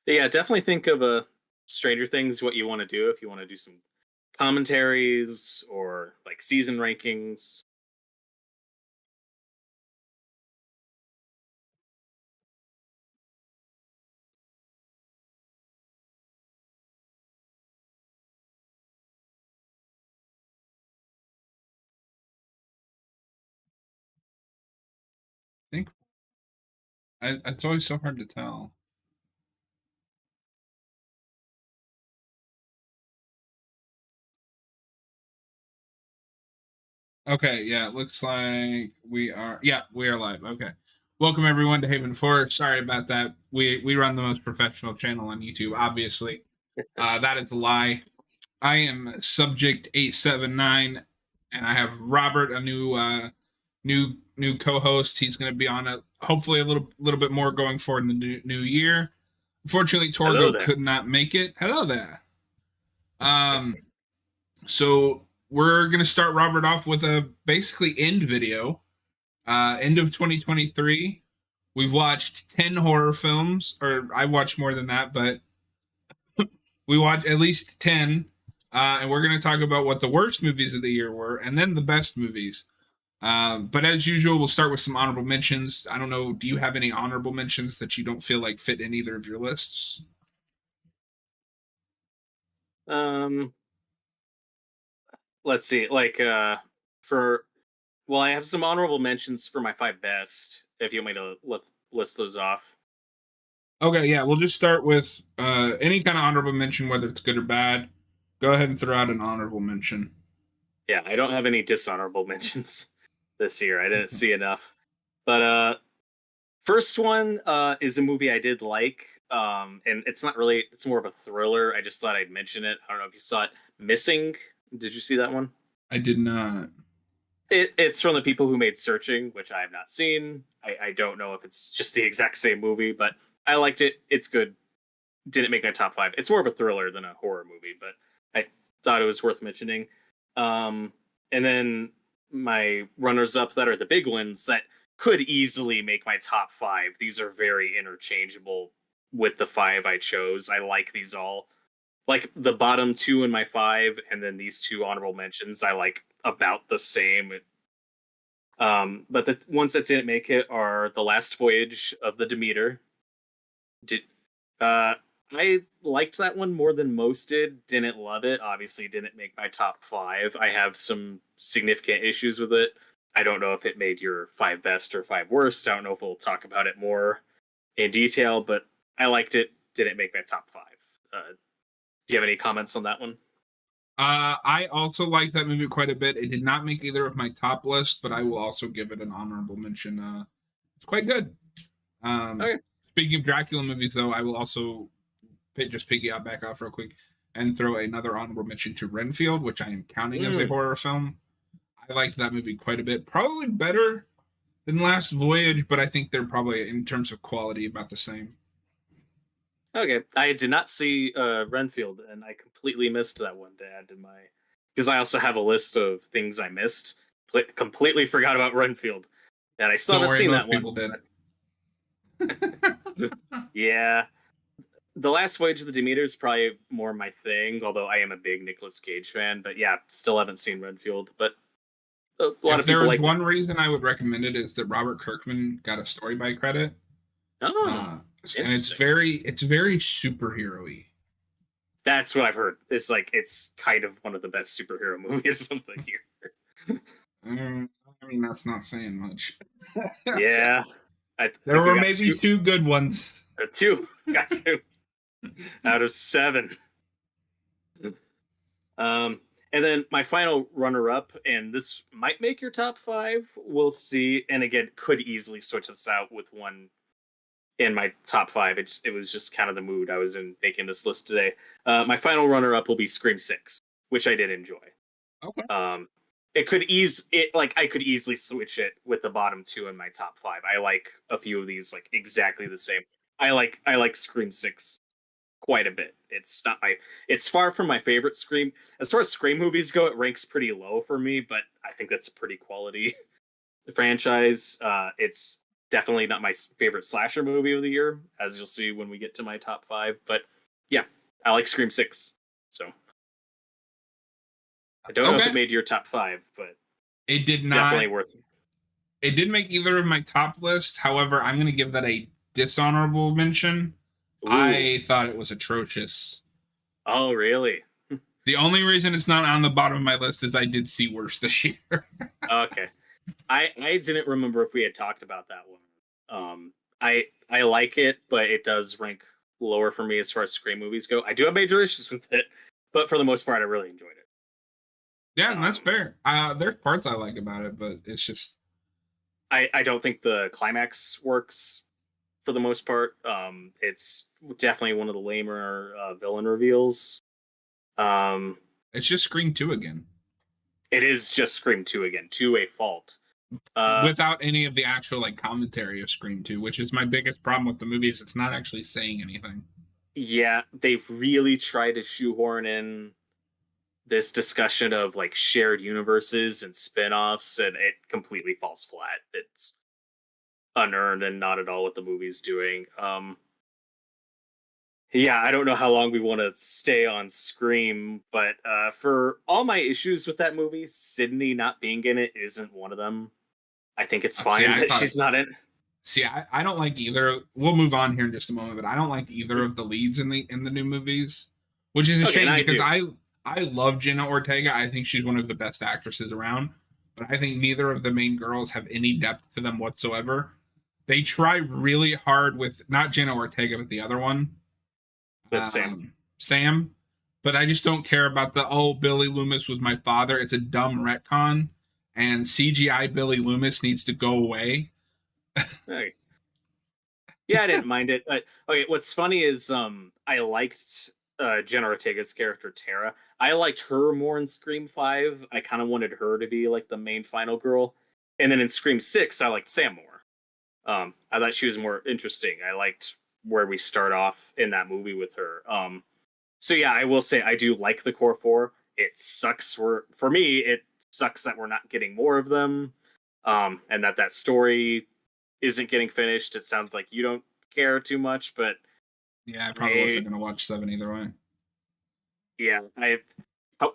Yeah, definitely think of Stranger Things. What you want to do if you want to do some commentaries or like season rankings. I think it's always so hard to tell. Okay, yeah, it looks like we are. Yeah, we are live. Okay, welcome everyone to Haven Forest. Sorry about that. We run the most professional channel on YouTube. Obviously, that is a lie. I am Subject 879, and I have Robert, a new co-host. He's going to be on a hopefully a little bit more going forward in the new year. Unfortunately, Hello Torgo there. could not make it. Hello there. Um, so we're gonna start Robert off with a basically end video. End of 2023. We've watched 10 horror films, or I've watched more than that, but we watched at least 10. And we're gonna talk about what the worst movies of the year were, and then the best movies. But as usual, we'll start with some honorable mentions. I don't know. Do you have any honorable mentions that you don't feel like fit in either of your lists? Um, let's see. For well, I have some honorable mentions for my five best. If you want me to list those off. Okay, yeah, we'll just start with any kind of honorable mention, whether it's good or bad. Go ahead and throw out an honorable mention. Yeah, I don't have any dishonorable mentions this year. I didn't see enough. But first one is a movie I did like, and it's not really. It's more of a thriller. I just thought I'd mention it. I don't know if you saw it. Missing. Did you see that one? I did not. It's from the people who made Searching, which I have not seen. I don't know if it's just the exact same movie, but I liked it. It's good. Didn't make my top five. It's more of a thriller than a horror movie, but I thought it was worth mentioning. And then my runners up that are the big ones that could easily make my top five. These are very interchangeable with the five I chose. I like these all. Like the bottom two in my five, and then these two honorable mentions, I like about the same. But the ones that didn't make it are The Last Voyage of the Demeter. Did uh, I liked that one more than most did. Didn't love it. Obviously, didn't make my top five. I have some significant issues with it. I don't know if it made your five best or five worst. I don't know if we'll talk about it more in detail, but I liked it. Didn't make my top five. Do you have any comments on that one? I also like that movie quite a bit. It did not make either of my top list, but I will also give it an honorable mention. It's quite good. Okay. Speaking of Dracula movies, though, I will also just pick you out back off real quick and throw another honorable mention to Renfield, which I am counting as a Mm. horror film. I liked that movie quite a bit. Probably better than Last Voyage, but I think they're probably in terms of quality about the same. Okay, I did not see Renfield, and I completely missed that one to add to my because I also have a list of things I missed. Completely forgot about Renfield, and I still Don't haven't worry, seen that most one. people did. But yeah, The Last Voyage of the Demeter is probably more my thing. Although I am a big Nicolas Cage fan, but yeah, still haven't seen Renfield. But a lot If of there people was liked it. one reason I would recommend it is that Robert Kirkman got a story by credit, Oh, uh, and interesting. it's very superhero-y. That's what I've heard. It's like it's kind of one of the best superhero movies of the year. I mean, that's not saying much. Yeah, I There think we were got maybe two good ones. two. Got two out of seven. Um, and then my final runner up, and this might make your top five. We'll see. And again, could easily switch this out with one in my top five. It was just kind of the mood I was in making this list today. My final runner up will be Scream Six, which I did enjoy. Okay. Um, it could ease it like I could easily switch it with the bottom two in my top five. I like a few of these like exactly the same. I like Scream Six quite a bit. It's not my it's far from my favorite Scream. As far as Scream movies go, it ranks pretty low for me, but I think that's a pretty quality franchise. It's Definitely not my favorite slasher movie of the year, as you'll see when we get to my top 5. But yeah, I like Scream 6. So I don't know if it made your top 5, but it did not. Definitely worth it. It didn't make either of my top lists. However, I'm going to give that a dishonorable mention. Ooh. I thought it was atrocious. Oh, really? The only reason it's not on the bottom of my list is I did see worse this year. Okay. I didn't remember if we had talked about that one. I like it, but it does rank lower for me as far as Scream movies go. I do have major issues with it, but for the most part, I really enjoyed it. Yeah, that's fair. There's parts I like about it, but it's just... I don't think the climax works for the most part. It's definitely one of the lamer villain reveals. It's just Scream 2 again. It is just Scream 2 again, to a fault. Without any of the actual like commentary of Scream 2, which is my biggest problem with the movie, is it's not actually saying anything. Yeah, they've really tried to shoehorn in this discussion of like shared universes and spin-offs, and it completely falls flat. It's unearned and not at all what the movie's doing. Yeah, I don't know how long we want to stay on Scream, but for all my issues with that movie, Sydney not being in it isn't one of them. I think it's fine that she's not in. See, I don't like either. We'll move on here in just a moment, but I don't like either of the leads in the new movies, which is a shame because I love Jenna Ortega. I think she's one of the best actresses around, but I think neither of the main girls have any depth to them whatsoever. They try really hard with not Jenna Ortega, but the other one. Sam. But I just don't care about Billy Loomis was my father. It's a dumb retcon, and CGI Billy Loomis needs to go away. Hey. Yeah, I didn't mind it. Okay, what's funny is I liked Jenna Ortega's character, Tara. I liked her more in Scream 5. I kind of wanted her to be like the main final girl. And then in Scream 6, I liked Sam more. I thought she was more interesting. I liked where we start off in that movie with her. So yeah, I will say I do like the core 4. It sucks for me. It sucks that we're not getting more of them, and that story isn't getting finished. It sounds like you don't care too much, but yeah, I probably wasn't going to watch 7 either way. Yeah,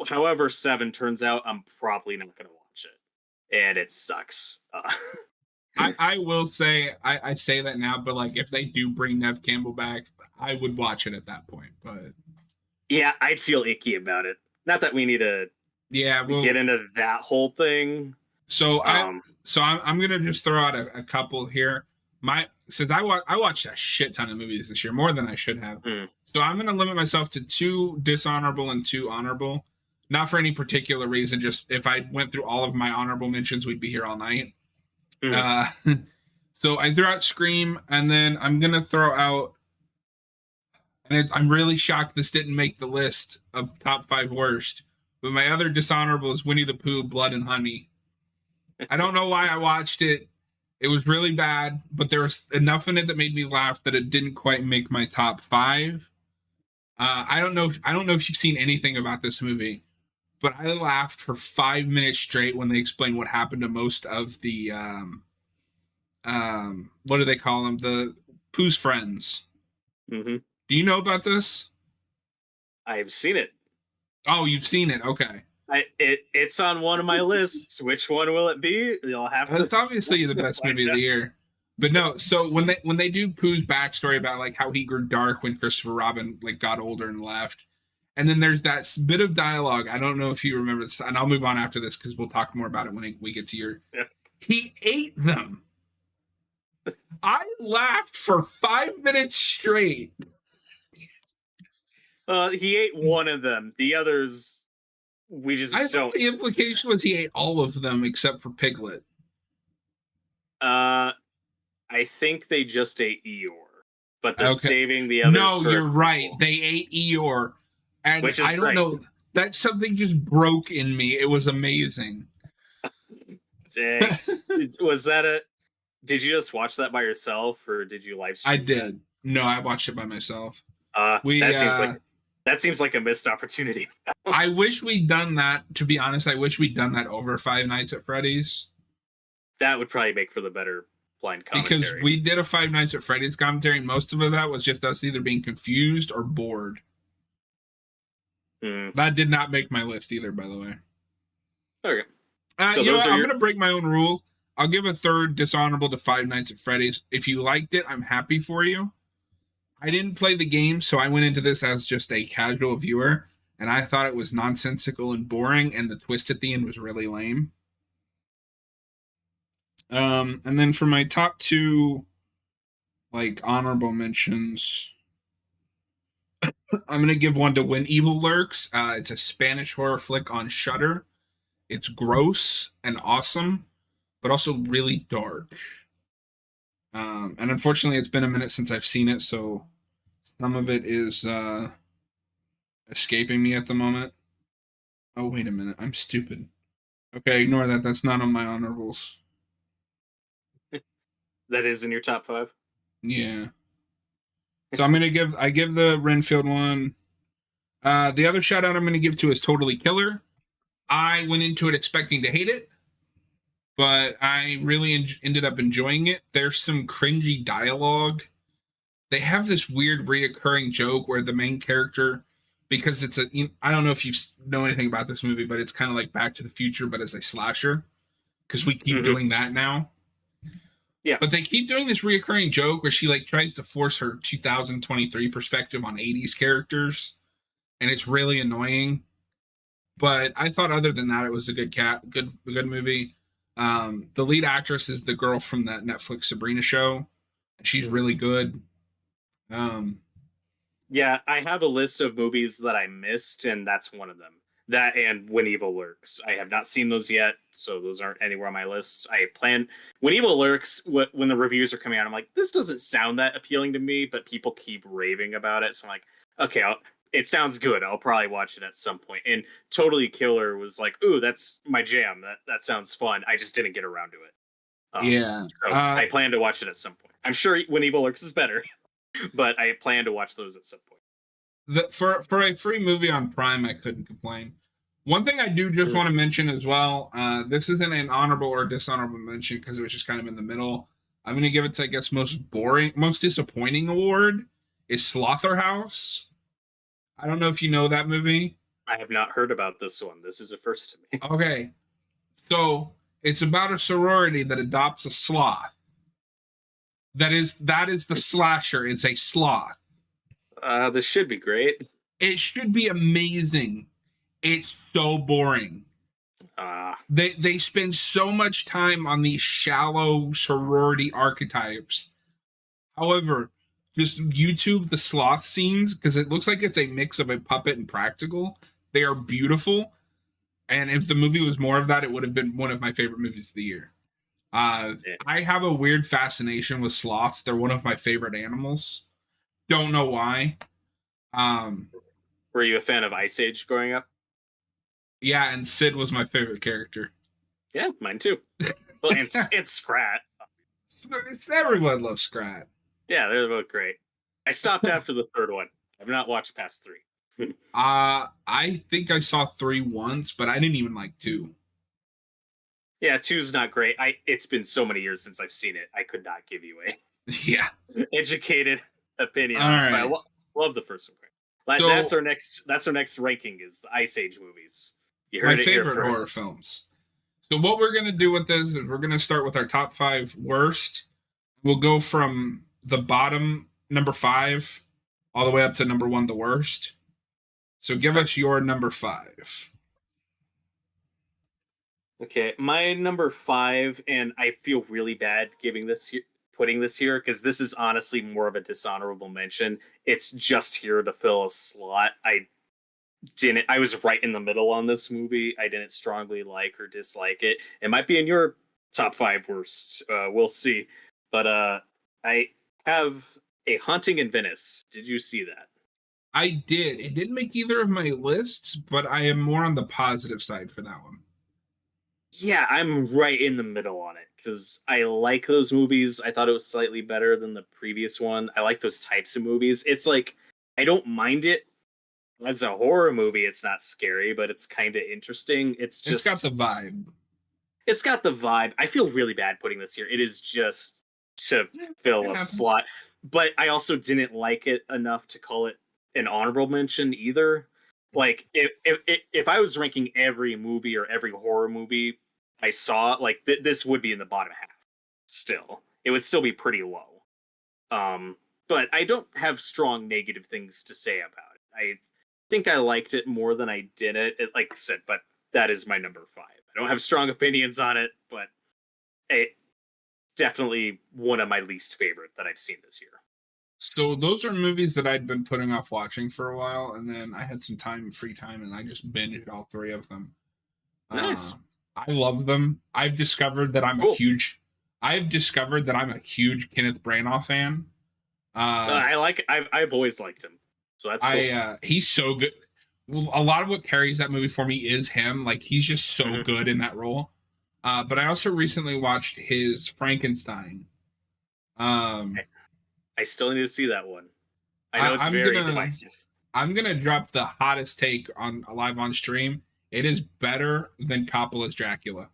however 7 turns out, I'm probably not going to watch it, and it sucks. I will say, I say that now, but like if they do bring Neve Campbell back, I would watch it at that point. But yeah, I'd feel icky about it. Not that we need to get into that whole thing. So I'm gonna just throw out a couple here. Since I watched a shit ton of movies this year, more than I should have. So I'm gonna limit myself to 2 dishonorable and 2 honorable. Not for any particular reason, just if I went through all of my honorable mentions, we'd be here all night. So I threw out Scream, and then I'm gonna throw out, and I'm really shocked this didn't make the list of top 5 worst, but my other dishonorable is Winnie the Pooh, Blood and Honey. I don't know why I watched it. It was really bad, but there was enough in it that made me laugh that it didn't quite make my top 5. I don't know if you've seen anything about this movie, but I laughed for 5 minutes straight when they explained what happened to most of the what do they call them? The Pooh's friends. Mm-hmm. Do you know about this? I've seen it. Oh, you've seen it. Okay. It's on one of my lists. Which one will it be? You'll have to. It's obviously the best movie of the year. But no, so when they do Pooh's backstory about like how he grew dark when Christopher Robin like got older and left, and then there's that bit of dialogue. I don't know if you remember this, and I'll move on after this because we'll talk more about it when we get to your. Yeah. He ate them. I laughed for 5 minutes straight. He ate one of them. The others, we just I don't. thought the implication was he ate all of them except for Piglet. I think they just ate Eeyore, but they're saving the others. No, you're right. They ate Eeyore, and which is I don't know. That something just broke in me. It was amazing. Was that Did you just watch that by yourself, or did you live stream? I did. No, I watched it by myself. That seems like a missed opportunity. I wish we'd done that. To be honest, I wish we'd done that over Five Nights at Freddy's. That would probably make for the better blind because commentary. we did a Five Nights at Freddy's commentary, and most of that was just us either being confused or bored. Mm. That did not make my list either, by the way. Okay. So you know what? I'm going to break my own rule. I'll give a third dishonorable to Five Nights at Freddy's. If you liked it, I'm happy for you. I didn't play the game, so I went into this as just a casual viewer, and I thought it was nonsensical and boring, and the twist at the end was really lame. And then for my top two, like, honorable mentions, I'm going to give one to When Evil Lurks. It's a Spanish horror flick on Shudder. It's gross and awesome, but also really dark. And unfortunately, it's been a minute since I've seen it, so some of it is escaping me at the moment. Oh, wait a minute. I'm stupid. Okay, ignore that. That's not on my honorables. That is in your top 5? Yeah. So I give the Renfield one. The other shout out I'm going to give to is Totally Killer. I went into it expecting to hate it, but I really ended up enjoying it. There's some cringy dialogue. They have this weird reoccurring joke where the main character, because I don't know if you know anything about this movie, but it's kind of like Back to the Future, but as a slasher, because we keep doing that now. Yeah. But they keep doing this reoccurring joke where she like tries to force her 2023 perspective on 80s characters, and it's really annoying. But I thought other than that, it was a good movie. The lead actress is the girl from that Netflix Sabrina show. She's really good. Yeah, I have a list of movies that I missed, and that's one of them. That and When Evil Lurks. I have not seen those yet, so those aren't anywhere on my lists. I plan When Evil Lurks. When the reviews are coming out, I'm like, this doesn't sound that appealing to me, but people keep raving about it, so I'm like, okay, it sounds good. I'll probably watch it at some point. And Totally Killer was like, ooh, that's my jam. That sounds fun. I just didn't get around to it. Yeah. So I plan to watch it at some point. I'm sure When Evil Lurks is better, but I plan to watch those at some point. For a free movie on Prime, I couldn't complain. One thing I do just want to mention as well, this isn't an honorable or dishonorable mention because it was just kind of in the middle. I'm going to give it to, I guess, most disappointing award is Slaughterhouse. I don't know if you know that movie. I have not heard about this one. This is a first to me. Okay. So it's about a sorority that adopts a sloth. That is the slasher. It's a sloth. This should be great. It should be amazing. It's so boring. They spend so much time on these shallow sorority archetypes. However, just YouTube the sloth scenes because it looks like it's a mix of a puppet and practical. They are beautiful, and if the movie was more of that, it would have been one of my favorite movies of the year. I have a weird fascination with sloths. They're one of my favorite animals. Don't know why. Were you a fan of Ice Age growing up? Yeah, and Sid was my favorite character. Yeah, mine too. Well, it's Scrat. Everyone loves Scrat. Yeah, they're both great. I stopped after the third one. I've not watched past 3. I think I saw 3 once, but I didn't even like 2. Yeah, 2's not great. It's been so many years since I've seen it. I could not give you a educated opinion. All right. I love the first one. So, that's our next ranking is the Ice Age movies. You heard my favorite horror films. So what we're gonna do with this is we're gonna start with our top 5 worst. We'll go from the bottom, number 5, all the way up to number 1, the worst. So give us your number 5. Okay, my number 5, and I feel really bad putting this here because this is honestly more of a dishonorable mention. It's just here to fill a slot. I was right in the middle on this movie. I didn't strongly like or dislike it. It might be in your top 5 worst. We'll see. But I have A Haunting in Venice. Did you see that? I did. It didn't make either of my lists, but I am more on the positive side for that one. Yeah, I'm right in the middle on it because I like those movies. I thought it was slightly better than the previous one. I like those types of movies. It's like, I don't mind it. As a horror movie, it's not scary, but it's kind of interesting. It's got the vibe. It's got the vibe. I feel really bad putting this here. It is just to fill It a happens. slot. But I also didn't like it enough to call it an honorable mention either. Like if I was ranking every movie or every horror movie I saw, like this would be in the bottom half. Still, it would still be pretty low. But I don't have strong negative things to say about it. I think I liked it more than I did it. Like I said, but that is my number 5. I don't have strong opinions on it, but it definitely one of my least favorite that I've seen this year. So those are movies that I'd been putting off watching for a while, and then I had some free time, and I just binged all 3 of them. Nice. I love them. I've discovered that I'm Cool. a huge. I've discovered that I'm a huge Kenneth Branagh fan. I've always liked him, so that's cool. He's so good. Well, a lot of what carries that movie for me is him. Like he's just so good in that role. But I also recently watched his Frankenstein. I still need to see that one. I know it's very divisive. I'm gonna drop the hottest take on live on stream. It is better than Coppola's Dracula.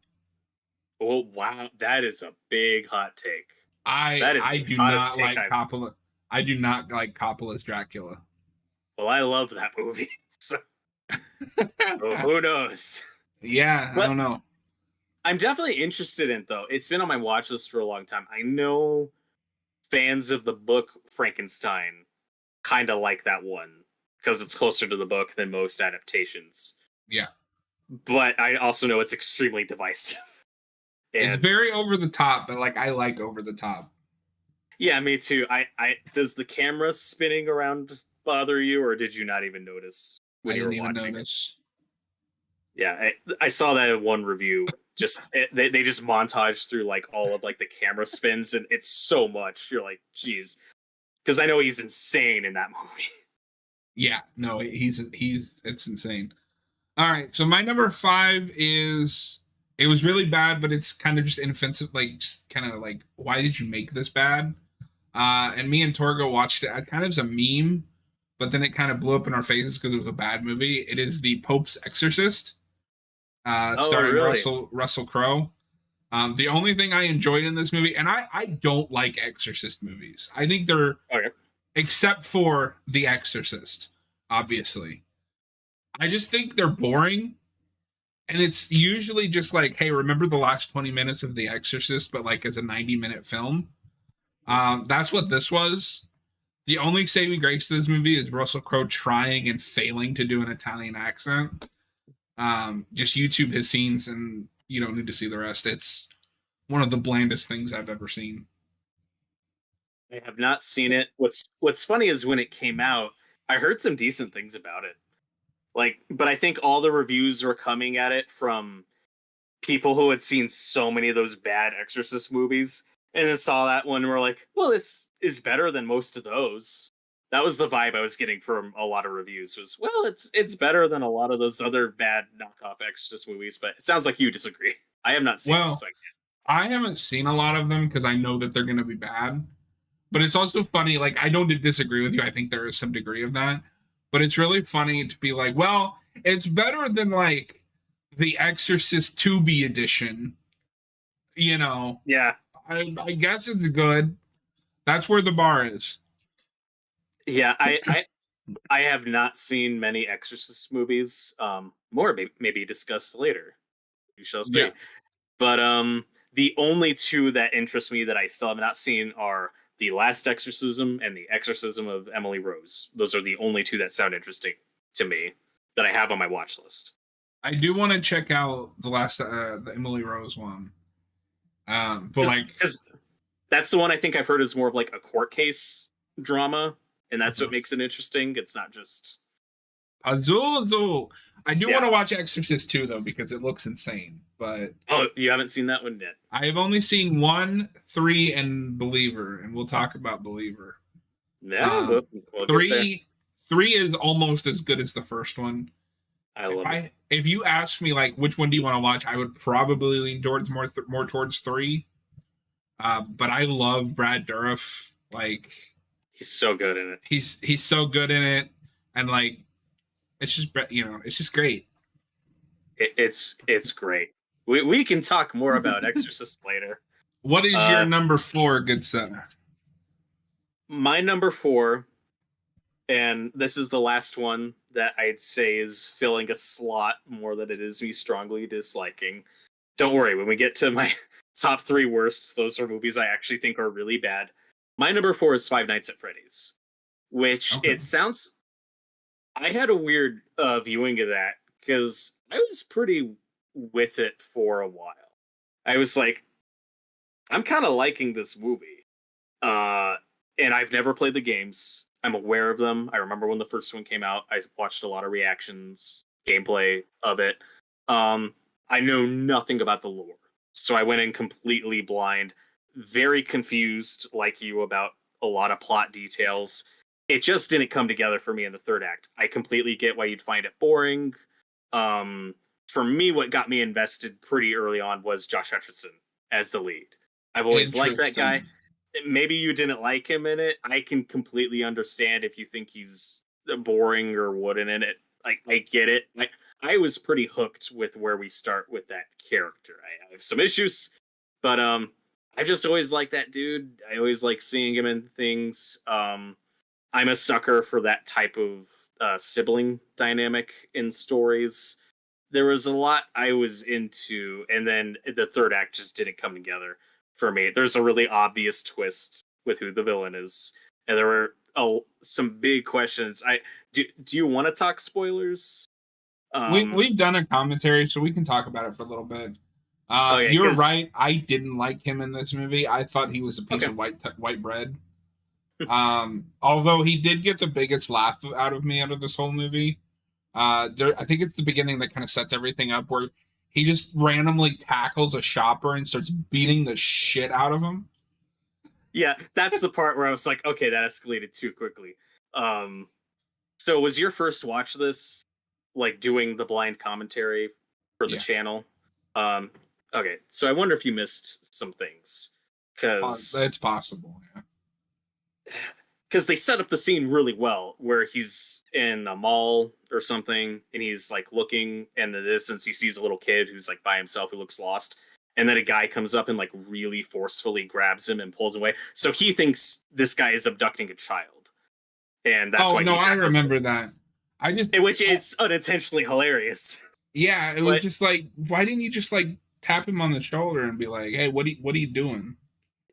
Oh wow, that is a big hot take. I do not like Coppola. I do not like Coppola's Dracula. Well, I love that movie. So who knows? Yeah, I don't know. I'm definitely interested in it, though. It's been on my watch list for a long time. I know fans of the book Frankenstein kind of like that one because it's closer to the book than most adaptations. Yeah. But I also know it's extremely divisive. It's very over the top, but like I like over the top. Yeah, me too. I does the camera spinning around bother you, or did you not even notice when you were watching it? Yeah, I saw that in one review. They just montage through like all of like the camera spins, and it's so much. You're like, geez, because I know he's insane in that movie. Yeah, no, it's insane. All right, so my number 5 is it was really bad, but it's kind of just inoffensive, like just kind of like why did you make this bad? And me and Torgo watched it kind of as a meme, but then it kind of blew up in our faces because it was a bad movie. It is The Pope's Exorcist, starring Russell Crowe. The only thing I enjoyed in this movie, and I don't like Exorcist movies. I think they're except for The Exorcist, obviously. I just think they're boring. And it's usually just like, hey, remember the last 20 minutes of The Exorcist, but like as a 90-minute film? That's what this was. The only saving grace to this movie is Russell Crowe trying and failing to do an Italian accent. Just YouTube his scenes and you don't need to see the rest. It's one of the blandest things I've ever seen. I have not seen it. What's funny is when it came out, I heard some decent things about it. But I think all the reviews were coming at it from people who had seen so many of those bad Exorcist movies and then saw that one and were like, well, this is better than most of those. That was the vibe I was getting from a lot of reviews was, well, it's better than a lot of those other bad knockoff Exorcist movies, but it sounds like you disagree. I have not seen it, so I haven't seen a lot of them because I know that they're going to be bad. But it's also funny, like, I don't disagree with you. I think there is some degree of that. But it's really funny to be like, well, it's better than like the Exorcist Tubi edition. You know. Yeah. I guess it's good. That's where the bar is. Yeah, I have not seen many Exorcist movies. More maybe discussed later. You shall see. Yeah. But the only 2 that interest me that I still have not seen are The Last Exorcism and The Exorcism of Emily Rose. Those are the only 2 that sound interesting to me that I have on my watch list. I do want to check out the Emily Rose one. But because that's the one I think I've heard is more of like a court case drama, and that's what makes it interesting. It's not just Pazuzu. I do want to watch Exorcist 2 though because it looks insane. But you haven't seen that one yet? I have only seen 1, 3, and Believer, and we'll talk about Believer. Yeah, we'll 3 is almost as good as the first one. I love it. If you ask me like which one do you want to watch, I would probably lean towards more towards 3. But I love Brad Dourif. Like he's so good in it. He's so good in it, and like it's just it's just great. It's great. We can talk more about Exorcist later. What is your Uh, number 4, good sir? my number 4, and this is the last one that I'd say is filling a slot more than it is me strongly disliking. Don't worry, when we get to my top 3 worsts, those are movies I actually think are really bad. My number 4 is Five Nights at Freddy's, which Okay. it sounds. I had a weird viewing of that because I was pretty with it for a while. I was like, I'm kind of liking this movie. Uh, and I've never played the games. I'm aware of them. I remember when the first one came out. I watched a lot of reactions, gameplay of it. I know nothing about the lore, so I went in completely blind, very confused, like you, about a lot of plot details. It just didn't come together for me in the third act. I completely get why you'd find it boring. Um, for me, what got me invested pretty early on was Josh Hutcherson as the lead. I've always liked that guy. Interesting. Maybe you didn't like him in it. I can completely understand if you think he's boring or wooden in it. Like, I get it. I was pretty hooked with where we start with that character. I have some issues, but I just always like that dude. I always like seeing him in things. I'm a sucker for that type of sibling dynamic in stories. There was a lot I was into, and then the third act just didn't come together for me. There's a really obvious twist with who the villain is, and there were some big questions. I do you want to talk spoilers? We've done a commentary, so we can talk about it for a little bit. Okay, You're because right. I didn't like him in this movie. I thought he was a piece okay, of white bread. Although he did get the biggest laugh out of me out of this whole movie. I think it's the beginning that kind of sets everything up, where he just randomly tackles a shopper and starts beating the shit out of him. yeah, that's the part where I was like, okay, that escalated too quickly. Um, so was your first watch this like doing the blind commentary for the Yeah, channel? Um, okay, so I wonder if you missed some things because it's possible. Yeah. they set up the scene really well where he's in a mall or something and he's like looking in the distance he sees a little kid who's like by himself who looks lost, and then a guy comes up and like really forcefully grabs him and pulls him away, so he thinks this guy is abducting a child, and that's Oh why no, he I tackles him, remember that. I just, which is unintentionally hilarious. yeah, it was But just like, why didn't you just like tap him on the shoulder and be like, hey, what are you doing?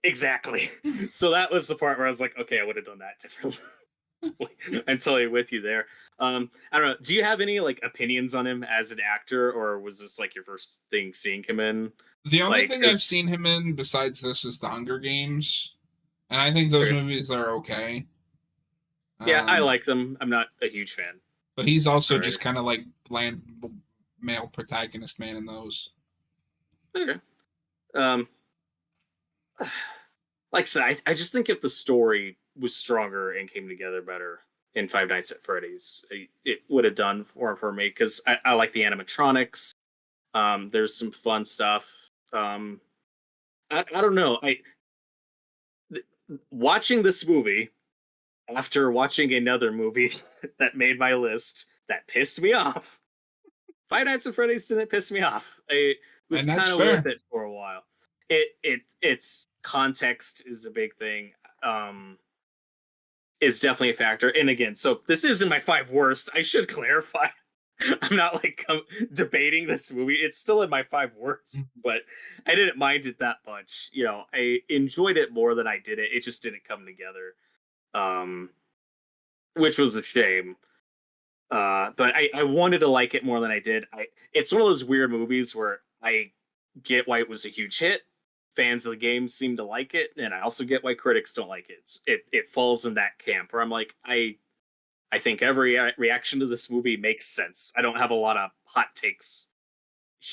exactly. So that was the part where I was like, okay, I would have done that differently. I'm totally with you there. I don't know. Do you have any like opinions on him as an actor, or was this like your first thing seeing him in? The only Like, thing I've cause seen him in besides this is the Hunger Games, and I think those okay. movies are okay. Yeah, I Um, like them. I'm not a huge fan. but he's also All right. just kind of like bland male protagonist man in those. Okay. Um, like I said, I just think if the story was stronger and came together better in Five Nights at Freddy's, it would have done for me because I like the animatronics. There's some fun stuff. Um, I don't know. Th- Watching this movie after watching another movie that made my list that pissed me off. Five Nights at Freddy's didn't piss me off. I was And that's kind of with fair. it for a while. Its context is a big thing. Is definitely a factor. And again, so this isn't my 5 worst. I should clarify. I'm not like debating this movie. It's still in my 5 worst, but I didn't mind it that much. You know, I enjoyed it more than I did it. It just didn't come together, um, which was a shame. But I wanted to like it more than I did. It's one of those weird movies where I get why it was a huge hit. Fans of the game seem to like it, and I also get why critics don't like it. It falls in that camp where I'm like, I think every reaction to this movie makes sense. I don't have a lot of hot takes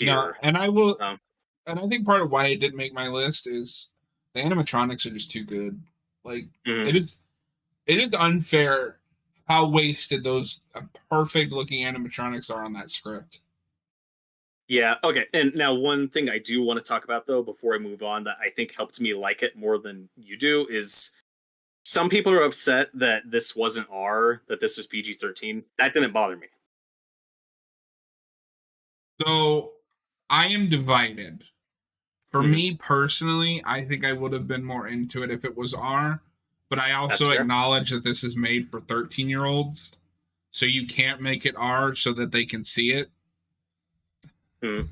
No, here. and I will, Um, and I think part of why it didn't make my list is the animatronics are just too good. Like mhm. it is unfair how wasted those perfect looking animatronics are on that script. Yeah, okay. And now one thing I do want to talk about though before I move on that I think helped me like it more than you do is some people are upset that this wasn't R, that this was PG-13. That didn't bother me. So I am divided. For Mhm. me personally, I think I would have been more into it if it was R, but I That's also fair. acknowledge that this is made for 13-year-olds, so you can't make it R so that they can see it. Mhm.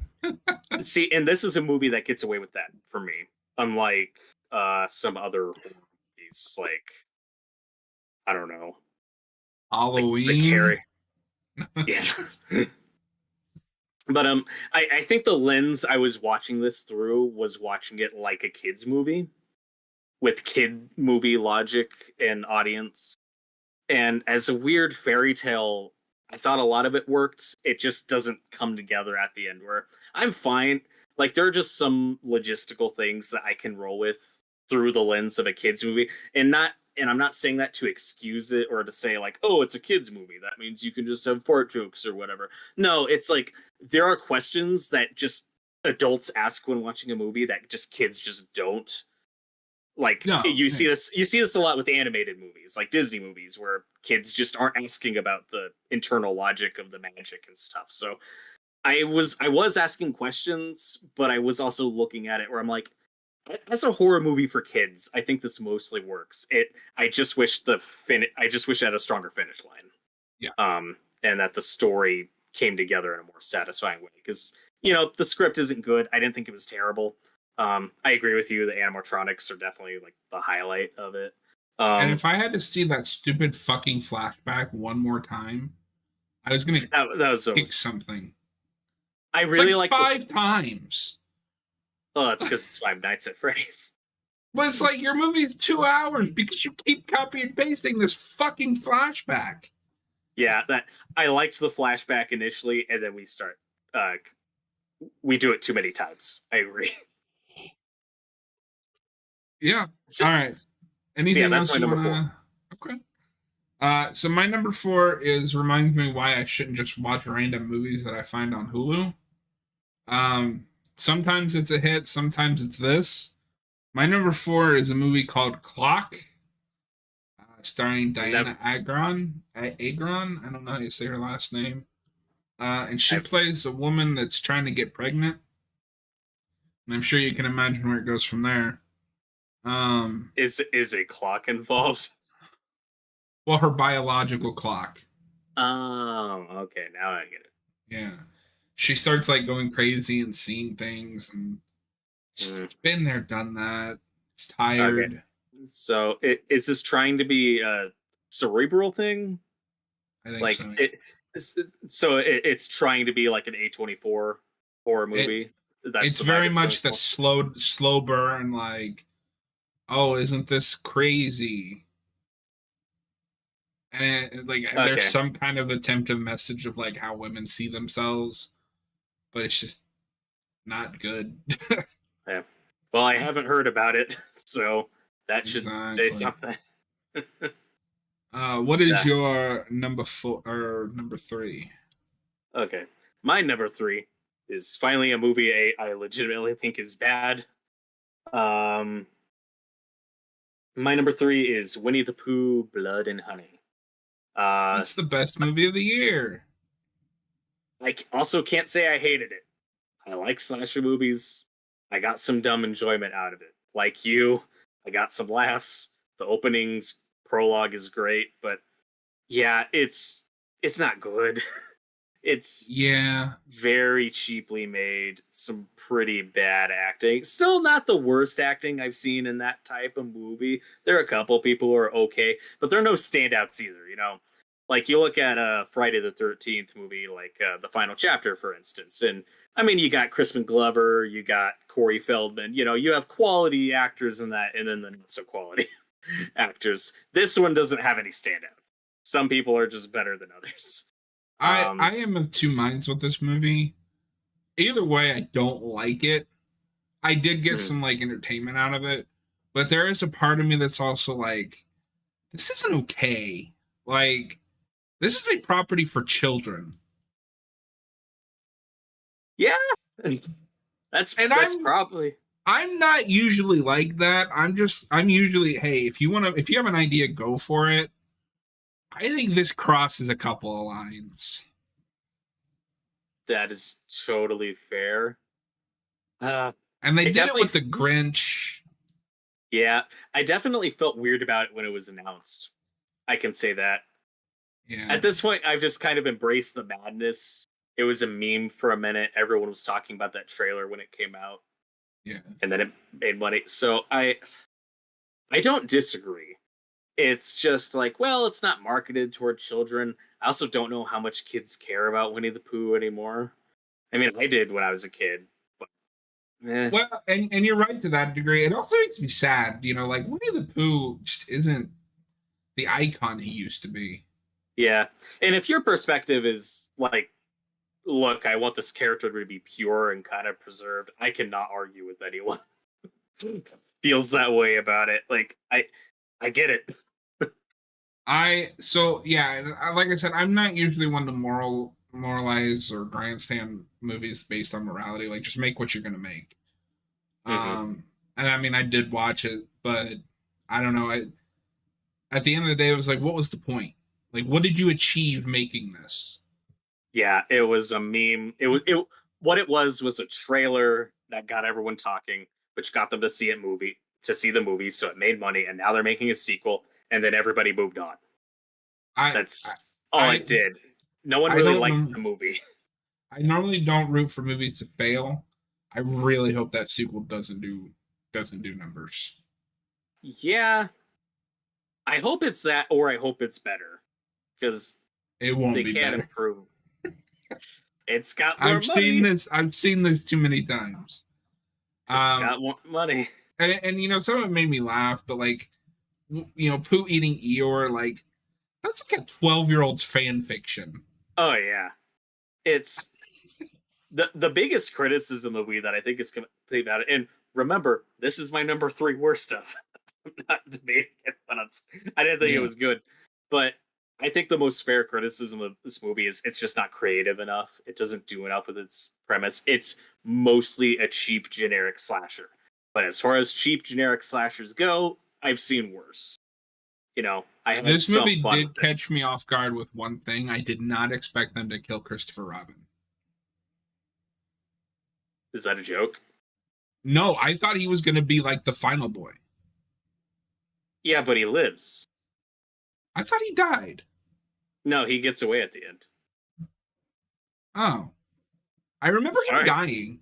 See, and this is a movie that gets away with that for me, unlike some other horror movies, like I don't know, like The Halloween. Carrie. Yeah. But I think the lens I was watching this through was watching it like a kids movie with kid movie logic and audience. And as a weird fairy tale, I thought a lot of it worked. It just doesn't come together at the end where I'm fine. Like there are just some logistical things that I can roll with through the lens of a kids movie and I'm not saying that to excuse it or to say like, oh, it's a kids movie. That means you can just have fart jokes or whatever. No, it's like there are questions that just adults ask when watching a movie that just kids just don't. Like No, you see this a lot with animated movies, like Disney movies, where kids just aren't asking about the internal logic of the magic and stuff. So I was asking questions, but I was also looking at it where I'm like, as a horror movie for kids, I think this mostly works. I just wish I just wish it had a stronger finish line. yeah. And that the story came together in a more satisfying way. Because the script isn't good. I didn't think it was terrible. I agree with you. The animatronics are definitely like the highlight of it. And Um, if I had to see that stupid fucking flashback one more time, I was gonna that was so. kick something. I It's really like like the. 5 times. Oh, it's because it's Five Nights at Freddy's. But it's like your movie's 2 hours because you keep copy and pasting this fucking flashback. Yeah, that I liked the flashback initially, and then Uh, we do it too many times. I agree. Yeah. So, All right. so yeah, Anything that's my else you number four. wanna? Okay. So my number 4 is reminds me why I shouldn't just watch random movies that I find on Hulu. Sometimes it's a hit, sometimes it's this. My number 4 is a movie called Clock, starring Never. Diana Agron. Agron, I don't know how you say her last name. And she I, plays a woman that's trying to get pregnant. And I'm sure you can imagine where it goes from there. Um, is a clock involved? well, her biological clock. Oh, okay. Now I get it. Yeah. She starts like going crazy and seeing things, and Mm, it's been there, done that. It's okay. tired. So, is this trying to be a cerebral thing? I think Like so. Yeah. it's trying to be like an A24 horror It movie. That's it's the vibe very it's going much the for. slow burn. Like, oh, isn't this crazy? And like, there's Okay. some kind of attempt of message of like how women see themselves, but it's just not good. Yeah. Well, I haven't heard about it, so that should say Exactly. something. What is Yeah. your number 4 or number 3? Okay. My number three is finally a movie I legitimately think is bad. Um, my number three is Winnie the Pooh, Blood and Honey. Uh, It's the best movie of the year. also can't say I hated it. I like slasher movies. I got some dumb enjoyment out of it. Like you, I got some laughs. The opening's prologue is great, but yeah, it's not good. It's Yeah, very cheaply made, some pretty bad acting. Still not the worst acting I've seen in that type of movie. There are a couple people who are okay, but they're no standouts either. Like you look at a Friday the 13th movie, like The Final Chapter, for instance, and I mean, you got Crispin Glover, you got Corey Feldman, you have quality actors in that, and then the not so quality actors. This one doesn't have any standouts. Some people are just better than others. I am of two minds with this movie. Either way, I don't like it. I did get mm, some like entertainment out of it, but there is a part of me that's also like, this isn't okay. Like, this is a property for children, yeah, that's and that's probably I'm not usually like that. I'm usually, hey, if you have an idea, go for it. I think this crosses a couple of lines. that is totally fair. Uh, And they It did it definitely, with the Grinch. yeah, I definitely felt weird about it when it was announced. I can say that. Yeah, At this point, I've just kind of embraced the madness. It was a meme for a minute. Everyone was talking about that trailer when it came out, yeah. and then it made money. So I don't disagree. It's just like, well, it's not marketed toward children. I also don't know how much kids care about Winnie the Pooh anymore. I mean, I did when I was a kid, but eh. Well, and you're right to that degree. It also makes me sad, like Winnie the Pooh just isn't the icon he used to be. Yeah. And if your perspective is like, look, I want this character to be pure and kind of preserved, I cannot argue with anyone who feels that way about it. Like I get it. So yeah, like I said, I'm not usually one to moralize or grandstand movies based on morality. Like, just make what you're gonna make. Hmm. And I mean, I did watch it, but I don't know. At the end of the day, it was like, what was the point? Like, what did you achieve making this? Yeah, it was a meme. It what it was a trailer that got everyone talking, which got them to see the movie, so it made money, and now they're making a sequel, and then everybody moved on. I, That's all I, it did. No one I really don't liked know. the movie. I normally don't root for movies to fail. I really hope that sequel doesn't do numbers. Yeah, I hope it's that, or I hope it's better, because It won't they be can't better. improve. It's got more Seen money. this. I've seen this too many times. It's Um, got more money. and some of it made me laugh, but like, Pooh eating Eeyore, like that's like a 12-year-old's fan fiction. Oh yeah, it's the biggest criticism of we that I think is complete about it. And remember, this is my number three worst stuff. I'm not debating it, but I didn't think it Yeah, was good. But I think the most fair criticism of this movie is it's just not creative enough. It doesn't do enough with its premise. It's mostly a cheap generic slasher. But as far as cheap generic slashers go, I've seen worse. I had this some movie fun did with it. catch me off guard with one thing. I did not expect them to kill Christopher Robin. Is that a joke? No, I thought he was going to be like the final boy. Yeah, but he lives. I thought he died. No, he gets away at the end. Oh, I remember him Sorry. dying.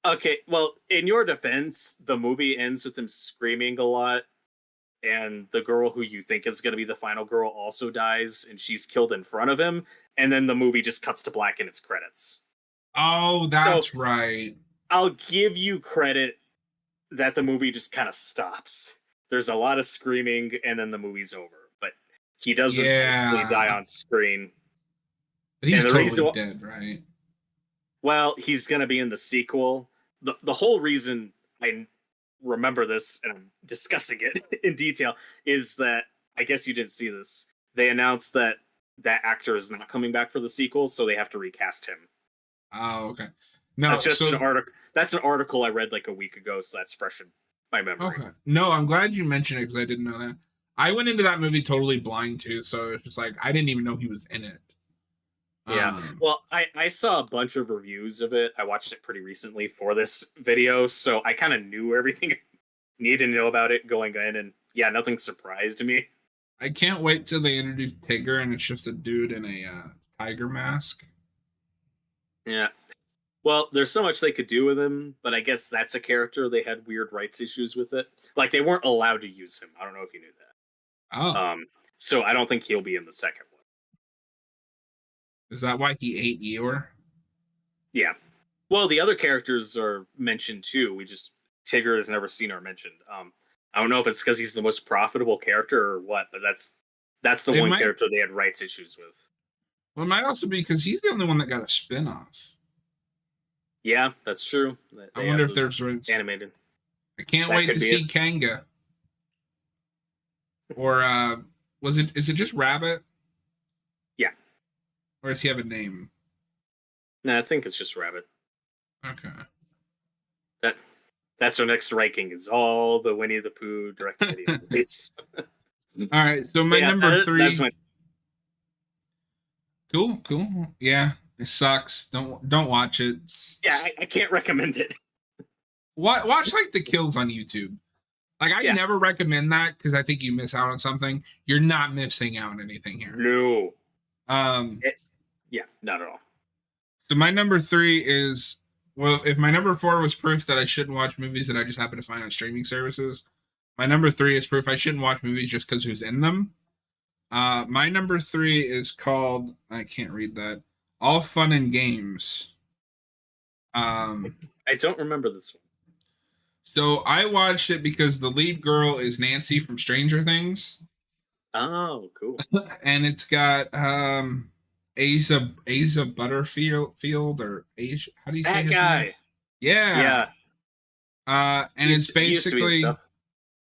Okay, well, in your defense, the movie ends with him screaming a lot, and the girl who you think is going to be the final girl also dies, and she's killed in front of him, and then the movie just cuts to black in its credits. Oh, So that's right. I'll give you credit that the movie just kind of stops. There's a lot of screaming, and then the movie's over. But he doesn't actually die Yeah, on screen. but And he's the reason, totally dead, right? well, he's going to be in the sequel. The whole reason I remember this and I'm discussing it in detail is that I guess you didn't see this. They announced that that actor is not coming back for the sequel, so they have to recast him. Oh, okay. No, That's just an so article. That's an article I read like a week ago, so that's fresh in my memory. okay. No, I'm glad you mentioned it because I didn't know that. I went into that movie totally blind too, so it's just like I didn't even know he was in it. Yeah. Um, Well, I saw a bunch of reviews of it. I watched it pretty recently for this video, so I kind of knew everything I needed to know about it going in, and yeah, nothing surprised me. I can't wait till they introduce Tigger and it's just a dude in a tiger mask. Yeah. Well, there's so much they could do with him, but I guess that's a character they had weird rights issues with it. Like they weren't allowed to use him. I don't know if you knew that. Oh, So I don't think he'll be in the second one. is that why he ate Eeyore? Yeah. Well, the other characters are mentioned too. Tigger is never seen or mentioned. I don't know if it's because he's the most profitable character or what, but that's the It one might. character they had rights issues with. Well, it might also be because he's the only one that got a spin-off. Yeah, that's true. I They wonder have if those there's. animated. I can't That wait could to be see it. Kanga. Or is it just Rabbit? Yeah. Or does he have a name? No, I think it's just Rabbit. Okay. That that's our next ranking is all the Winnie the Pooh direct to video movies. All right. So my Yeah, number three. that's my Cool. Yeah, it sucks. Don't watch it. yeah. I can't recommend it. watch like the kills on YouTube. Like I Yeah. never recommend that because I think you miss out on something. You're not missing out on anything here. No. Um, Yeah, not at all. so my number 3 is, well, if my number 4 was proof that I shouldn't watch movies that I just happen to find on streaming services, my number 3 is proof I shouldn't watch movies just because who's in them. My number 3 is called, I can't read that, All Fun and Games. I don't remember this one. So I watched it because the lead girl is Nancy from Stranger Things, Oh, cool. and it's got Asa Butterfield, or Asia, how do you say That his guy. name? Yeah. Yeah. And it's He used to be in basically, stuff.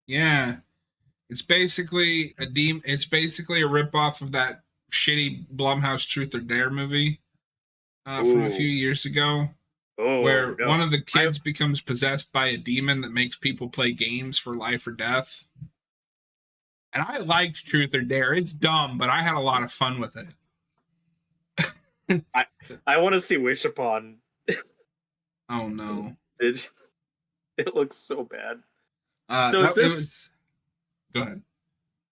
yeah, it's basically it's basically a ripoff of that shitty Blumhouse Truth or Dare movie from a Ooh. few years ago, Oh, where no. one of the kids becomes possessed by a demon that makes people play games for life or death. And I liked Truth or Dare. It's dumb, but I had a lot of fun with it. I want to see Wish Upon. Oh no. It looks so bad. So is this- Go ahead.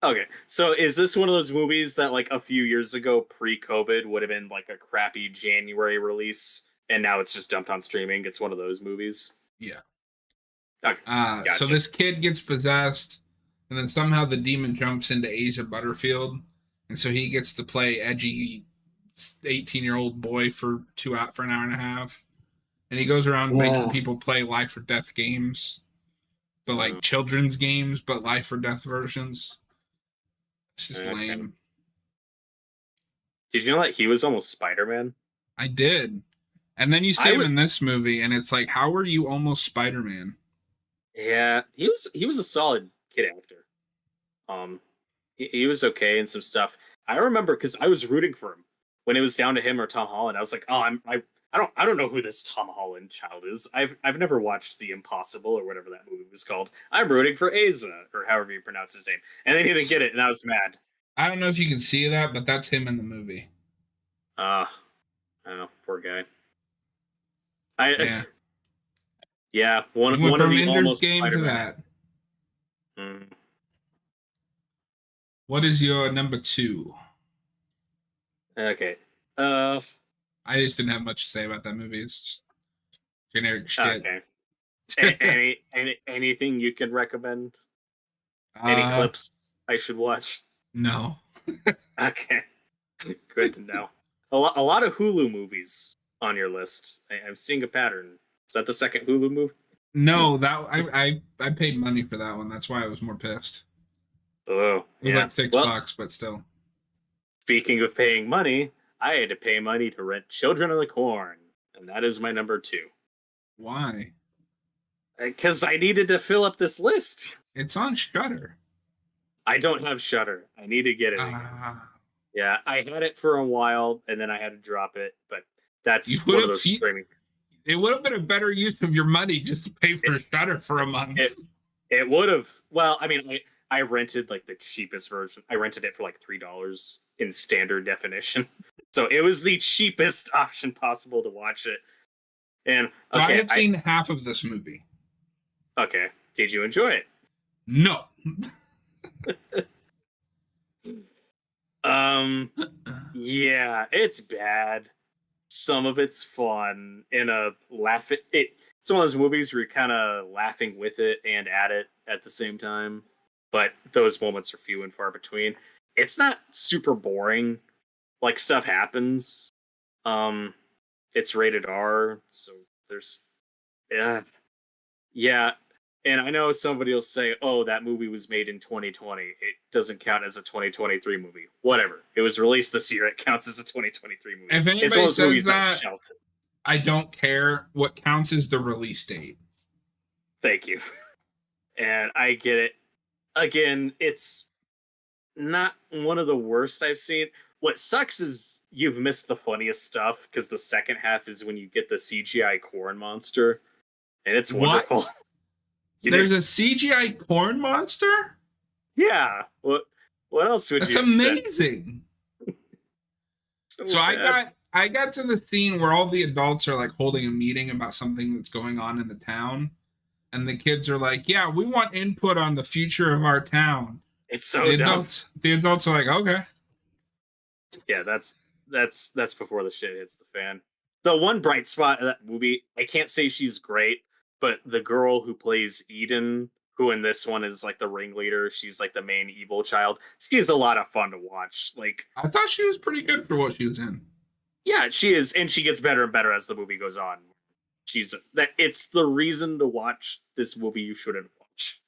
Okay, so is this one of those movies that like a few years ago, pre-COVID, would have been like a crappy January release, and now it's just dumped on streaming? It's one of those movies. Yeah. Okay. So Gotcha. this kid gets possessed, and then somehow the demon jumps into Asa Butterfield, and so he gets to play edgy 18-year-old boy for an hour and a half, and he goes around making people play life or death games, but like children's games, but life or death versions. It's just Okay. lame. Did you know that he was almost Spider-Man? I did, and then you see I him would- in this movie, and it's like, how are you almost Spider-Man? Yeah, he was a solid kid actor. He was okay in some stuff. I remember because I was rooting for him when it was down to him or Tom Holland. I was like, oh, I don't know who this Tom Holland child is. I've never watched The Impossible or whatever that movie was called. I'm rooting for Asa or however you pronounce his name, and then he didn't get it, and I was mad. I don't know if you can see that, but that's him in the movie. Oh, poor guy. Yeah. Yeah, You one went of from the Ender's almost Game to Spider-Man. that. Mm. What is your number 2? Okay. I just didn't have much to say about that movie. It's just generic shit. Okay. Anything you can recommend? Any clips I should watch? No. Okay. Good to know. A lot of Hulu movies on your list. I'm seeing a pattern. Is that the second Hulu movie? No, that I paid money for that one. That's why I was more pissed. Oh, It was yeah. like $6, Well, but still. speaking of paying money, I had to pay money to rent Children of the Corn, and that is my number 2. Why? Because I needed to fill up this list. It's on Shudder. I don't have Shudder. I need to get it. Yeah, I had it for a while, and then I had to drop it. But that's You one of would've- those streaming. It would have been a better use of your money just to pay for Shudder for a month. It would have. Well, I mean, I rented like the cheapest version. I rented it for like $3 in standard definition, so it was the cheapest option possible to watch it. And So okay, I have seen half of this movie. okay, did you enjoy it? No. Yeah, it's bad. Some of it's fun in a laugh. It's one of those movies where you're kind of laughing with it and at it at the same time, but those moments are few and far between. It's not super boring. Like stuff happens. It's rated R, so there's yeah. And I know somebody will say, "Oh, that movie was made in 2020. It doesn't count as a 2023 movie." Whatever. It was released this year. It counts as a 2023 movie. If It's one anybody of those says movies that, shelved. I don't care. What counts is the release date. Thank you. And I get it. Again, it's not one of the worst I've seen. What sucks is you've missed the funniest stuff because the second half is when you get the CGI corn monster, and it's What? wonderful. You There's know? a CGI corn monster? Yeah. What else would That's you accept? amazing. So bad. I got to the scene where all the adults are like holding a meeting about something that's going on in the town. and the kids are like, "Yeah, we want input on the future of our town." It's And so dumb. the adults are like, "Okay." Yeah, that's before the shit hits the fan. The one bright spot in that movie, I can't say she's great, but the girl who plays Eden, who in this one is like the ringleader, she's like the main evil child. She is a lot of fun to watch. Like, I thought she was pretty good for what she was in. yeah, she is, and she gets better and better as the movie goes on. She's that it's the reason to watch this movie you shouldn't watch.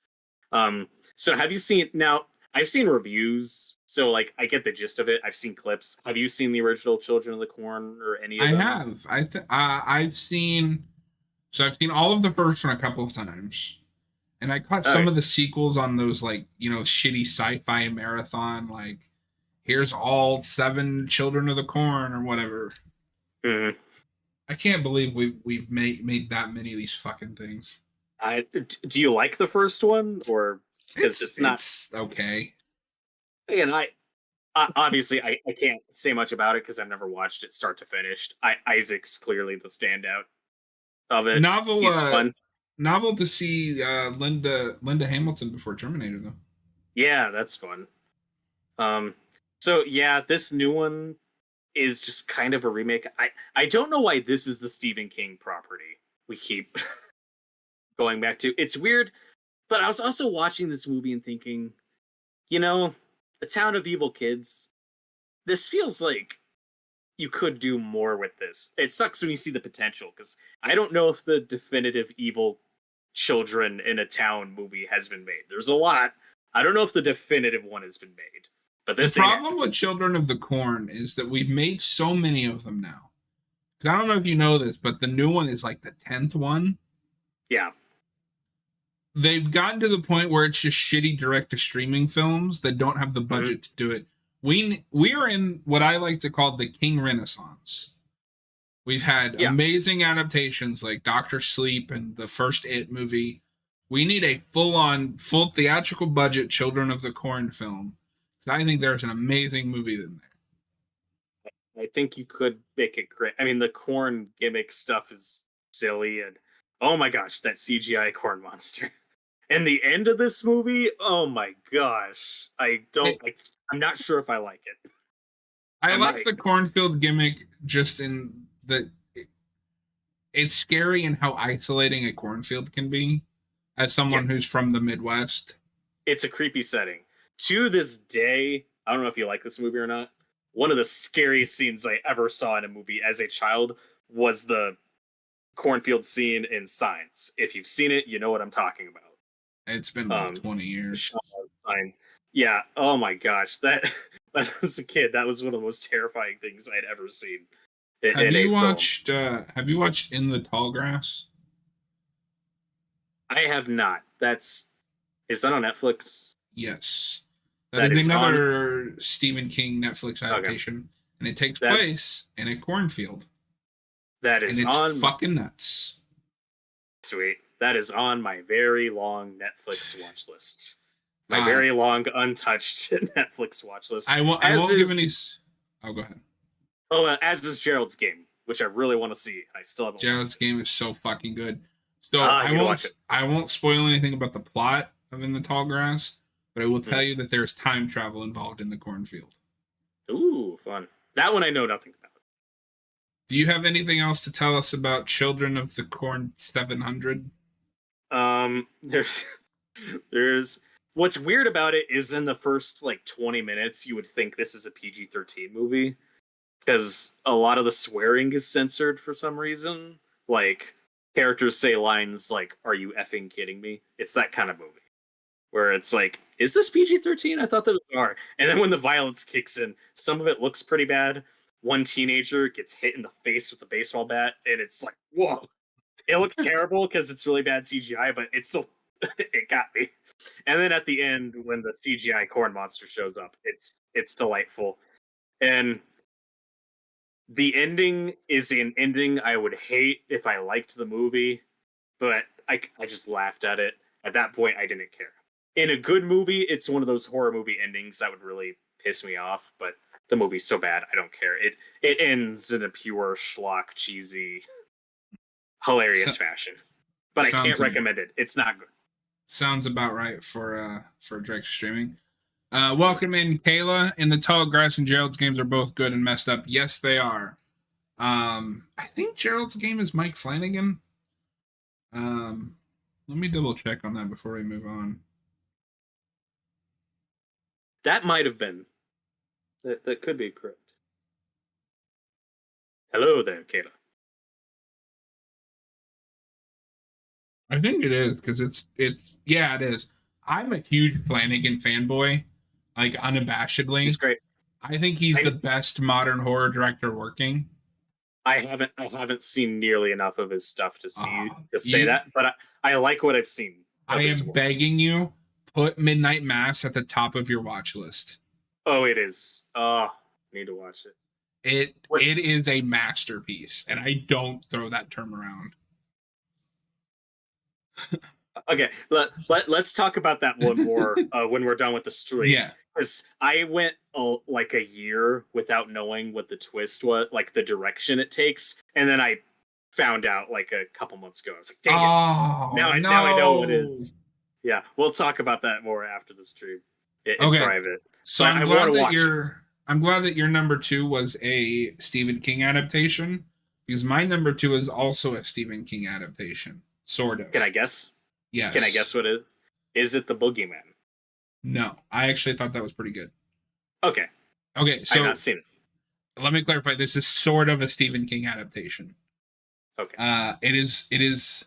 So have you seen now? I've seen reviews, so like I get the gist of it. I've seen clips. Have you seen the original Children of the Corn or any I of them? have. I've seen. So I've seen all of the first one a couple of times, and I caught some Okay. of the sequels on those like shitty sci-fi marathon. Like, here's all 7 Children of the Corn or whatever. Mhm. I can't believe we've made that many of these fucking things. Do you like the first one, or because it's not? It's okay. Again, obviously I can't say much about it because I've never watched it start to finish. Isaac's clearly the standout of it. Novel He's fun. novel to see Linda Hamilton before Terminator though. Yeah, that's fun. Um, so yeah, this new one is just kind of a remake. I don't know why this is the Stephen King property we keep going back to. It's weird, but I was also watching this movie and thinking, A Town of Evil Kids. This feels like you could do more with this. It sucks when you see the potential because I don't know if the definitive evil children in a town movie has been made. There's a lot. I don't know if the definitive one has been made, but The this ain't it. problem with Children of the Corn is that we've made so many of them now. 'Cause I don't know if you know this, but the new one is like the 10th one. Yeah. They've gotten to the point where it's just shitty direct to streaming films that don't have the Mhm. budget to do it. We are in what I like to call the King Renaissance. We've had Yeah. amazing adaptations like Doctor Sleep and the first It movie. We need a full theatrical budget Children of the Corn film. I think there's an amazing movie in there. I think you could make it great. I mean, the corn gimmick stuff is silly, and oh my gosh, that CGI corn monster. And the end of this movie, oh my gosh, I'm not sure if I like it. I I like might. the cornfield gimmick just in that it's scary in how isolating a cornfield can be as Yeah, someone who's from the Midwest. it's a creepy setting. To this day, I don't know if you like this movie or not. One of the scariest scenes I ever saw in a movie as a child was the cornfield scene in Signs. If you've seen it, you know what I'm talking about. It's been like Um, 20 years. Sean Fine. Yeah. Oh my gosh, that when I was a kid, that was one of the most terrifying things I'd ever seen in a film. Have you watched In the Tall Grass? I have not. Is that on Netflix? Yes. That That is is on. another Stephen King Netflix Okay. adaptation and it takes That place in a cornfield that and is it's on. fucking nuts. Sweet. That is on my very long Netflix watch list. My Uh, very long untouched Netflix watch list. I As won't give is any Oh, go ahead. as is Gerald's Game, which I really want to see. I still haven't. Gerald's Game is so fucking good. So You gotta watch it. I won't spoil anything about the plot of In the Tall Grass, but I will tell you that there's time travel involved in the cornfield. Ooh, fun. That one I know nothing about. Do you have anything else to tell us about Children of the Corn 700? There's there's what's weird about it is in the first like 20 minutes you would think this is a PG-13 movie because a lot of the swearing is censored for some reason. Like characters say lines like "Are you effing kidding me?" It's that kind of movie where it's like, "Is this PG-13? I thought that was R." And then when the violence kicks in, some of it looks pretty bad. One teenager gets hit in the face with a baseball bat, and it's like, whoa. It looks terrible because it's really bad CGI, but it's still it got me. And then at the end, when the CGI corn monster shows up, it's delightful. And the ending is an ending I would hate if I liked the movie, but I just laughed at it. At that point, I didn't care. In a good movie, it's one of those horror movie endings that would really piss me off, but the movie's so bad, I don't care. It ends in a pure schlock, cheesy, hilarious So, fashion. but I Sounds can't like- recommend it. It's not good. Sounds about right for direct streaming. Welcome in, Kayla. And the Tall Grass and Gerald's games are both good and messed up. Yes, they are. I think Gerald's game is Mike Flanagan. Let me double check on that before we move on. That might have been. That could be correct. Hello there, Kayla. I think it is because it's yeah, it is. I'm a huge Flanagan fanboy, like unabashedly. He's great. I think he's the best modern horror director working. I haven't seen nearly enough of his stuff to say you- that, but I like what I've seen. of I his am work. begging you, put Midnight Mass at the top of your watch list. Oh, it is. Need to watch it. It is a masterpiece, and I don't throw that term around. Okay, let's talk about that one more when we're done with the stream. Yeah. Because I went like a year without knowing what the twist was, like the direction it takes, and then I found out like a couple months ago. I was like, dang it! Oh, Now I know what it is. Yeah, we'll talk about that more after the stream in Okay. private. So But I I'm glad wanna that watch I'm glad that your number 2 was a Stephen King adaptation, because my number 2 is also a Stephen King adaptation, sort of. Can I guess? Yes. Can I guess what it is? Is it the Boogeyman? No, I actually thought that was pretty good. Okay, Okay, I've so not seen it. let me clarify. This is sort of a Stephen King adaptation. Okay. It is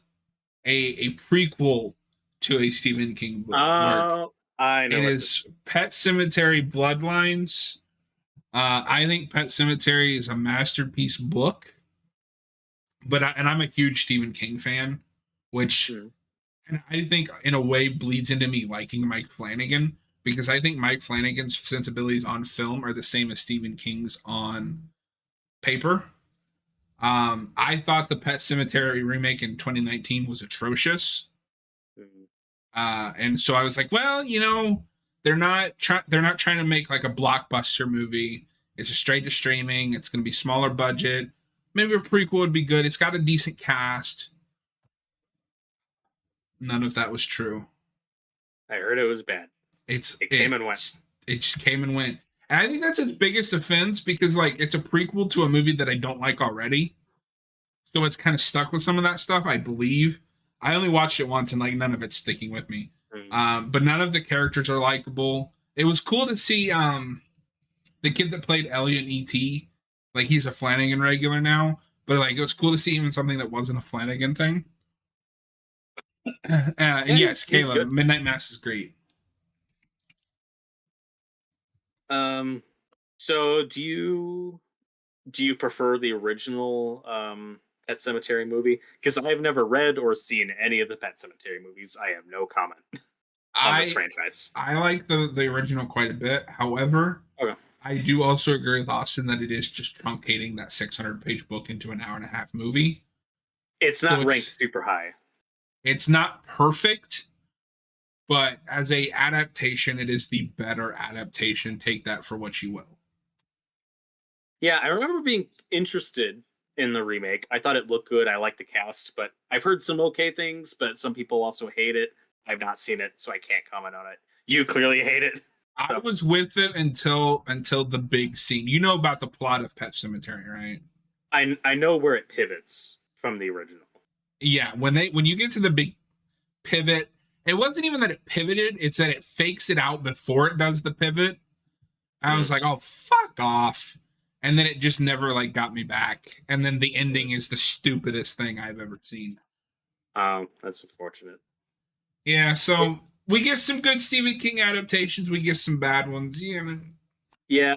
a prequel to a Stephen King book. Oh, I know. It what is Pet Cemetery Bloodlines. I think Pet Cemetery is a masterpiece book, but I'm a huge Stephen King fan, which and I think in a way bleeds into me liking Mike Flanagan, because I think Mike Flanagan's sensibilities on film are the same as Stephen King's on paper. I thought the Pet Cemetery remake in 2019 was atrocious. And so I was like, well, they're not trying to make like a blockbuster movie. It's a straight to streaming. It's going to be smaller budget. Maybe a prequel would be good. It's got a decent cast. None of that was true. I heard it was bad. It came and went. It just came and went. And I think that's its biggest offense, because like it's a prequel to a movie that I don't like already. So it's kind of stuck with some of that stuff, I believe. I only watched it once and like none of it's sticking with me. But none of the characters are likable. It was cool to see the kid that played Elliot in E.T. Like he's a Flanagan regular now. But like it was cool to see him in something that wasn't a Flanagan thing. And yes, he's Caleb, good. Midnight Mass is great. So do you prefer the original Pet Cemetery movie? Because I've never read or seen any of the Pet Cemetery movies. I have no comment on this franchise. I like the original quite a bit. However, Okay. I do also agree with Austin that it is just truncating that 600-page book into an hour-and-a-half movie. It's not So it's- ranked super high. It's not perfect, but as a adaptation, it is the better adaptation. Take that for what you will. Yeah, I remember being interested in the remake. I thought it looked good. I like the cast, but I've heard some okay things, but some people also hate it. I've not seen it, so I can't comment on it. You clearly hate it. I was with it until the big scene. You know about the plot of Pet Cemetery, right? I know where it pivots from the original. Yeah, when you get to the big pivot, it wasn't even that it pivoted, it's that it fakes it out before it does the pivot. I was like, oh, fuck off. And then it just never like got me back. And then the ending is the stupidest thing I've ever seen. That's unfortunate. Yeah, so we get some good Stephen King adaptations, we get some bad ones. Yeah,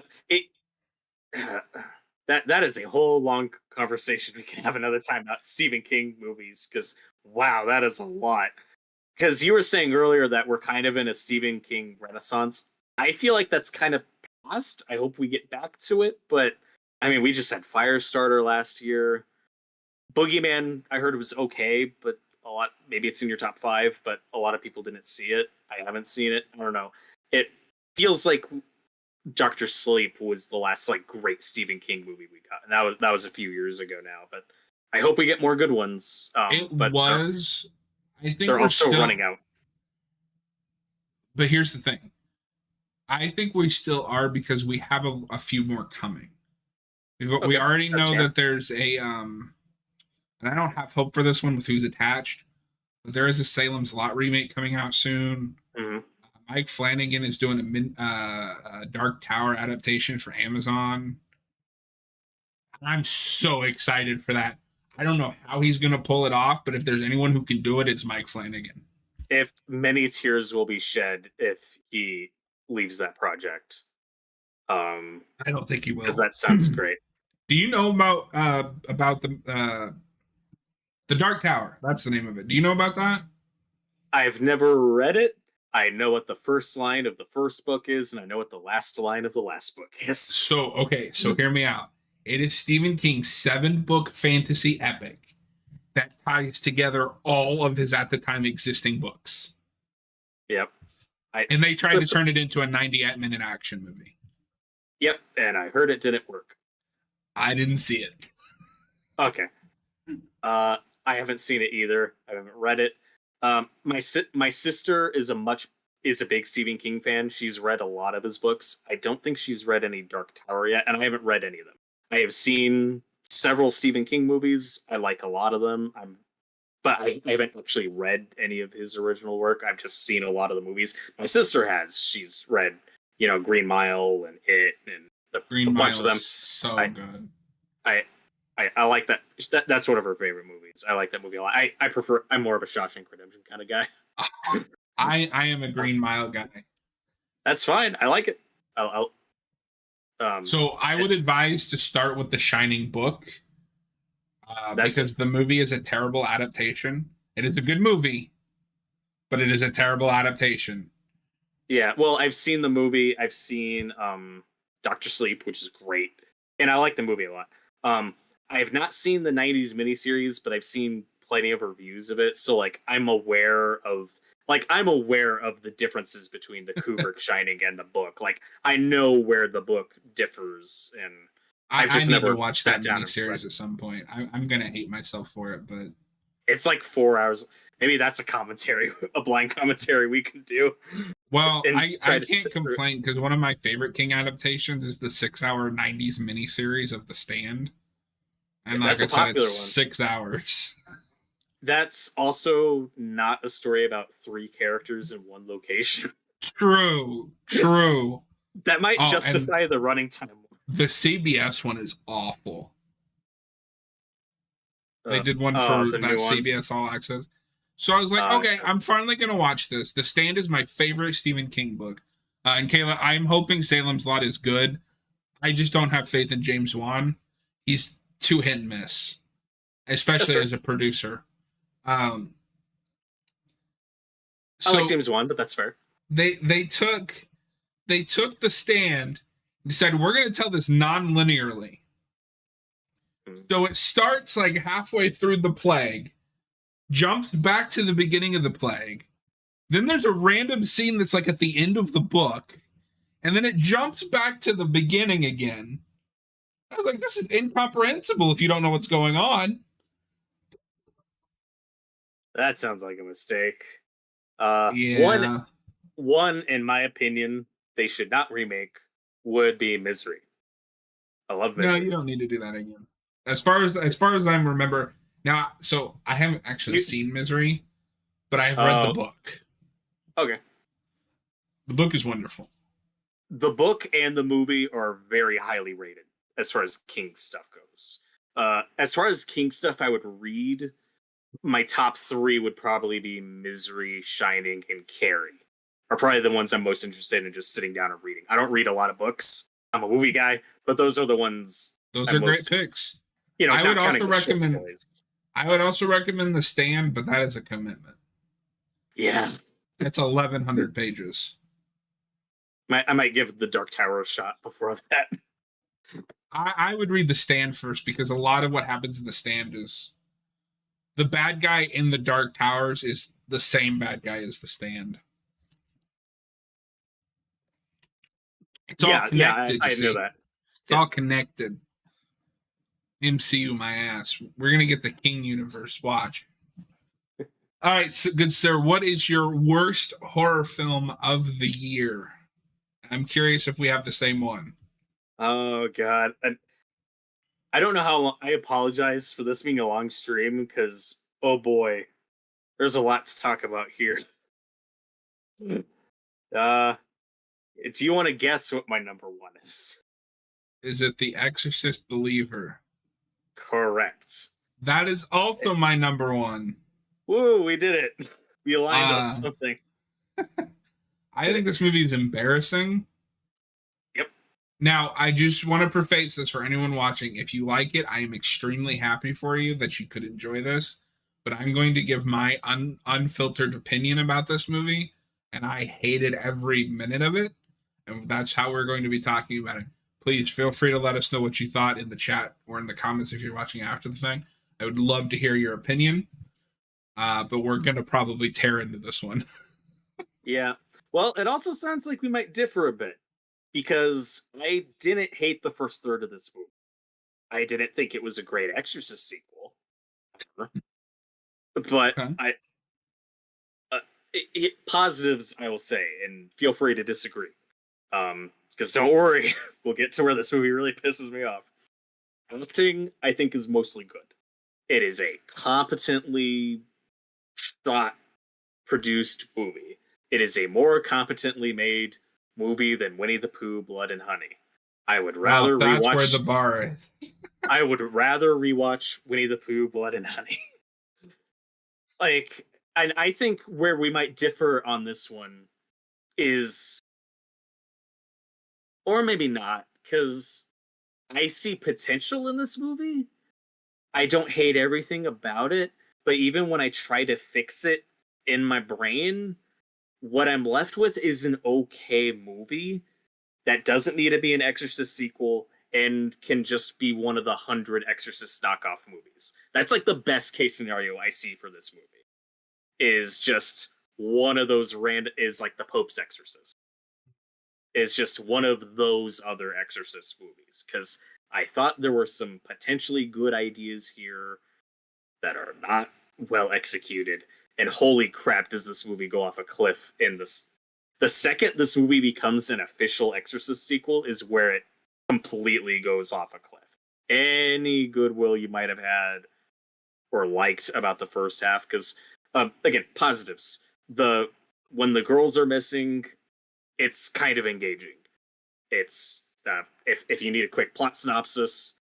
that is a whole long conversation we can have another time about Stephen King movies, because wow, that is a lot. Because you were saying earlier that we're kind of in a Stephen King renaissance. I feel like that's kind of past. I hope we get back to it, but I mean, we just had Firestarter last year. Boogeyman, I heard it was okay, but maybe it's in your top 5, but a lot of people didn't see it. I haven't seen it. I don't know. It feels like Dr. Sleep was the last like great Stephen King movie we got, and that was a few years ago now. But I hope we get more good ones. It was I think They're we're also still running out. But here's the thing. I think we still are because we have a few more coming. We Okay, already that's know fair. that there's a and I don't have hope for this one with who's attached, but there is a Salem's Lot remake coming out soon. Hmm. Mike Flanagan is doing a Dark Tower adaptation for Amazon. I'm so excited for that. I don't know how he's going to pull it off, but if there's anyone who can do it, it's Mike Flanagan. If many tears will be shed if he leaves that project, I don't think he because will. that sounds great. Do you know about the Dark Tower? That's the name of it. Do you know about that? I've never read it. I know what the first line of the first book is, and I know what the last line of the last book is. So okay, so hear me out. It is Stephen King's 7-book fantasy epic that ties together all of his at the time existing books. Yep. And they tried to turn it into a 98-minute action movie. Yep, and I heard it didn't work. I didn't see it. Okay. I haven't seen it either. I haven't read it. My sister is a big Stephen King fan. She's read a lot of his books. I don't think she's read any Dark Tower yet, and I haven't read any of them. I have seen several Stephen King movies. I like a lot of them. But I haven't actually read any of his original work. I've just seen a lot of the movies. My sister has. She's read, Green Mile and It and Green a Mile bunch of them. is so good. I like that. That's one of her favorite movies. I like that movie a lot. I'm more of a Shawshank Redemption kind of guy. I am a Green Mile guy. That's fine. I like it. So I would advise to start with the Shining book because the movie is a terrible adaptation. It is a good movie, but it is a terrible adaptation. Yeah, well, I've seen the movie. I've seen Doctor Sleep, which is great, and I like the movie a lot. I have not seen the '90s miniseries, but I've seen plenty of reviews of it. So I'm aware of the differences between the Kubrick Shining and the book. I know where the book differs, and I just need never to watch that sat down and miniseries read. at some point. I'm gonna hate myself for it, but It's like 4 hours. Maybe that's a blind commentary we can do. well, And I try to can't sit through it. complain because one of my favorite King adaptations is the 6-hour '90s miniseries of The Stand, and like That's I a said, popular it's one. 6 hours. That's also not a story about 3 characters in one location. True. That might Oh, and justify the running time. the CBS one is awful. They did one Oh, for the that new one. CBS All Access. So I was like, okay, I'm finally going to watch this. The Stand is my favorite Stephen King book. And Kayla, I'm hoping Salem's Lot is good. I just don't have faith in James Wan. He's too hit and miss, especially fair. as a producer. I So like James Wan, but that's fair. they took The Stand and said, we're going to tell this non-linearly. So it starts like halfway through the plague, jumps back to the beginning of the plague. Then there's a random scene that's like at the end of the book, and then it jumps back to the beginning again. I was like, this is incomprehensible if you don't know what's going on. That sounds like a mistake. Yeah. One, in my opinion, they should not remake would be Misery. I love Misery. No, you don't need to do that again. As far as I remember, now, so I haven't actually seen Misery, but I have read the book. Okay. The book is wonderful. The book and the movie are very highly rated as far as King stuff goes. As far as King stuff I would read, my top 3 would probably be Misery, Shining, and Carrie. Are probably the ones I'm most interested in just sitting down and reading. I don't read a lot of books. I'm a movie guy, but those are the ones. Those are great picks. I would also recommend. I would also recommend The Stand, but that is a commitment. Yeah, it's 1,100 pages. I might give The Dark Tower a shot before that. I would read The Stand first because a lot of what happens in The Stand is the bad guy in The Dark Towers is the same bad guy as The Stand. It's all connected. I know that. It's all connected. MCU, my ass. We're gonna get the King universe. Watch. All right, so, good sir. What is your worst horror film of the year? I'm curious if we have the same one. Oh God, I don't know how long. I apologize for this being a long stream because oh boy, there's a lot to talk about here. Uh, do you want to guess what my number one is? Is it The Exorcist Believer? Correct. That is also my number one. Woo, we did it. We aligned on Uh, something. I think this movie is embarrassing. Yep. Now, I just want to preface this for anyone watching. If you like it, I am extremely happy for you that you could enjoy this. But I'm going to give my unfiltered opinion about this movie, and I hated every minute of it. And that's how we're going to be talking about it. Please feel free to let us know what you thought in the chat or in the comments if you're watching after the fact. I would love to hear your opinion. But we're going to probably tear into this one. Yeah. Well, it also sounds like we might differ a bit because I didn't hate the first third of this movie. I didn't think it was a great Exorcist sequel, but Okay. positives I will say, and feel free to disagree. Because don't worry, we'll get to where this movie really pisses me off. Acting, I think, is mostly good. It is a competently shot, produced movie. It is a more competently made movie than Winnie the Pooh, Blood and Honey. I would rather That's rewatch. where the bar is. I would rather rewatch Winnie the Pooh, Blood and Honey. Like, and I think where we might differ on this one is, or maybe not, because I see potential in this movie. I don't hate everything about it, but even when I try to fix it in my brain, what I'm left with is an okay movie that doesn't need to be an Exorcist sequel and can just be one of the 100 Exorcist knockoff movies. That's like the best case scenario I see for this movie. Is just one of those is like the Pope's Exorcist. Is just one of those other Exorcist movies because I thought there were some potentially good ideas here that are not well executed. And holy crap, does this movie go off a cliff in this? The second this movie becomes an official Exorcist sequel is where it completely goes off a cliff. Any goodwill you might have had or liked about the first half, because again, positives. When the girls are missing, it's kind of engaging. It's if you need a quick plot synopsis,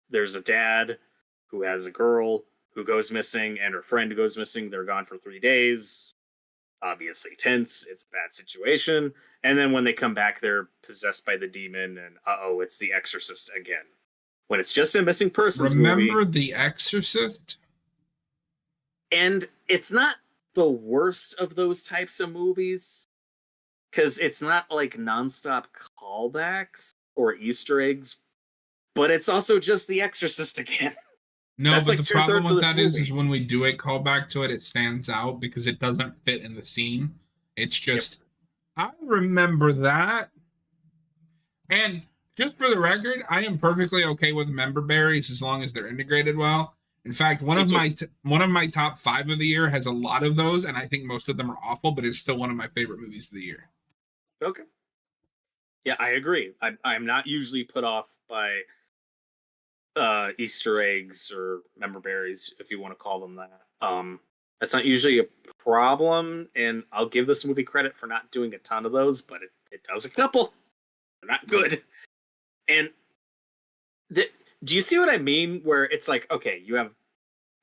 there's a dad who has a girl who goes missing and her friend goes missing. They're gone for 3 days. Obviously tense. It's a bad situation. And then when they come back, they're possessed by the demon, and it's the Exorcist again. When it's just a missing persons Remember movie, The Exorcist? and it's not the worst of those types of movies because it's not like nonstop callbacks or Easter eggs, but it's also just The Exorcist again. No, That's but like the problem 2/3 of with this that is movie. when we do a callback to it, it stands out because it doesn't fit in the scene. It's just, I remember that. And just for the record, I am perfectly okay with member berries as long as they're integrated well. In fact, one Me of too. my top 5 of the year has a lot of those, and I think most of them are awful, but it's still one of my favorite movies of the year. Okay. Yeah, I agree. I'm not usually put off by Easter eggs or member berries, if you want to call them that. That's not usually a problem, and I'll give this movie credit for not doing a ton of those, but it does a couple. They're not good. And do you see what I mean? Where it's like, okay, you have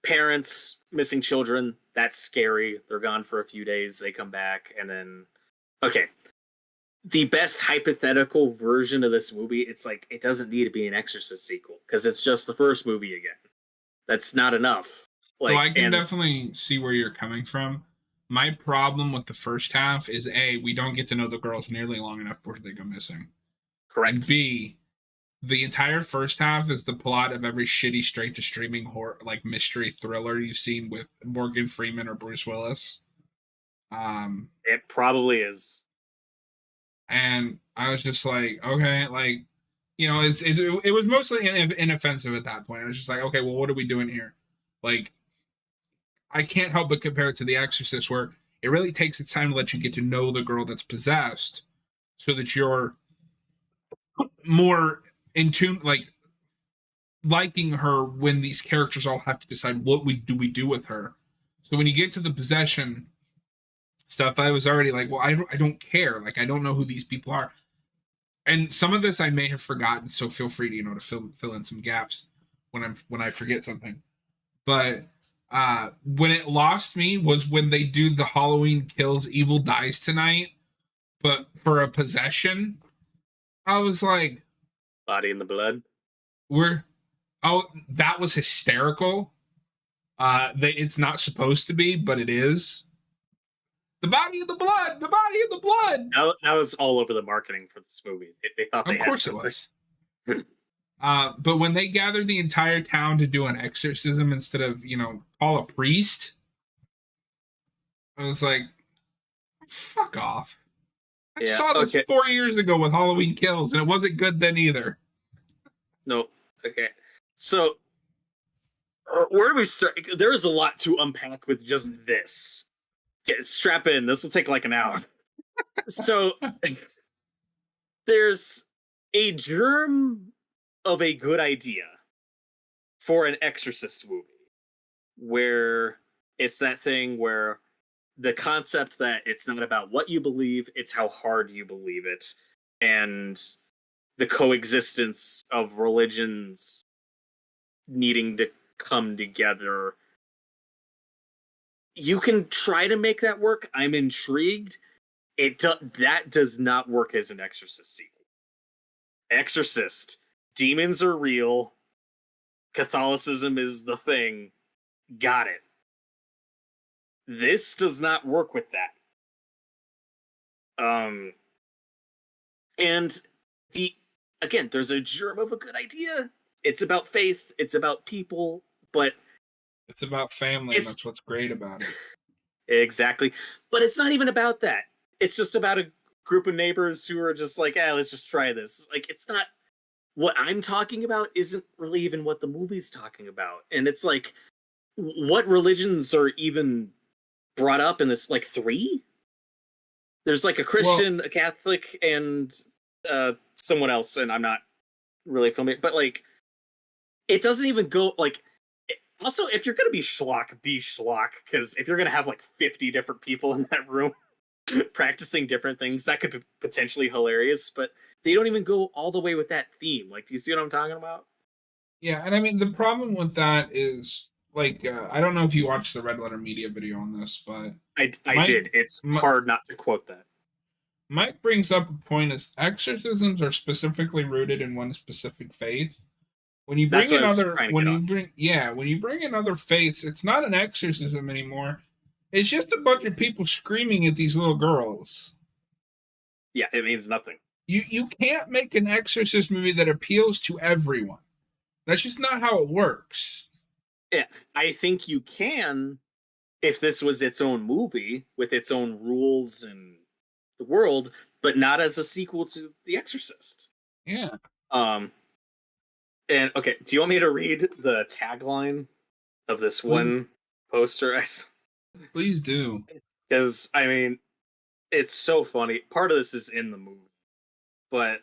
parents missing children. That's scary. They're gone for a few days. They come back, and then okay, the best hypothetical version of this movie, it's like it doesn't need to be an Exorcist sequel because it's just the first movie again. That's not enough. So Like, I can and definitely see where you're coming from. My problem with the first half is A, we don't get to know the girls nearly long enough before they go missing. And correct. B, the entire first half is the plot of every shitty straight to streaming horror like mystery thriller you've seen with Morgan Freeman or Bruce Willis. It probably is. And I was just like, okay, like, you know, it was mostly inoffensive at that point. I was just like, okay, well, what are we doing here? Like, I can't help but compare it to The Exorcist, where it really takes its time to let you get to know the girl that's possessed, so that you're more in tune, like liking her when these characters all have to decide what we do with her. So when you get to the possession stuff, I was already like, well, I don't care. Like, I don't know who these people are. And some of this I may have forgotten, so feel free to, to fill in some gaps when I forget something. But when it lost me was when they do the Halloween Kills Evil Dies Tonight, but for a possession. I was like, Body in the Blood. That was hysterical. It's not supposed to be, but it is. The body of the blood, the body of the blood. That was all over the marketing for this movie. They thought they of course it was. But when they gathered the entire town to do an exorcism instead of, call a priest, I was like, fuck off. I saw this 4 years ago with Halloween Kills, and it wasn't good then either. No. Okay. So, where do we start? There is a lot to unpack with just this. Strap in. This will take like an hour. So, there's a germ of a good idea for an Exorcist movie, where it's that thing where the concept that it's not about what you believe, it's how hard you believe it, and the coexistence of religions needing to come together. You can try to make that work. I'm intrigued. That does not work as an Exorcist sequel. Exorcist. Demons are real. Catholicism is the thing. Got it. This does not work with that. And again, there's a germ of a good idea. It's about faith. It's about people, but it's about family. And that's what's great about it. Exactly. But it's not even about that. It's just about a group of neighbors who are just like, let's just try this. Like, it's not what I'm talking about. Isn't really even what the movie's talking about. And it's like, what religions are even brought up in this? Like 3? There's like a Christian, a Catholic, and someone else, and I'm not really familiar. But like, it doesn't even go like. Also, if you're gonna be schlock, because if you're gonna have like 50 different people in that room practicing different things, that could be potentially hilarious. But they don't even go all the way with that theme. Like, do you see what I'm talking about? Yeah, and I mean the problem with that is. Like, I don't know if you watched the Red Letter Media video on this, but I did. It's hard not to quote that. Mike brings up a point: is exorcisms are specifically rooted in one specific faith. When you bring when you bring in other faiths, it's not an exorcism anymore. It's just a bunch of people screaming at these little girls. Yeah, it means nothing. You can't make an exorcist movie that appeals to everyone. That's just not how it works. Yeah, I think you can if this was its own movie with its own rules and the world, but not as a sequel to The Exorcist. Yeah. And okay, do you want me to read the tagline of this one poster? Please do. Because I mean, it's so funny. Part of this is in the movie, but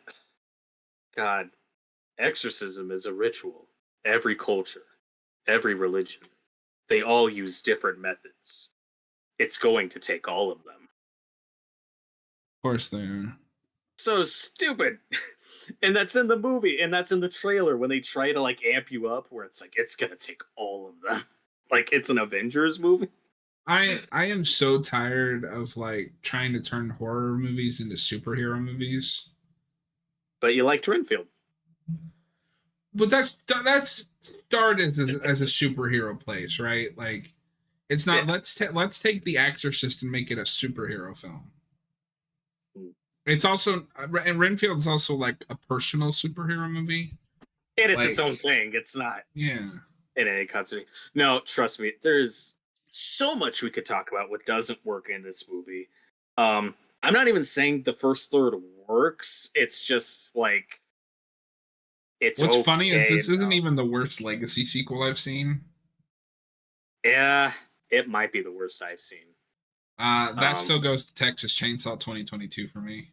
God, exorcism is a ritual. Every culture. Every religion, they all use different methods. It's going to take all of them. Of course they are. So stupid. And that's in the movie, and that's in the trailer when they try to like amp you up, where it's like, it's gonna take all of them. Like it's an Avengers movie. I am so tired of like trying to turn horror movies into superhero movies. But you liked Renfield. But that's started as a superhero place, right? Like, it's not. Yeah. Let's take The Exorcist and make it a superhero film. It's also, and Renfield's also like a personal superhero movie, and it's its own thing. It's not, in any concert. No, trust me. There's so much we could talk about what doesn't work in this movie. I'm not even saying the first third works. It's just like. What's funny is this isn't even the worst Legacy sequel I've seen. Yeah, it might be the worst I've seen. That Um, still goes to Texas Chainsaw 2022 for me.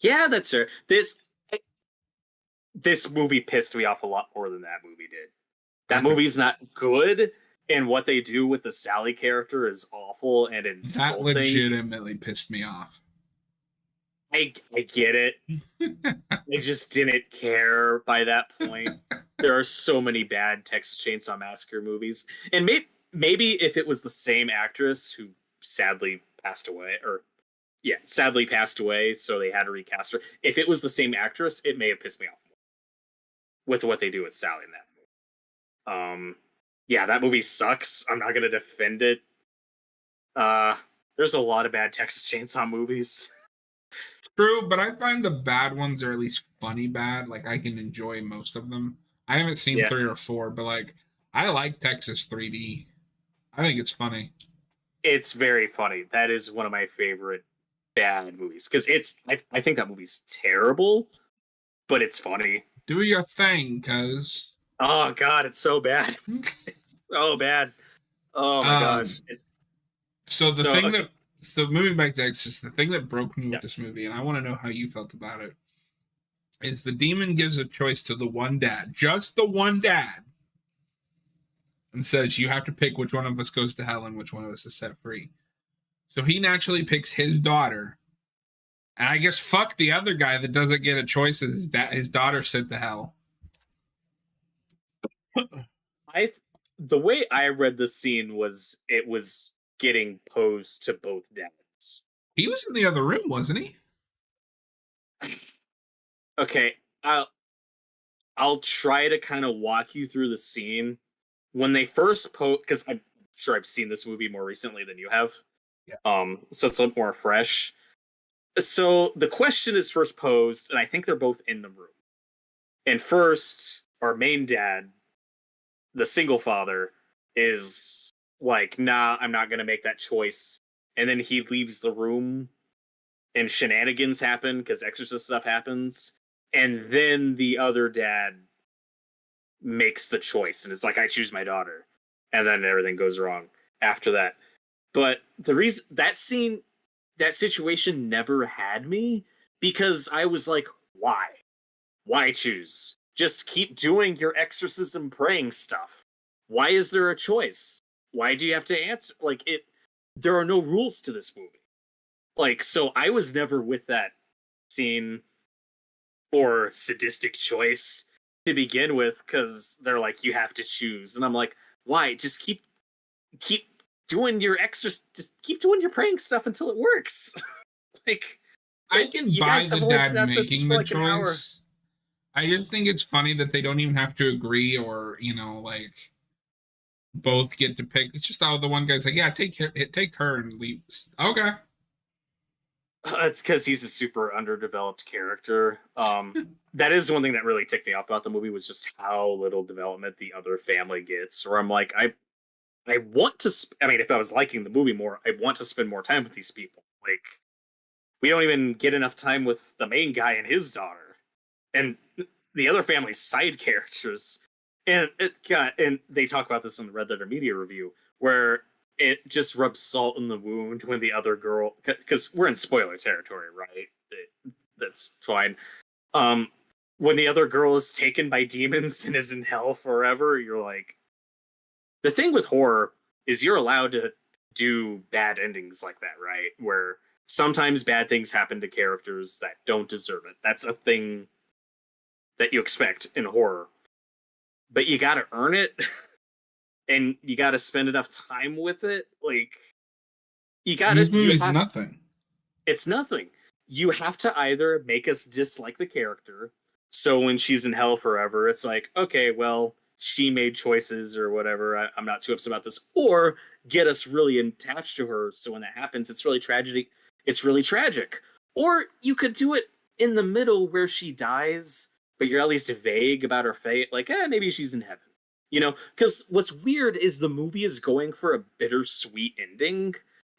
yeah, that's fair. This movie pissed me off a lot more than that movie did. That movie's not good, and what they do with the Sally character is awful and That insulting. legitimately pissed me off. I get it. I just didn't care by that point. There are so many bad Texas Chainsaw Massacre movies, and maybe if it was the same actress who sadly passed away, or yeah, sadly passed away, so they had to recast her. If it was the same actress, it may have pissed me off more with what they do with Sally in that movie. Yeah, that movie sucks. I'm not gonna defend it. There's a lot of bad Texas Chainsaw movies. True, but I find the bad ones are at least funny bad. Like I can enjoy most of them. I haven't seen Yeah, 3 or 4, but like I like Texas 3D. I think it's funny. it's very funny. That is one of my favorite bad movies because I think that movie's terrible, but it's funny. Do your thing, cuz. Oh god, it's so bad. It's so bad. Oh my um gosh. so the So thing okay, that so moving back to Exorcist, the thing that broke me yeah. with this movie, and I want to know how you felt about it, is the demon gives a choice to the one dad, just the one dad, and says you have to pick which one of us goes to hell and which one of us is set free. So he naturally picks his daughter. And I guess fuck the other guy that doesn't get a choice as his daughter sent to hell. I the way I read the scene was it was getting posed to both dads. He was in the other room, wasn't he? Okay, I'll try to kind of walk you through the scene when they first post because I'm sure I've seen this movie more recently than you have. Yeah. So it's a little more fresh. So the question is first posed, and I think they're both in the room. And first, our main dad, the single father, is like, nah, I'm not gonna make that choice. And then he leaves the room and shenanigans happen because exorcist stuff happens. And then the other dad makes the choice and it's like, I choose my daughter. And then everything goes wrong after that. But the reason that scene, that situation never had me because I was like, why? Why choose? Just keep doing your exorcism praying stuff. Why is there a choice? Why do you have to answer? Like, it, there are no rules to this movie. Like, so I was never with that scene or sadistic choice to begin with because they're like, you have to choose. And I'm like, why? Just keep doing your just keep doing your praying stuff until it works. Like, I can you buy guys have the only dad been at this making for the like an hour. choice. I just think it's funny that they don't even have to agree or, like both get to pick. It's just how the one guy's like, yeah, take her and leave. Okay. It's because he's a super underdeveloped character. That is one thing that really ticked me off about the movie was just how little development the other family gets. Where I'm like, I want to. I mean, if I was liking the movie more, I want to spend more time with these people. Like, we don't even get enough time with the main guy and his daughter, and the other family's side characters. And and they talk about this in the Red Letter Media review, where it just rubs salt in the wound when the other girl, because we're in spoiler territory, right? That's fine. Um, when the other girl is taken by demons and is in hell forever, you're like, the thing with horror is you're allowed to do bad endings like that, right? Where sometimes bad things happen to characters that don't deserve it. That's a thing that you expect in horror. But you got to earn it and you got to spend enough time with it. Like, And this you movie's have, nothing. it's nothing. You have to either make us dislike the character. So when she's in hell forever, it's like, okay, well, she made choices or whatever. I'm not too upset about this. Or get us really attached to her. So when that happens, it's really tragic. It's really tragic. Or you could do it in the middle where she dies, but you're at least vague about her fate. Like, maybe she's in heaven. You know, because what's weird is the movie is going for a bittersweet ending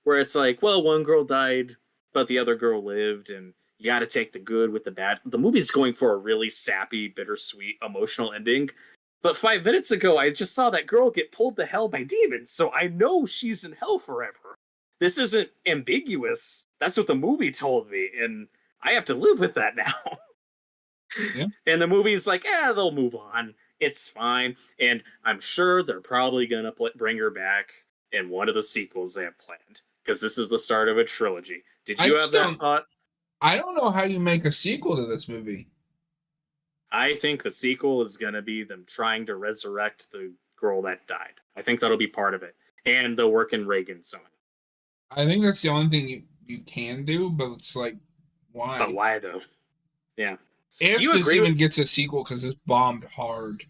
where it's like, well, one girl died, but the other girl lived, and you got to take the good with the bad. The movie's going for a really sappy, bittersweet, emotional ending, But 5 minutes ago, I just saw that girl get pulled to hell by demons, so I know she's in hell forever. This isn't ambiguous. That's what the movie told me, and I have to live with that now. Yeah. And the movie's like, they'll move on. It's fine. And I'm sure they're probably going to bring her back in one of the sequels they have planned, because this is the start of a trilogy. Did you have that thought? I don't know how you make a sequel to this movie. I think the sequel is going to be them trying to resurrect the girl that died. I think that'll be part of it. And they'll work in Reagan some. I think that's the only thing you can do, but it's like, why? But why, though? Yeah. If do you this agree even gets a sequel, because this bombed hard.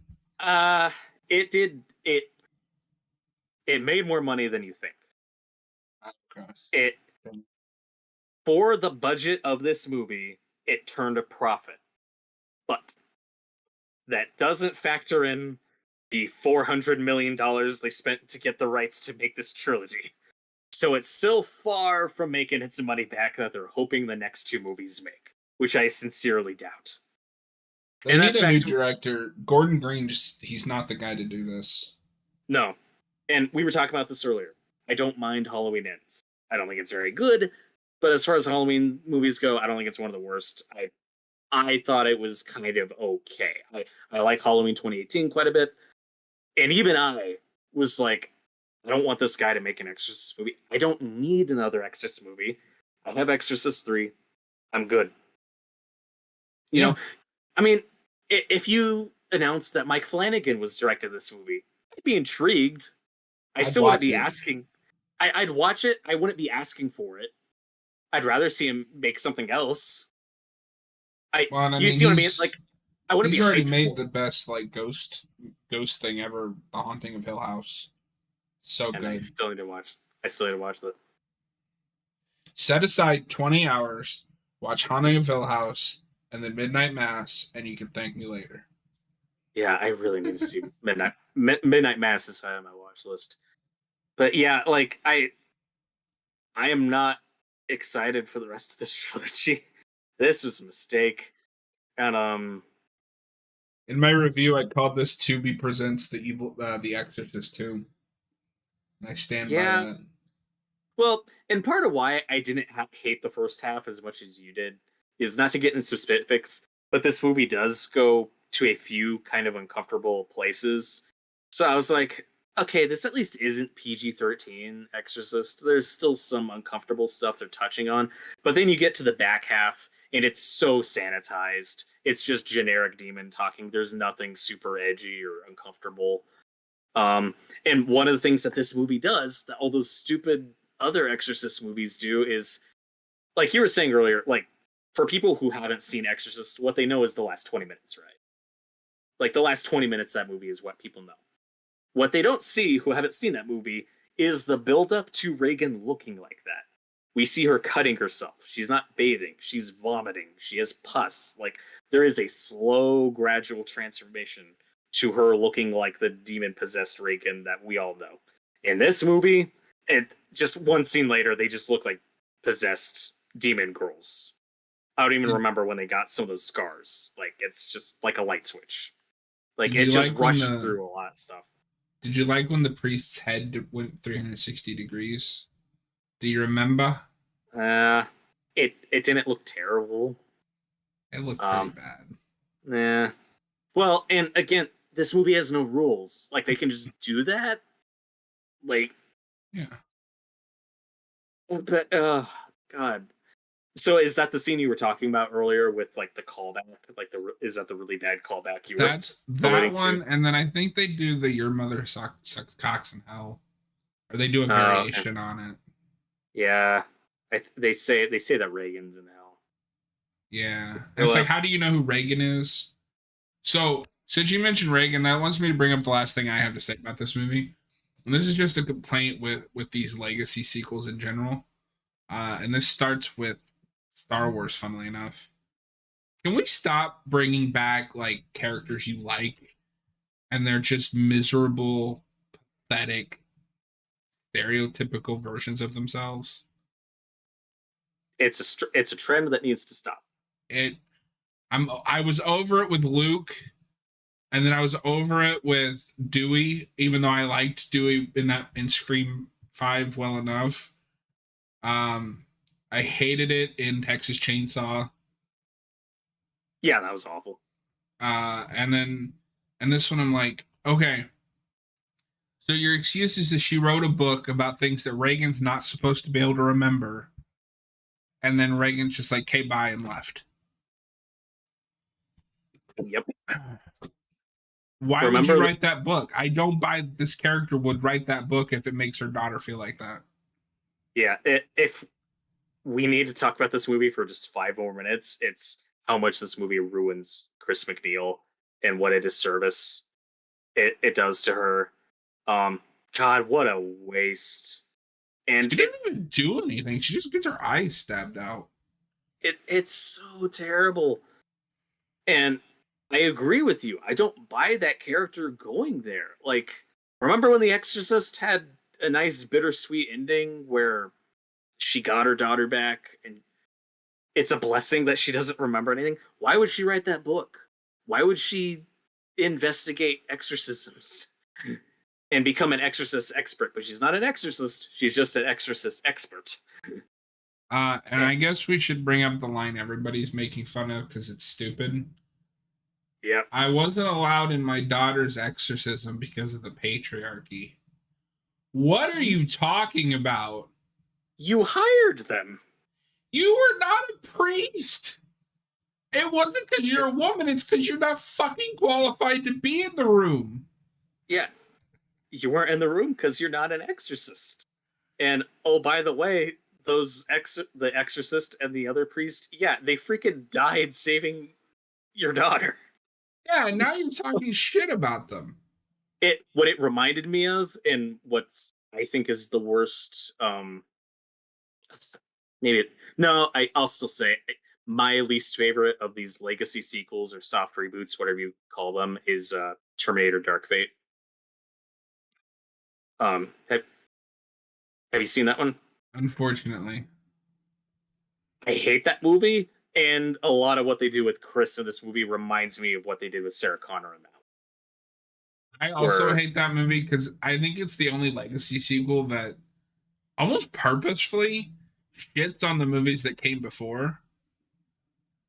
It did. It made more money than you think. Okay. For the budget of this movie, it turned a profit. But that doesn't factor in the $400 million they spent to get the rights to make this trilogy. So it's still far from making its money back that they're hoping the next two movies make, which I sincerely doubt. They need a new director. Gordon Green, he's not the guy to do this. No. And we were talking about this earlier. I don't mind Halloween Ends. I don't think it's very good, but as far as Halloween movies go, I don't think it's one of the worst. I thought it was kind of okay. I like Halloween 2018 quite a bit. And even I was like, I don't want this guy to make an Exorcist movie. I don't need another Exorcist movie. I have Exorcist 3. I'm good. You know, I mean, if you announced that Mike Flanagan was directing this movie, I'd be intrigued. I still wouldn't be asking. I'd watch it. I wouldn't be asking for it. I'd rather see him make something else. You see what I mean? Like, I wouldn't be. He's already made the best like ghost thing ever, The Haunting of Hill House. So good. I still need to watch that. Set aside 20 hours, watch Haunting of Hill House, and then Midnight Mass, and you can thank me later. Yeah, I really need to see Midnight Mass is high on my watch list. But yeah, like I am not excited for the rest of this trilogy. This was a mistake. And in my review, I called this Tubi Presents the Exorcist 2. And I stand by that. Well, and part of why I didn't hate the first half as much as you did is not to get into specifics, but this movie does go to a few kind of uncomfortable places. So I was like, okay, this at least isn't PG-13 Exorcist. There's still some uncomfortable stuff they're touching on. But then you get to the back half, and it's so sanitized. It's just generic demon talking. There's nothing super edgy or uncomfortable. And one of the things that this movie does, that all those stupid other Exorcist movies do, is, like you were saying earlier, like, for people who haven't seen Exorcist, what they know is the last 20 minutes, right? Like, the last 20 minutes of that movie is what people know. What they don't see, who haven't seen that movie, is the build-up to Reagan looking like that. We see her cutting herself. She's not bathing. She's vomiting. She has pus. Like, there is a slow, gradual transformation to her looking like the demon-possessed Reagan that we all know. In this movie, just one scene later, they just look like possessed demon girls. I don't even remember when they got some of those scars. Like, it's just like a light switch. Like, it just rushes through a lot of stuff. Did you like when the priest's head went 360 degrees? Do you remember? It didn't look terrible. It looked pretty bad. Nah. Well, and again, this movie has no rules. Like, they can just do that. Like, yeah. But God. So is that the scene you were talking about earlier with like the callback? Like is that the really bad callback you That's were that one, to? And then I think they do the Your Mother Sucks Cocks in Hell, or they do a variation on it. Yeah, they say that Reagan's in hell. Yeah, it's like, how do you know who Reagan is? So since you mentioned Reagan, that wants me to bring up the last thing I have to say about this movie, and this is just a complaint with these legacy sequels in general, and this starts with Star Wars, funnily enough. Can we stop bringing back like characters you like and they're just miserable, pathetic, stereotypical versions of themselves? It's a trend that needs to stop. I was over it with Luke. And then I was over it with Dewey, even though I liked Dewey in Scream 5 well enough. I hated it in Texas Chainsaw. Yeah, that was awful. And this one I'm like, okay. So your excuse is that she wrote a book about things that Reagan's not supposed to be able to remember. And then Reagan's just like, okay, bye, and left. Yep. Why would Remember you write that book? I don't buy that this character would write that book if it makes her daughter feel like that. Yeah, if we need to talk about this movie for just 5 more minutes, it's how much this movie ruins Chris McNeil and what a disservice it does to her. God, what a waste. And She didn't even do anything. She just gets her eyes stabbed out. it's so terrible. And I agree with you. I don't buy that character going there. Like, remember when The Exorcist had a nice bittersweet ending where she got her daughter back and it's a blessing that she doesn't remember anything? Why would she write that book? Why would she investigate exorcisms and become an exorcist expert? But she's not an exorcist. She's just an exorcist expert. And I guess we should bring up the line everybody's making fun of because it's stupid. Yep. I wasn't allowed in my daughter's exorcism because of the patriarchy. What are you talking about? You hired them. You were not a priest. It wasn't because you're a woman, it's because you're not fucking qualified to be in the room. Yeah. You weren't in the room because you're not an exorcist. And oh, by the way, the exorcist and the other priest, yeah, they freaking died saving your daughter. Yeah, now you're talking shit about them. What it reminded me of, and what's I think is the worst, I'll still say my least favorite of these legacy sequels or soft reboots, whatever you call them, is Terminator Dark Fate. Have you seen that one? Unfortunately. I hate that movie, and a lot of what they do with Chris in this movie reminds me of what they did with Sarah Connor in that. I also Or- hate that movie because I think it's the only legacy sequel that almost purposefully shits on the movies that came before.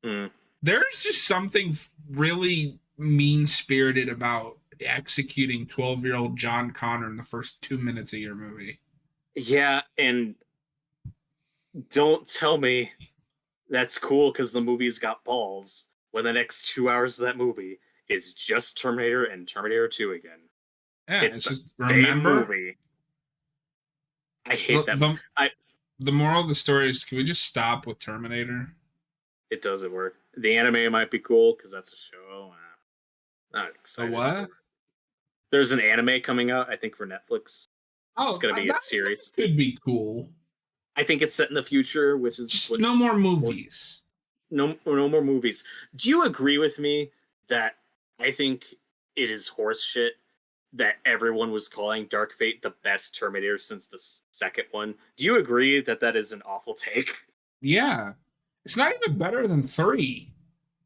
Mm. There's just something really mean spirited about executing 12-year-old John Connor in the first 2 minutes of your movie. Yeah, and don't tell me that's cool because the movie's got balls when the next 2 hours of that movie is just Terminator and Terminator 2 again. Yeah, It's it's the just same remember movie. I hate that movie. the moral of the story is, can we just stop with Terminator? It doesn't work. The anime might be cool because that's a show. Not So excited. what? There's an anime coming out, I think, for Netflix. Oh, It's going to be a series. Could be cool. I think it's set in the future, which is Just no more movies. No more movies. Do you agree with me that I think it is horse shit that everyone was calling Dark Fate the best Terminator since the second one? Do you agree that that is an awful take? Yeah. It's not even better than 3.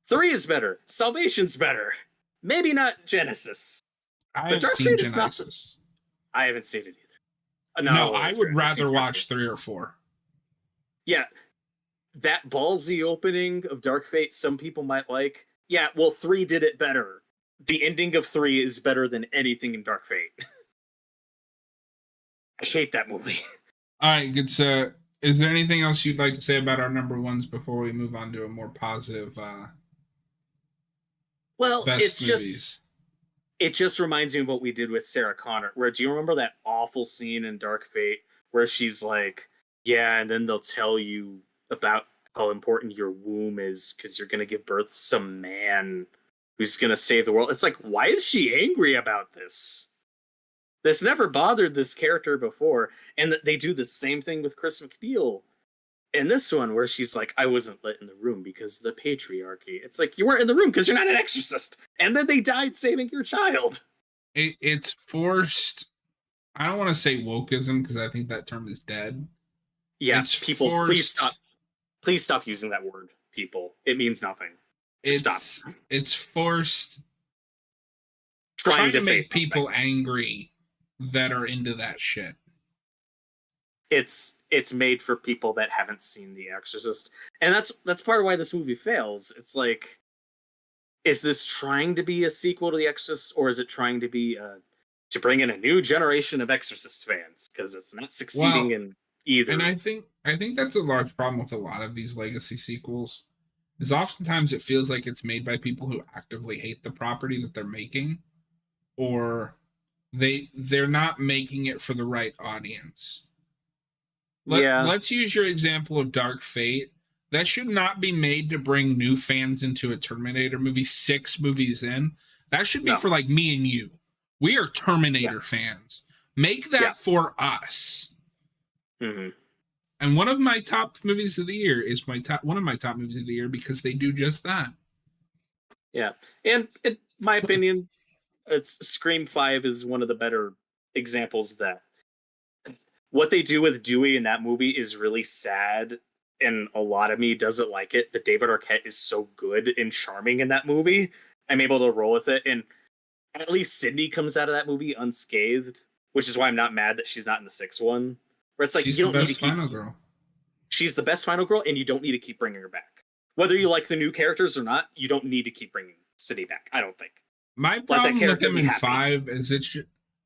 3 is better. Salvation's better. Maybe not Genesis. I But haven't Dark seen Fate is not. Genesis. I haven't seen it either. No, I would I've rather seen watch Dark Fate. 3 or 4. Yeah, that ballsy opening of Dark Fate, some people might like. Yeah, well, 3 did it better. The ending of 3 is better than anything in Dark Fate. I hate that movie. All right, good. So, is there anything else you'd like to say about our number ones before we move on to a more positive Well, best movies? It just reminds me of what we did with Sarah Connor. Where do you remember that awful scene in Dark Fate where she's like, yeah, and then they'll tell you about how important your womb is because you're going to give birth to some man who's going to save the world. It's like, why is she angry about this? This never bothered this character before. And they do the same thing with Chris McNeil in this one where she's like, I wasn't let in the room because of the patriarchy. It's like, you weren't in the room because you're not an exorcist. And then they died saving your child. It's forced. I don't want to say wokeism because I think that term is dead. Yeah, It's people, forced, please stop using that word, people. It means nothing. Stop. It's forced trying to say make something. people angry that are into that shit. It's made for people that haven't seen The Exorcist, and that's part of why this movie fails. It's like, is this trying to be a sequel to The Exorcist, or is it trying to be to bring in a new generation of Exorcist fans? Because it's not succeeding in either. And I think that's a large problem with a lot of these legacy sequels. Is oftentimes it feels like it's made by people who actively hate the property that they're making, or they're not making it for the right audience. Let's use your example of Dark Fate. That should not be made to bring new fans into a Terminator movie 6 movies in. That should be for like me and you. We are Terminator fans. Make that for us. Mm-hmm. And one of my top movies of the year is one of my top movies of the year because they do just that. Yeah. And in my opinion, Scream 5 is one of the better examples of that. What they do with Dewey in that movie is really sad, and a lot of me doesn't like it, but David Arquette is so good and charming in that movie. I'm able to roll with it, and at least Sydney comes out of that movie unscathed, which is why I'm not mad that she's not in the 6th one. Where it's like, she's you don't the best need to keep... final girl. She's the best final girl, and you don't need to keep bringing her back. Whether you like the new characters or not, you don't need to keep bringing Sydney back, I don't think. My problem with them in 5 is it's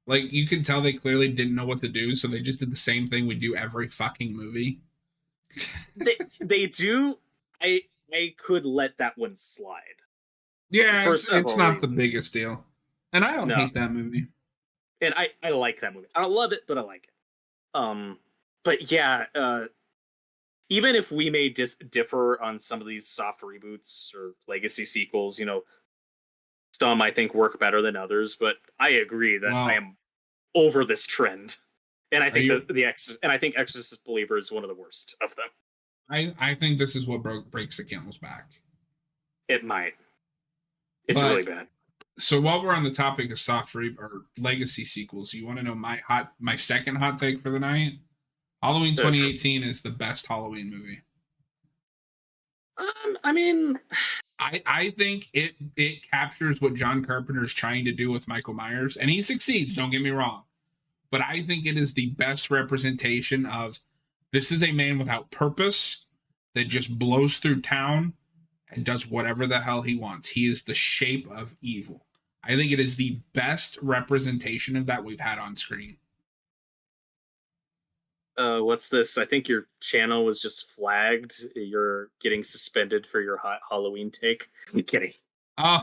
like, you can tell they clearly didn't know what to do, so they just did the same thing we do every fucking movie. they do. I could let that one slide. Yeah, it's not the biggest deal. And I don't hate that movie. And I like that movie. I don't love it, but I like it. But yeah, even if we may differ on some of these soft reboots or legacy sequels, you know, some I think work better than others, but I agree that I am over this trend. And I think I think Exorcist Believer is one of the worst of them. I think this is what breaks the camel's back. It might. It's really bad. So while we're on the topic of soft or legacy sequels, you want to know my second hot take for the night? Halloween 2018 is the best Halloween movie. I mean, I think it captures what John Carpenter is trying to do with Michael Myers, and he succeeds, don't get me wrong. But I think it is the best representation of, this is a man without purpose that just blows through town and does whatever the hell he wants. He is the shape of evil. I think it is the best representation of that we've had on screen. What's this? I think your channel was just flagged. You're getting suspended for your hot Halloween take. I'm kidding. Oh,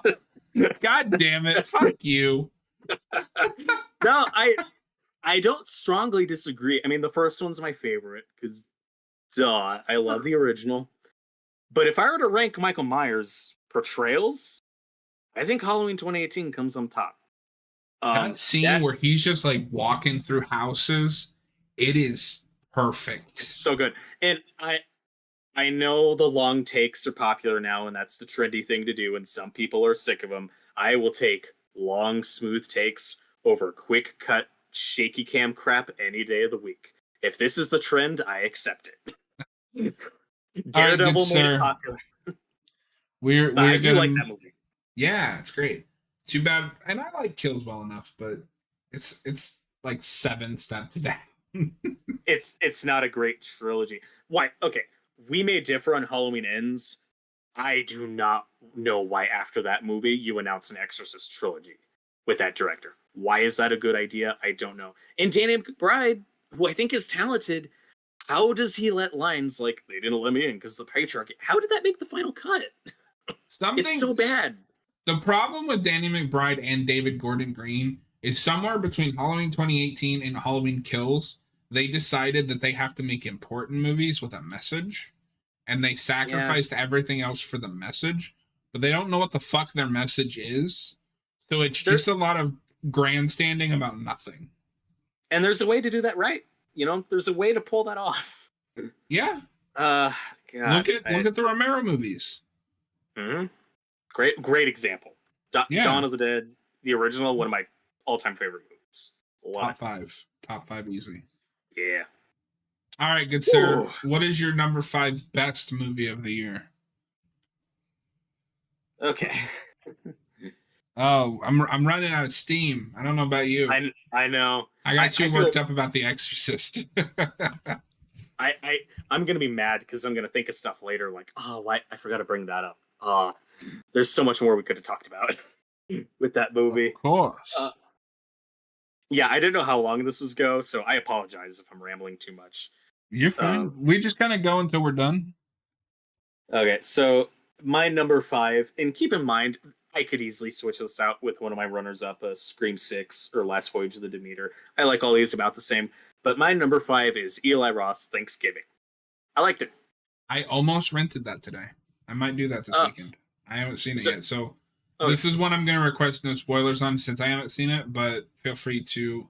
God damn it. Fuck you. No, I don't strongly disagree. I mean, the first one's my favorite because, I love the original. But if I were to rank Michael Myers' portrayals, I think Halloween 2018 comes on top. That scene where he's just like walking through houses, it is perfect. It's so good. And I know the long takes are popular now, and that's the trendy thing to do, and some people are sick of them. I will take long, smooth takes over quick cut, shaky cam crap any day of the week. If this is the trend, I accept it. Daredevil made it popular. I do like that movie. Yeah, it's great. Too bad, and I like Kills well enough, but it's like 7 steps down. It's not a great trilogy. Why? Okay, we may differ on Halloween Ends. I do not know why after that movie you announce an Exorcist trilogy with that director. Why is that a good idea? I don't know. And Danny McBride, who I think is talented, how does he let lines like, they didn't let me in because the patriarchy? How did that make the final cut? It's so bad. The problem with Danny McBride and David Gordon Green is somewhere between Halloween 2018 and Halloween Kills, they decided that they have to make important movies with a message, and they sacrificed everything else for the message, but they don't know what the fuck their message is. So it's just a lot of grandstanding about nothing. And there's a way to do that right. You know, there's a way to pull that off. Yeah. God, look at the Romero movies. Mm-hmm. Great example. Dawn of the Dead, the original, one of my all-time favorite movies. Top 5 easy. Yeah. All right, good sir. Whoa. What is your number 5 best movie of the year? Okay. Oh, I'm running out of steam. I don't know about you. I know. I got I too feel worked up about The Exorcist. I, I I'm gonna be mad because I'm gonna think of stuff later like, oh, why I forgot to bring that up. There's so much more we could have talked about with that Of movie. Uh, course. yeah, I didn't know how long this was go, so I apologize if I'm rambling too much. You're Um, fine. We just kind of go until we're done. okay, so my number five, and keep in mind, I could easily switch this out with one of my runners up, a Scream 6 or Last Voyage of the Demeter. I like all these about the same, but my number five is Eli Roth's Thanksgiving. I liked it. I almost rented that today. I might do that this Uh, weekend. I haven't seen it so, yet. So okay. this is one I'm going to request no spoilers on since I haven't seen it, but feel free to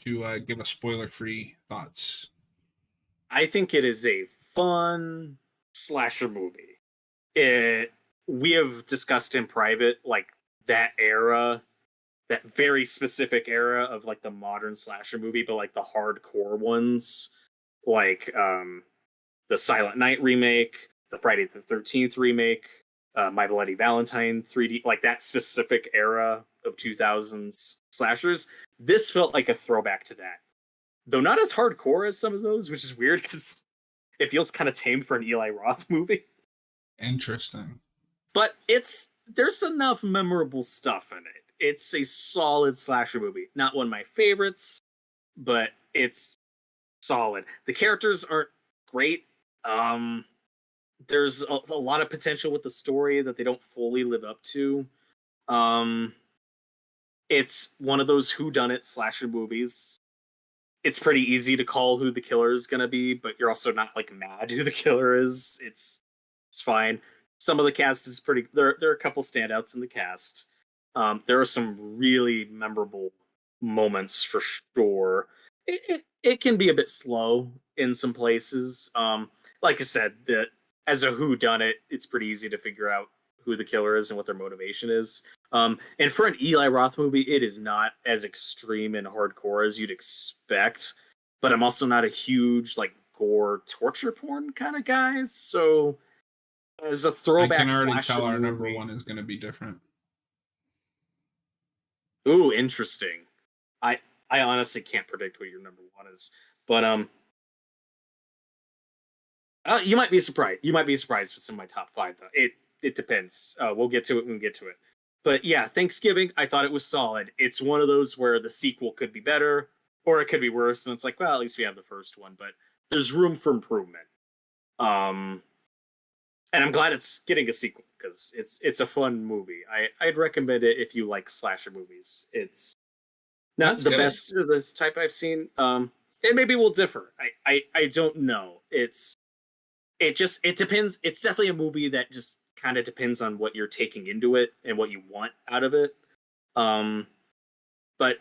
give a spoiler free thoughts. I think it is a fun slasher movie. We have discussed in private like that era, that very specific era of like the modern slasher movie, but like the hardcore ones, like the Silent Night remake, the Friday the 13th remake, My Bloody Valentine 3D, like that specific era of 2000s slashers. This felt like a throwback to that, though not as hardcore as some of those, which is weird because it feels kind of tame for an Eli Roth movie. Interesting. But there's enough memorable stuff in it. It's a solid slasher movie. Not one of my favorites, but it's solid. The characters aren't great. Um, there's a lot of potential with the story that they don't fully live up to. Um, it's one of those whodunit slasher movies. It's pretty easy to call who the killer is gonna be, but you're also not like mad who the killer is. It's fine. Some of the cast is pretty. There are a couple standouts in the cast. There are some really memorable moments for sure. It can be a bit slow in some places. Like I said, that as a who done it, it's pretty easy to figure out who the killer is and what their motivation is. And for an Eli Roth movie, it is not as extreme and hardcore as you'd expect. But I'm also not a huge like gore torture porn kind of guy. So as a I can throwback already slasher tell our number movie, one is going to be different. ooh, interesting. I I honestly can't predict what your number one is, but you might be surprised. You might be surprised with some of my top five though. It depends. We'll get to it when we get to it. But yeah, Thanksgiving, I thought it was solid. It's one of those where the sequel could be better or it could be worse, and it's like, well, at least we have the first one, but there's room for improvement. Um, and I'm glad it's getting a sequel because it's a fun movie. I'd recommend it if you like slasher movies. It's not That's the good. best of this type I've seen. And maybe we'll differ. I don't know. It depends. It's definitely a movie that just kind of depends on what you're taking into it and what you want out of it. Um, but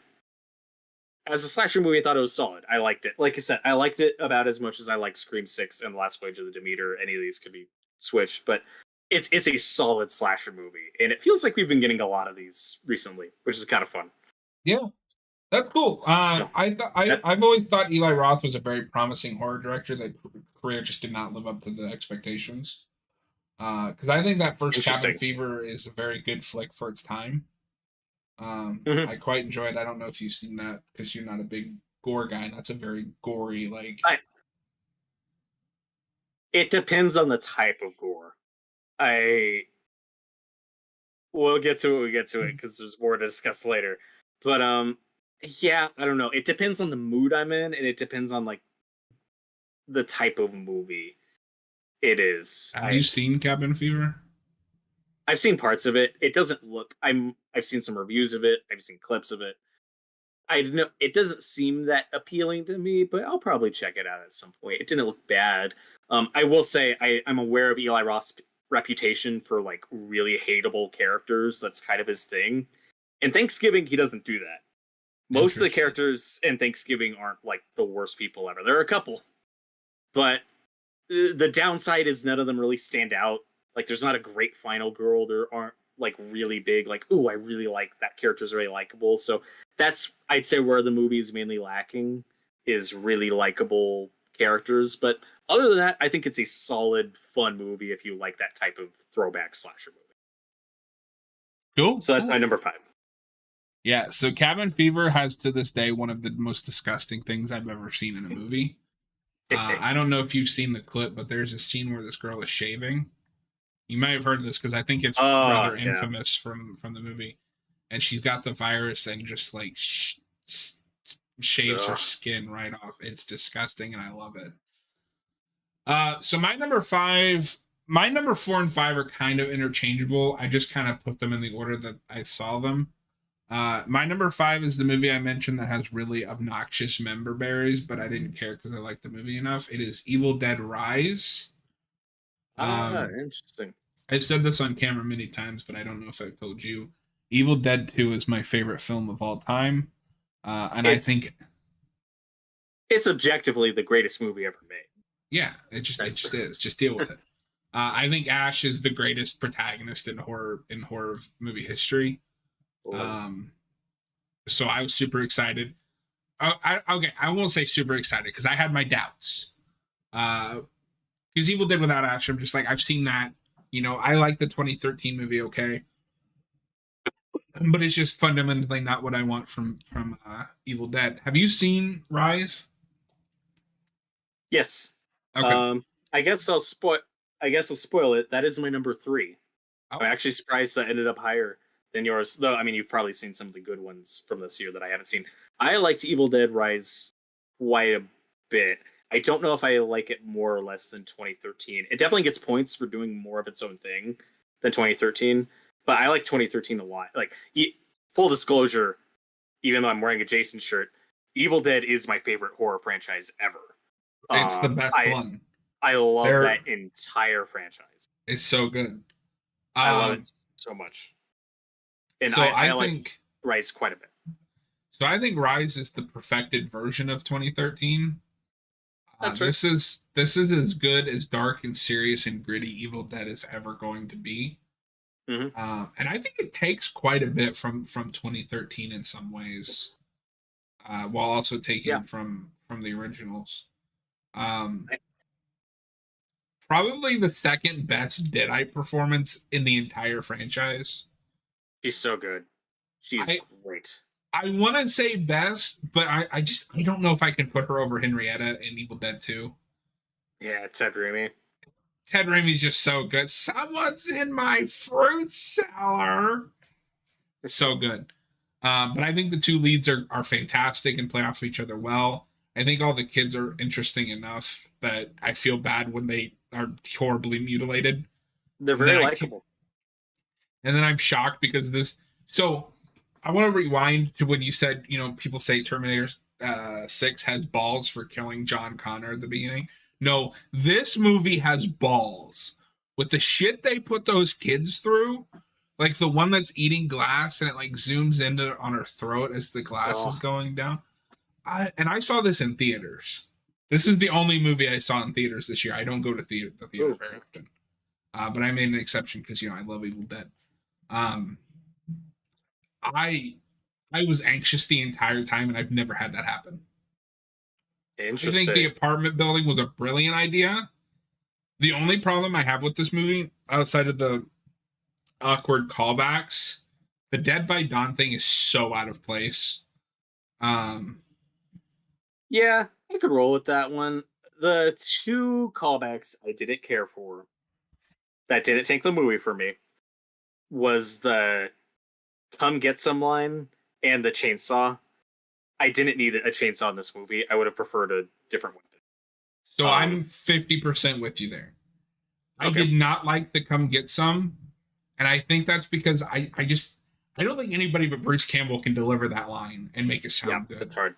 as a slasher movie, I thought it was solid. I liked it. Like I said, I liked it about as much as I like Scream 6 and The Last Voyage of the Demeter. Any of these could be switched, but it's a solid slasher movie, and it feels like we've been getting a lot of these recently, which is kind of fun. Yeah, that's cool. So, I've always thought Eli Roth was a very promising horror director. That career just did not live up to the expectations. Because I think that first Cabin interesting. Fever is a very good flick for its time. Mhm. I quite enjoyed. I don't know if you've seen that because you're not a big gore guy. And that's a very gory like. It depends on the type of gore. I We'll get to it when we get to it because there's more to discuss later. But yeah, I don't know. It depends on the mood I'm in, and it depends on like the type of movie it is. Have you seen Cabin Fever? I've seen parts of it. It doesn't look. I've seen some reviews of it. I've seen clips of it. I don't know. It doesn't seem that appealing to me, but I'll probably check it out at some point. It didn't look bad. I will say I'm aware of Eli Roth's reputation for like really hateable characters. That's kind of his thing. In Thanksgiving, he doesn't do that. Most of the Interesting. characters in Thanksgiving aren't like the worst people ever. There are a couple, but the downside is none of them really stand out. Like, there's not a great final girl. There aren't like really big, like, ooh, I really like that character's really likable. So that's, I'd say, where the movie is mainly lacking is really likable characters. But other than that, I think it's a solid, fun movie if you like that type of throwback slasher movie. Cool. So that's cool. my number 5. Yeah, so Cabin Fever has to this day one of the most disgusting things I've ever seen in a movie. I don't know if you've seen the clip, but there's a scene where this girl is shaving. You might have heard this because I think it's Oh rather yeah. infamous from the movie. And she's got the virus and just like shaves her Ugh. skin right off. It's disgusting, and I love it. So my number 5, my number 4 and 5 are kind of interchangeable. I just kind of put them in the order that I saw them. My number 5 is the movie I mentioned that has really obnoxious member berries, but I didn't care because I liked the movie enough. It is Evil Dead Rise. Interesting. I've said this on camera many times, but I don't know if I've told you. Evil Dead 2 is my favorite film of all time. And I think it's objectively the greatest movie ever made. yeah, it just is. Just deal with it. I think Ash is the greatest protagonist in horror movie history. So I was super excited. Okay, I won't say super excited because I had my doubts. Because Evil Dead without Ash, I'm just like, I've seen that. I like the 2013 movie, okay, but it's just fundamentally not what I want from Evil Dead. Have you seen Rise? Yes. Okay. I guess I'll spoil. It. That is my number 3. Oh. I'm actually surprised that ended up higher than yours. Though, I mean, you've probably seen some of the good ones from this year that I haven't seen. I liked Evil Dead Rise quite a bit. I don't know if I like it more or less than 2013. It definitely gets points for doing more of its own thing than 2013, but I like 2013 a lot. Like, full disclosure, even though I'm wearing a Jason shirt, Evil Dead is my favorite horror franchise ever. It's the best one. I love that entire franchise. It's so good. I love it so much. And so I think like Rise quite a bit. So I think Rise is the perfected version of 2013. That's right. This is as good as dark and serious and gritty Evil Dead is ever going to be. Mm-hmm. And I think it takes quite a bit from 2013 in some ways, while also taking from the originals. Probably the second best Deadite performance in the entire franchise. She's so good. She's great. I want to say best, but I don't know if I can put her over Henrietta in Evil Dead 2. Yeah, Ted Raimi. Ted Raimi's just so good. Someone's in my fruit cellar. It's so good. But I think the two leads are fantastic and play off of each other well. I think all the kids are interesting enough that I feel bad when they are horribly mutilated. They're very likable. And then I'm shocked because this. So I want to rewind to when you said, people say Terminator 6 has balls for killing John Connor at the beginning. No, this movie has balls. With the shit they put those kids through, like the one that's eating glass and it like zooms into on her throat as the glass is going down. I saw this in theaters. This is the only movie I saw in theaters this year. I don't go to the theater very often. But I made an exception because I love Evil Dead. I was anxious the entire time, and I've never had that happen. Interesting. I think the apartment building was a brilliant idea. The only problem I have with this movie, outside of the awkward callbacks, the Dead by Dawn thing is so out of place. Yeah, I could roll with that one. The two callbacks I didn't care for, that didn't take the movie for me, was the "come get some" line and the chainsaw. I didn't need a chainsaw in this movie. I would have preferred a different weapon. So I'm 50% with you there. Okay. I did not like the "come get some," and I think that's because I don't think anybody but Bruce Campbell can deliver that line and make it sound good. It's hard.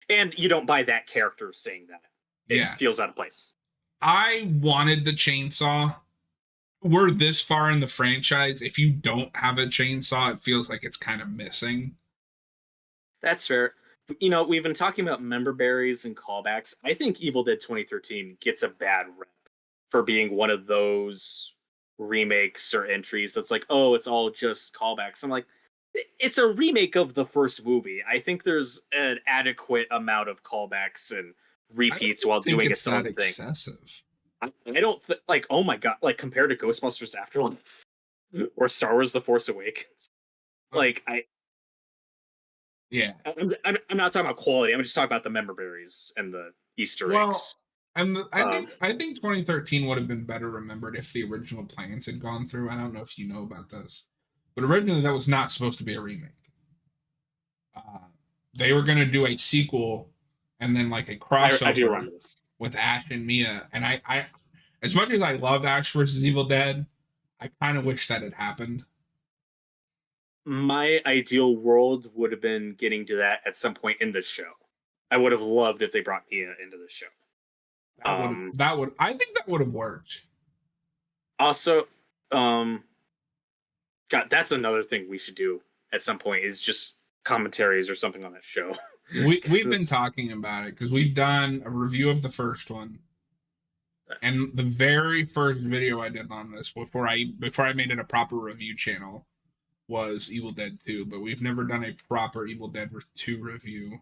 And you don't buy that character saying that. It feels out of place. I wanted the chainsaw. We're this far in the franchise. If you don't have a chainsaw, it feels like it's kind of missing. That's fair. We've been talking about member berries and callbacks. I think Evil Dead 2013 gets a bad rep for being one of those remakes or entries that's like, oh, it's all just callbacks. I'm like, it's a remake of the first movie. I think there's an adequate amount of callbacks and repeats while doing its own thing. Excessive. I don't like. Oh my god! Like compared to Ghostbusters Afterlife, or Star Wars: The Force Awakens. Like Yeah. I'm not talking about quality. I'm just talking about the memorabilis and the Easter Well, eggs. and Um, I think 2013 would have been better remembered if the original plans had gone through. I don't know if you know about this, but originally that was not supposed to be a remake. Uh, they were going to do a sequel and then like a I do crossover remember this. with Ash and Mia. And as much as I love Ash versus Evil Dead, I kind of wish that had happened. My ideal world would have been getting to that at some point in the show. I would have loved if they brought Mia into the show. I think that would have worked. Also, um, God, that's another thing we should do at some point is just commentaries or something on that show. We've been talking about it because we've done a review of the first one, and the very first video I did on this before I made it a proper review channel was Evil Dead 2, but we've never done a proper Evil Dead 2 review.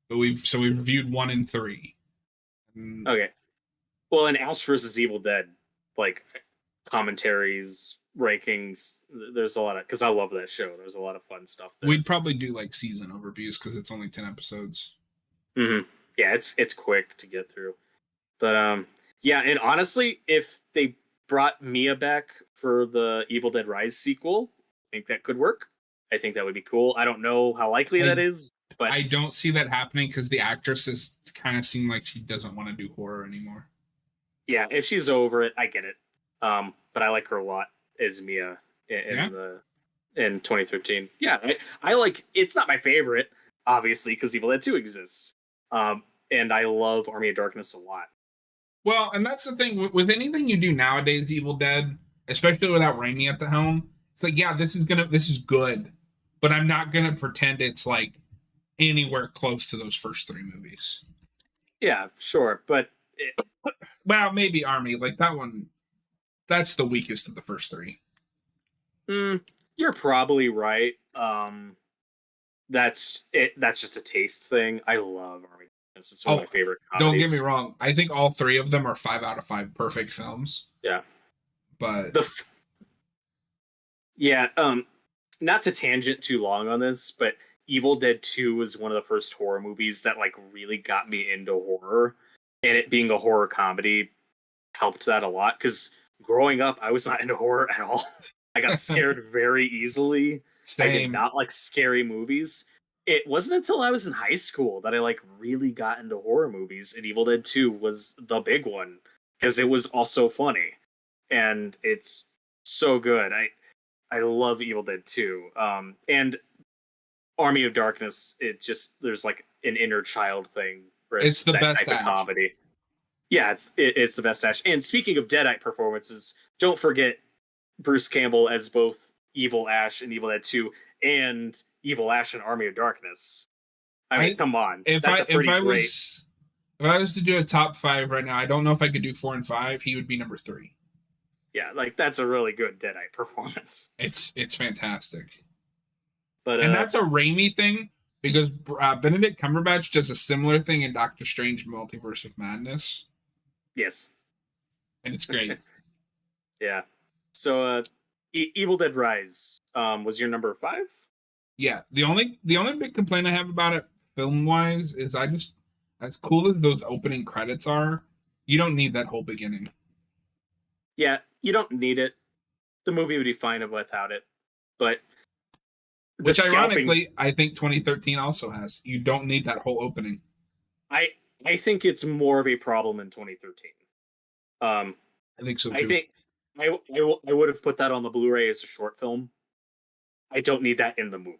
But we've reviewed 1 and 3. And Okay. Well, in Ash versus Evil Dead, like commentaries, rankings, there's a lot of because I love that show. There's a lot of fun stuff there. we'd probably do like season overviews because it's only 10 episodes. Yeah, it's quick to get through. But yeah, and honestly, if they brought Mia back for the Evil Dead Rise sequel, I think that could work. I think that would be cool. I don't know how likely that is, but I don't see that happening because the actress has kind of seemed like she doesn't want to do horror anymore. yeah, if she's over it, I get it. But I like her a lot as Mia in 2013. Yeah, I like. It's not my favorite, obviously, because Evil Dead 2 exists. And I love Army of Darkness a lot. Well, and that's the thing with anything you do nowadays, Evil Dead, especially without Raimi at the helm. It's like, yeah, this is good, but I'm not gonna pretend it's like anywhere close to those first 3 movies. Yeah, sure, but Well, maybe Army, like that one. That's the weakest of the first 3. You're probably right. That's it. That's just a taste thing. I love Army. It's one of my favorite comedies. Don't get me wrong. I think all 3 of them are 5 out of 5 perfect films. Yeah, But yeah. Not to tangent too long on this, but Evil Dead 2 was one of the first horror movies that like really got me into horror, and it being a horror comedy helped that a lot. Because growing up, I was not into horror at all. I got scared very easily. same. I did not like scary movies. It wasn't until I was in high school that I like really got into horror movies, and Evil Dead 2 was the big one because it was also funny and it's so good. I love Evil Dead 2. And Army of Darkness, it just there's like an inner child thing. Where It's the that best type of comedy. Yeah, it's the best Ash. And speaking of Deadite performances, don't forget Bruce Campbell as both Evil Ash in Evil Dead 2 and Evil Ash in Army of Darkness. I mean, come on. If I was to do a top 5 right now, I don't know if I could do 4 and 5. He would be number 3. Yeah, like that's a really good Deadite performance. It's fantastic. But and that's a Raimi thing because Benedict Cumberbatch does a similar thing in Doctor Strange: Multiverse of Madness. Yes, and it's great. Yeah. So, Evil Dead Rise was your number 5? Yeah. The only big complaint I have about it film wise is I just, as cool as those opening credits are, you don't need that whole beginning. Yeah, you don't need it. The movie would be fine without it, but which ironically, I think 2013 also has. You don't need that whole opening. I think it's more of a problem in 2013. I think so too. I think I would have put that on the Blu-ray as a short film. I don't need that in the movie.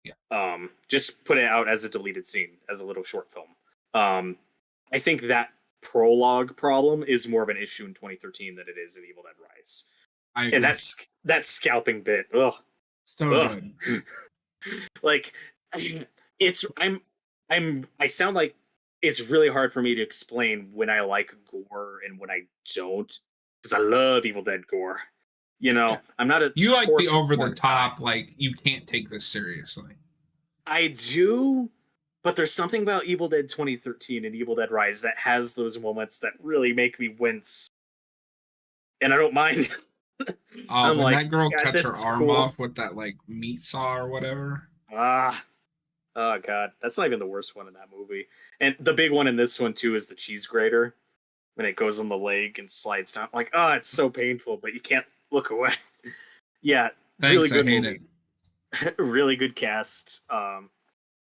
Yeah. Just put it out as a deleted scene, as a little short film. I think that prologue problem is more of an issue in 2013 than it is in Evil Dead Rise. And that scalping bit, ugh. So good. Like I sound like it's really hard for me to explain when I like gore and when I don't, because I love Evil Dead gore. You know, yeah. I'm not a you like the over the top, like you can't take this seriously. I do, but there's something about Evil Dead 2013 and Evil Dead Rise that has those moments that really make me wince, and I don't mind. Oh, I'm when like, that girl God, cuts this her is arm cool. off with that like meat saw or whatever. Ah, oh God, that's not even the worst one in that movie. And the big one in this one too is the cheese grater when it goes on the leg and slides down. Like, oh, it's so painful, but you can't look away. Yeah, really Thanks, I good hate it. movie. Really good cast.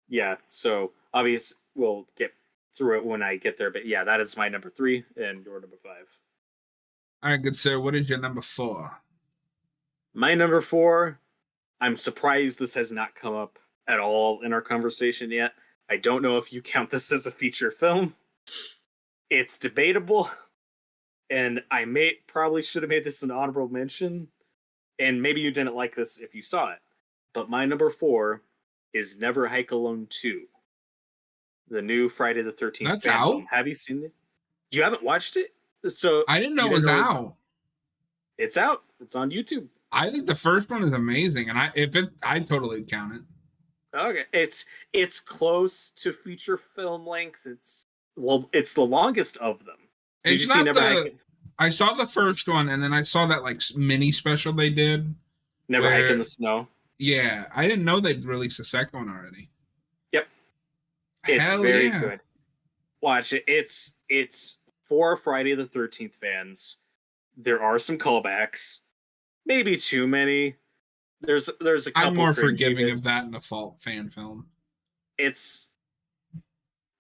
Yeah, so obvious we'll get through it when I get there, but yeah, that is my number 3 and your number 5. All right, good sir. What is your number 4? My number 4, I'm surprised this has not come up at all in our conversation yet. I don't know if you count this as a feature film. It's debatable, and I may probably should have made this an honorable mention, and maybe you didn't like this if you saw it. But my number 4 is Never Hike Alone 2, the new Friday the 13th That's fan out. film. Have you seen this? You haven't watched it? So I didn't know you it didn't was know out. it's out. It's on YouTube. I think the first one is amazing, and I totally count it. Okay, it's close to feature film length. It's the longest of them. Did you It's see not Never the. Hike I saw the first one, and then I saw that like mini special they did Never Hike in where, the Snow? yeah, I didn't know they'd released a second one already. Yep, it's Hell very yeah! good. Watch it. It's for Friday the 13th fans. There are some callbacks, maybe too many. There's a I'm couple more cringy forgiving of bits. that in a fault fan film. It's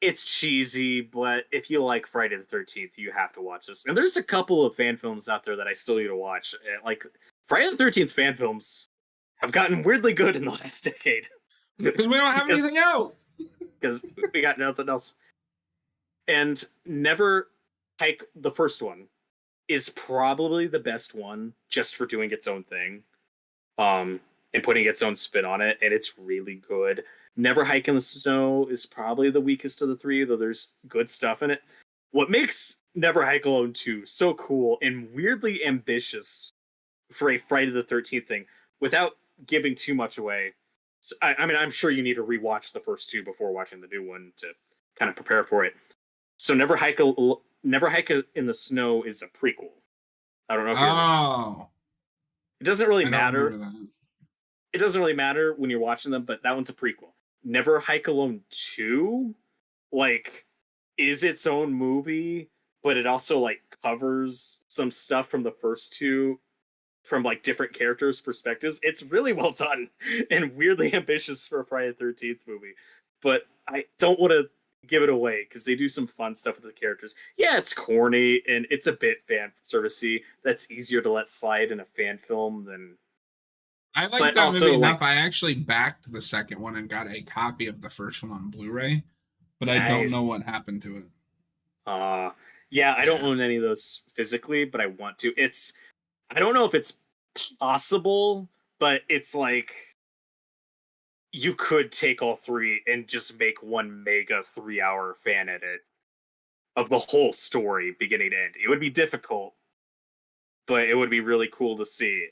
it's cheesy, but if you like Friday the 13th, you have to watch this. And there's a couple of fan films out there that I still need to watch. Like Friday the 13th fan films have gotten weirdly good in the last decade Because we don't have because anything else. because we got nothing else. And Never Hike, the first one, is probably the best one just for doing its own thing. And putting its own spin on it, and it's really good. Never Hike in the Snow is probably the weakest of the three, though there's good stuff in it. What makes Never Hike Alone 2 so cool and weirdly ambitious for a Friday the 13th thing, without giving too much away. So, I mean, I'm sure you need to rewatch the first two before watching the new one to kind of prepare for it. So Never Hike in the Snow is a prequel. I don't know if you're aware. Oh, It doesn't really I don't matter. remember that. It doesn't really matter when you're watching them, but that one's a prequel. Never Hike Alone 2, like, is its own movie, but it also like covers some stuff from the first two from like different characters' perspectives. It's really well done and weirdly ambitious for a Friday the 13th movie. But I don't want to give it away because they do some fun stuff with the characters. Yeah, it's corny and it's a bit fan servicey. That's easier to let slide in a fan film than. I like But that movie also, enough. like, I actually backed the second one and got a copy of the first one on Blu-ray, but I don't nice. know what happened to it. Yeah, I don't Yeah. own any of those physically, but I want to. I don't know if it's possible, but it's like you could take all three and just make one mega 3 hour fan edit of the whole story, beginning to end. It would be difficult, but it would be really cool to see.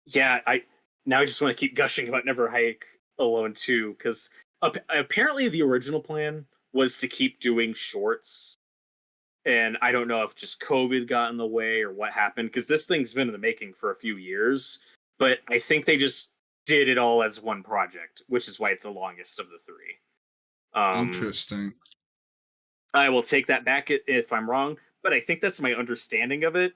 Yeah, I just want to keep gushing about Never Hike Alone 2 because apparently the original plan was to keep doing shorts, and I don't know if just COVID got in the way or what happened because this thing's been in the making for a few years. But I think they just did it all as one project, which is why it's the longest of the three. Interesting. I will take that back if I'm wrong, but I think that's my understanding of it.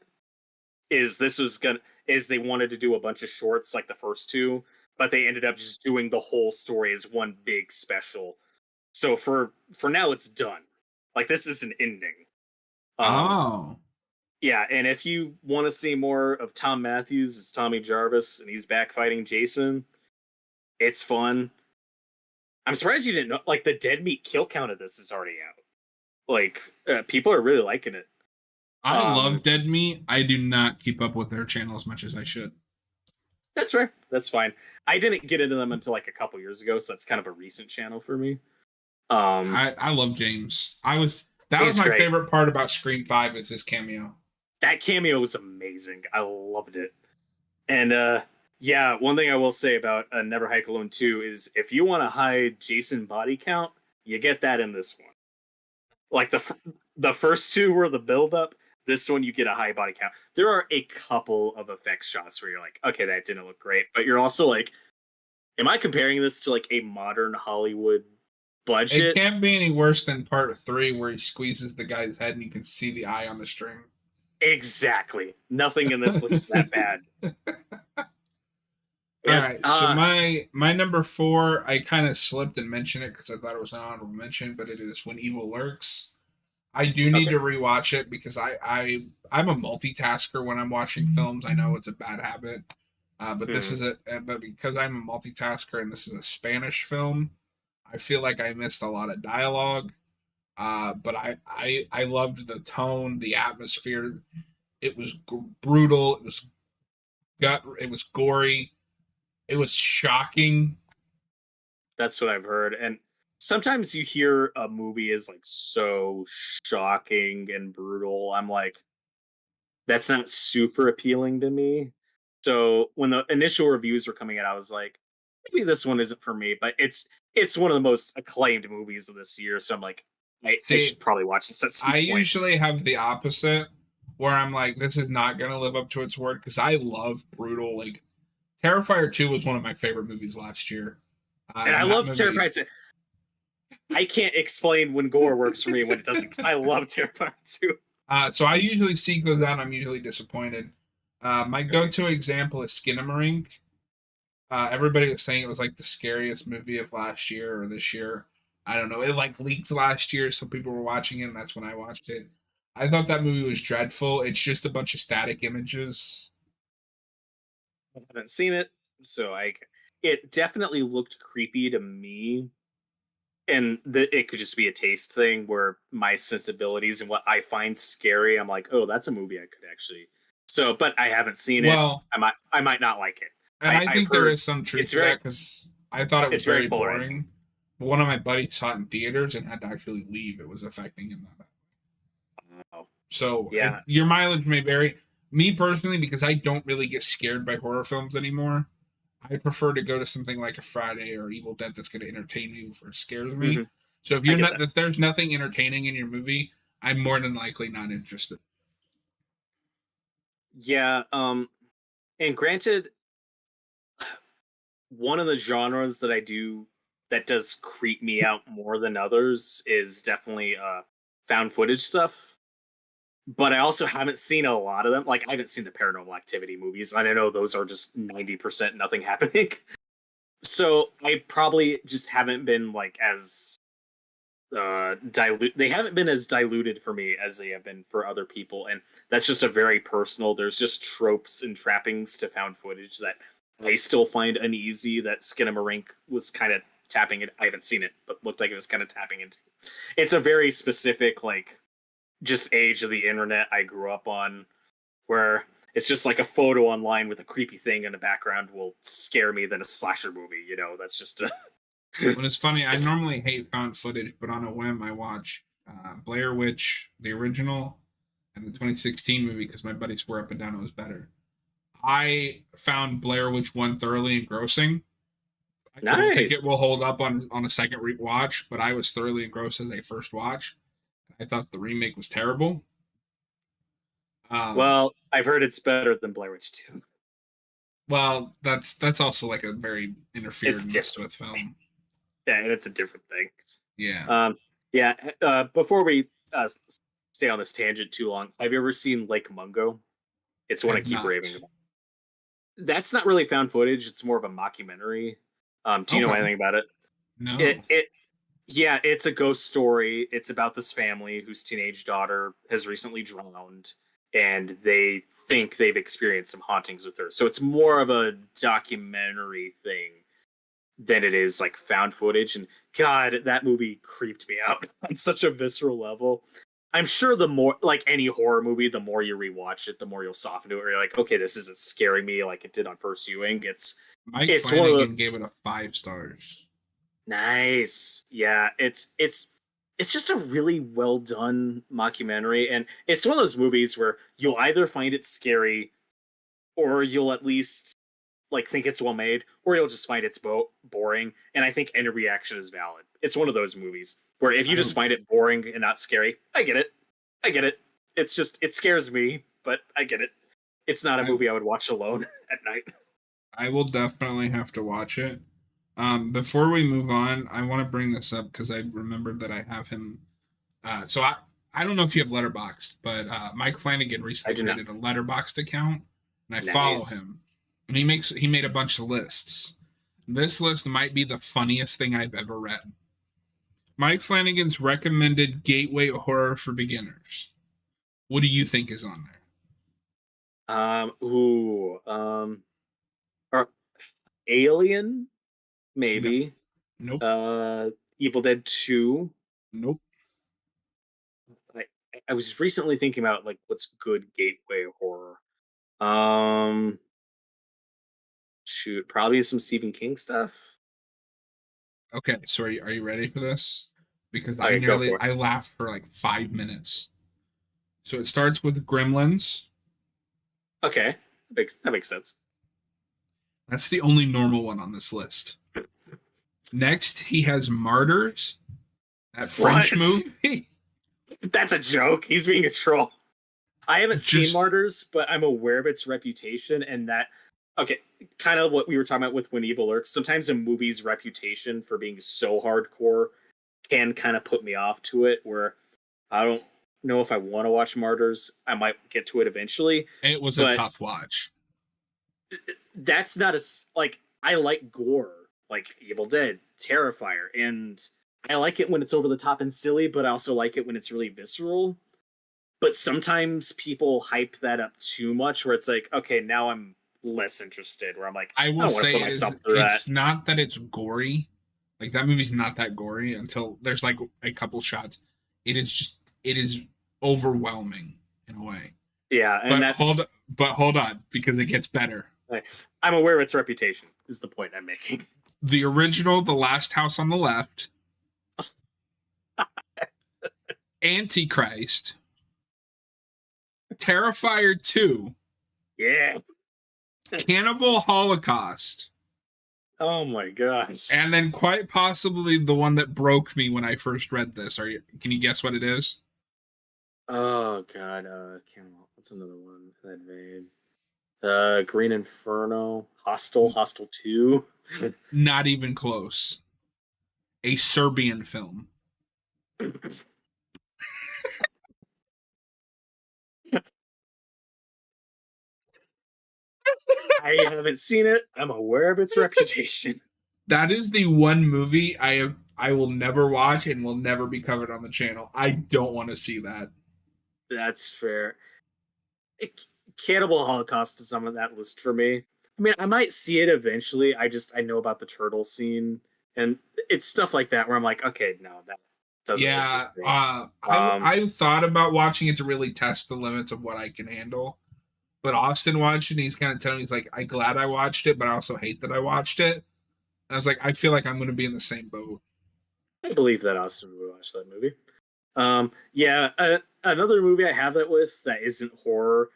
Is they wanted to do a bunch of shorts like the first two, but they ended up just doing the whole story as one big special. So for now, it's done. Like this is an ending. Um, Oh, Yeah, and if you want to see more of Tom Matthews as Tommy Jarvis and he's back fighting Jason, it's fun. I'm surprised you didn't know. Like the dead meat kill count of this is already out. Like people are really liking it. I love Um, Dead Meat. I do not keep up with their channel as much as I should. that's fair. That's fine. I didn't get into them until like a couple years ago, so that's kind of a recent channel for me. I love James. That was He's my great. favorite part about Scream 5 is his cameo. That cameo was amazing. I loved it. And yeah, one thing I will say about Never Hike Alone 2 is if you want to hide Jason body count, you get that in this one. Like the first two were the build up. This one you get a high body count. There are a couple of effects shots where you're like, okay, that didn't look great, but you're also like, am I comparing this to like a modern Hollywood It budget? can't be any worse than part 3 where he squeezes the guy's head and you can see the eye on the string. Exactly. Nothing in this looks that bad. All right, so my number 4, I kind of slipped and mentioned it because I thought it was an honorable mention, but it is When Evil Lurks. I do need Okay. to rewatch it because I'm a multitasker when I'm watching films. I know it's a bad habit, but this is but because I'm a multitasker and this is a Spanish film, I feel like I missed a lot of dialogue. But I loved the tone, the atmosphere. It was brutal. It was gory. It was shocking. That's what I've heard. And sometimes you hear a movie is like so shocking and brutal. I'm like, that's not super appealing to me. So when the initial reviews were coming out, I was like, maybe this one isn't for me. But it's one of the most acclaimed movies of this year. So I'm like, I See, should probably watch this at some I point. usually have the opposite, where I'm like, this is not going to live up to its word because I love brutal. Like Terrifier 2 was one of my favorite movies last year. And I love Terrifier 2. I can't explain when gore works for me and when it doesn't. 'Cause I love Terrifier 2. So I usually seek those out. I'm usually disappointed. My go-to example is Skinamarink. Everybody was saying it was like the scariest movie of last year or this year. I don't know. It like leaked last year, so people were watching it, and that's when I watched it. I thought that movie was dreadful. It's just a bunch of static images. I haven't seen it, so it definitely looked creepy to me. And it could just be a taste thing where my sensibilities and what I find scary, I'm like, oh, that's a movie I could actually. So, but I haven't seen it. Well, I might not like it. and I think I've there heard is some truth it's to very that because I thought it was it's very very polarizing. boring. But one of my buddies saw it in theaters and had to actually leave. It was affecting him that bad. Oh, So yeah. your mileage may vary. Me personally, because I don't really get scared by horror films anymore, I prefer to go to something like a Friday or Evil Dead that's going to entertain me before it scares me. Mhm. So if I you're get not, that. if there's nothing entertaining in your movie, I'm more than likely not interested. Yeah. And granted, one of the genres that I do that does creep me out more than others is definitely found footage stuff. But I also haven't seen a lot of them. Like I haven't seen the Paranormal Activity movies. And I know those are just 90% nothing happening. So I probably just haven't been like as dilute. They haven't been as diluted for me as they have been for other people, and that's just a very personal. There's just tropes and trappings to found footage that I still find uneasy. That Skinamarink was kind of tapping it. I haven't seen it, but looked like it was kind of tapping into. It's a very specific, like, just age of the internet I grew up on, where it's just like a photo online with a creepy thing in the background will scare me than a slasher movie. You know, that's just a. When it's funny, I normally hate found footage, but on a whim, I watch Blair Witch, the original, and the 2016 movie because my buddies swore up and down it was better. I found Blair Witch 1 thoroughly engrossing. I don't think Nice. it will hold up on a second watch, but I was thoroughly engrossed as a first watch. I thought the remake was terrible. Well, I've heard it's better than Blair Witch 2. Well, that's also like a very interfered It's messed different. with film. Yeah, and it's a different thing. Yeah. Yeah. Before we stay on this tangent too long, have you ever seen Lake Mungo? It's one I I've keep not. raving about. That's not really found footage. It's more of a mockumentary. Do you know Okay. anything about it? No. Yeah, it's a ghost story. It's about this family whose teenage daughter has recently drowned, and they think they've experienced some hauntings with her. So it's more of a documentary thing than it is like found footage. And God, that movie creeped me out on such a visceral level. I'm sure the more, like any horror movie, the more you rewatch it, the more you'll soften to it. Where you're like, okay, this isn't scaring me like it did on first viewing. Mike It's one of Flanagan the gave it a 5 stars. nice, yeah. It's just a really well done mockumentary, and it's one of those movies where you'll either find it scary, or you'll at least like think it's well made, or you'll just find it's boring. And I think any reaction is valid. It's one of those movies where if you just find it boring and not scary, I get it. It's just it scares me, but I get it. It's not a I, movie I would watch alone at night. I will definitely have to watch it. Before we move on, I want to bring this up because I remembered that I have him. I don't know if you have Letterboxd, but Mike Flanagan I recently do not. created a Letterboxd account, and I follow Nice. him. And he made a bunch of lists. This list might be the funniest thing I've ever read. Mike Flanagan's recommended gateway horror for beginners. What do you think is on there? Or Alien, No, maybe. nope, Evil Dead 2. nope. I, I was recently thinking about like what's good gateway horror. Um, Shoot, probably some Stephen King stuff. Okay, so are you ready for this? Because Okay, go for it. I laughed for like 5 minutes. So it starts with Gremlins. Okay, that makes sense. That's the only normal one on this list. Next, he has Martyrs, that French What? movie. That's a joke. He's being a troll. I haven't seen Just Martyrs, but I'm aware of its reputation and that. Okay, kind of what we were talking about with When Evil Lurks. Sometimes a movie's reputation for being so hardcore can kind of put me off to it. Where I don't know if I want to watch Martyrs. I might get to it eventually. it was a But tough watch. that's not as like I like gore, like Evil Dead, Terrifier, and I like it when it's over the top and silly, but I also like it when it's really visceral. But sometimes people hype that up too much, where it's like, okay, now I'm less interested. Where I'm like, I I will don't want to say put is myself through that. it's not that it's gory. Like that movie's not that gory until there's like a couple shots. It is overwhelming in a way. Yeah, and But that's hold on because it gets better. I'm aware of its reputation. Is the point I'm making? The original, The Last House on the Left, Antichrist, Terrifier 2, Yeah. Cannibal Holocaust, Oh my gosh. and then quite possibly the one that broke me when I first read this. Can you guess what it is? Oh god. What's another one that made? Green Inferno, Hostel 2. Not even close. A Serbian film. I haven't seen it. I'm aware of its reputation. That is the one movie I will never watch and will never be covered on the channel. I don't want to see that. That's fair. Cannibal Holocaust is on that list for me. I mean, I might see it eventually. I know about the turtle scene, and it's stuff like that where I'm like, okay, no, that doesn't Yeah, interest me. I thought about watching it to really test the limits of what I can handle. But Austin watched it and he's kind of telling me, he's like, I'm glad I watched it, but I also hate that I watched it. And I was like, I feel like I'm going to be in the same boat. I believe that Austin would watch that movie. Yeah, another movie I have that with that isn't horror.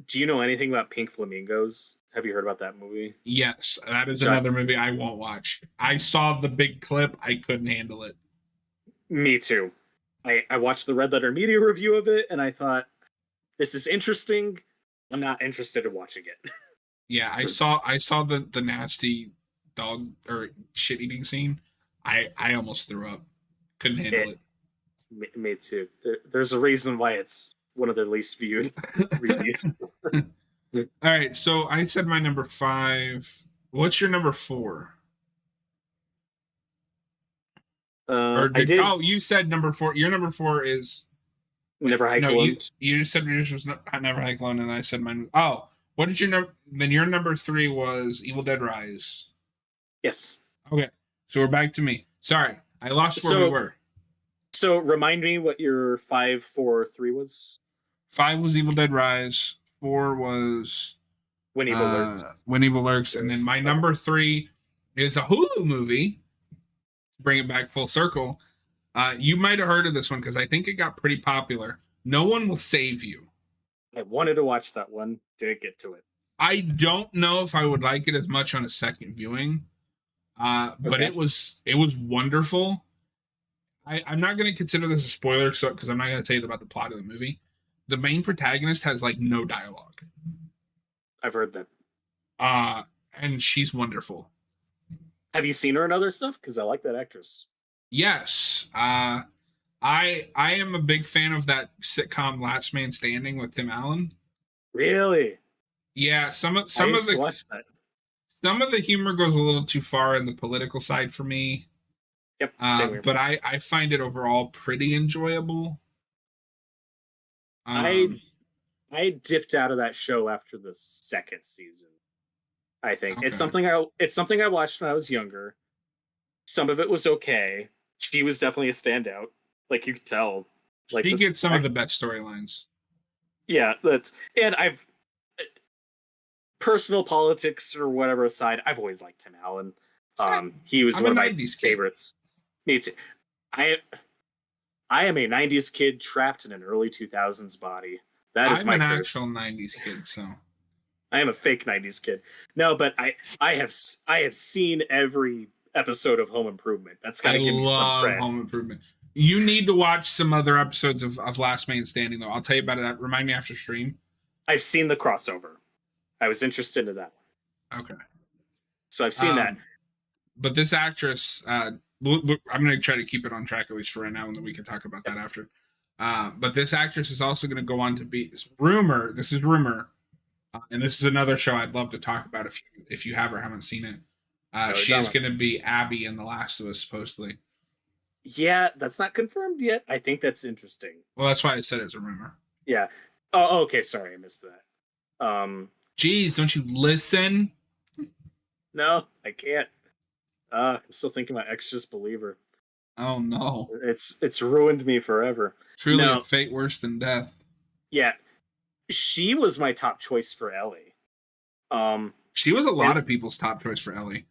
Do you know anything about Pink Flamingos? Have you heard about that movie? Yes, that is So another movie I won't watch. I saw the big clip. I couldn't handle it. Me too. I watched the Red Letter Media review of it, and I thought, this is interesting. I'm not interested in watching it. Yeah, I saw the nasty dog or shit eating scene. I almost threw up. Couldn't handle it. Me too. There's a reason why it's one of their least viewed reviews. All right, so I said my number 5. What's your number 4? I did. Oh, you said number 4. Your number 4 is Never Hike no. Alone. You said yours was Never Hike Alone, and I said mine. Oh, what did your number? Then your number 3 was Evil Dead Rise. Yes. Okay, so we're back to me. Sorry, I lost where we were. So remind me what your 5, 4, 3 was. 5 was Evil Dead Rise. 4 was When Evil Lurks. When Evil Lurks, and then my number 3 is a Hulu movie. Bring it back full circle. You might have heard of this one because I think it got pretty popular. No One Will Save You. I wanted to watch that one. Didn't get to it. I don't know if I would like it as much on a second viewing, but Okay. it was wonderful. I'm not going to consider this a spoiler because I'm not going to tell you about the plot of the movie. the main protagonist has like no dialogue. I've heard that. And she's wonderful. Have you seen her in other stuff? Because I like that actress. Yes. I am a big fan of that sitcom Last Man Standing with Tim Allen. Really? Yeah, I used to watch that. some of the humor goes a little too far in the political side for me. Yep. Same here. But I find it overall pretty enjoyable. I dipped out of that show after the second season. I think Okay. it's something I watched when I was younger. Some of it was okay. She was definitely a standout. Like you could tell. Like She this- gets some of the best storylines. Yeah, I've personal politics or whatever aside, I've always liked Tim Allen. He was I'm one a of my 90s kid. favorites. Me too. I am a 90s kid trapped in an early 2000s body. That is I'm my an curse. actual 90s kid, so I am a fake 90s kid. No, but I have seen every episode of Home Improvement. That's I gotta give me some love credit. Home Improvement. You need to watch some other episodes of Last Man Standing, though. I'll tell you about it. Remind me after stream. I've seen the crossover. I was interested in that one. Okay. So I've seen that. But this actress, I'm going to try to keep it on track at least for right now, and then we can talk about that after. But this actress is also going to go on to be rumor. This is rumor, and this is another show I'd love to talk about if you have or haven't seen it. She is going to be Abby in The Last of Us, supposedly. Yeah, that's not confirmed yet. I think that's interesting. Well, that's why I said it's a rumor. Yeah. Oh, okay. Sorry, I missed that. Jeez, don't you listen? No, I can't. I'm still thinking about Exorcist Believer. Oh no! It's ruined me forever. Truly No. a fate worse than death. Yeah, she was my top choice for Ellie. She was a lot of people's top choice for Ellie.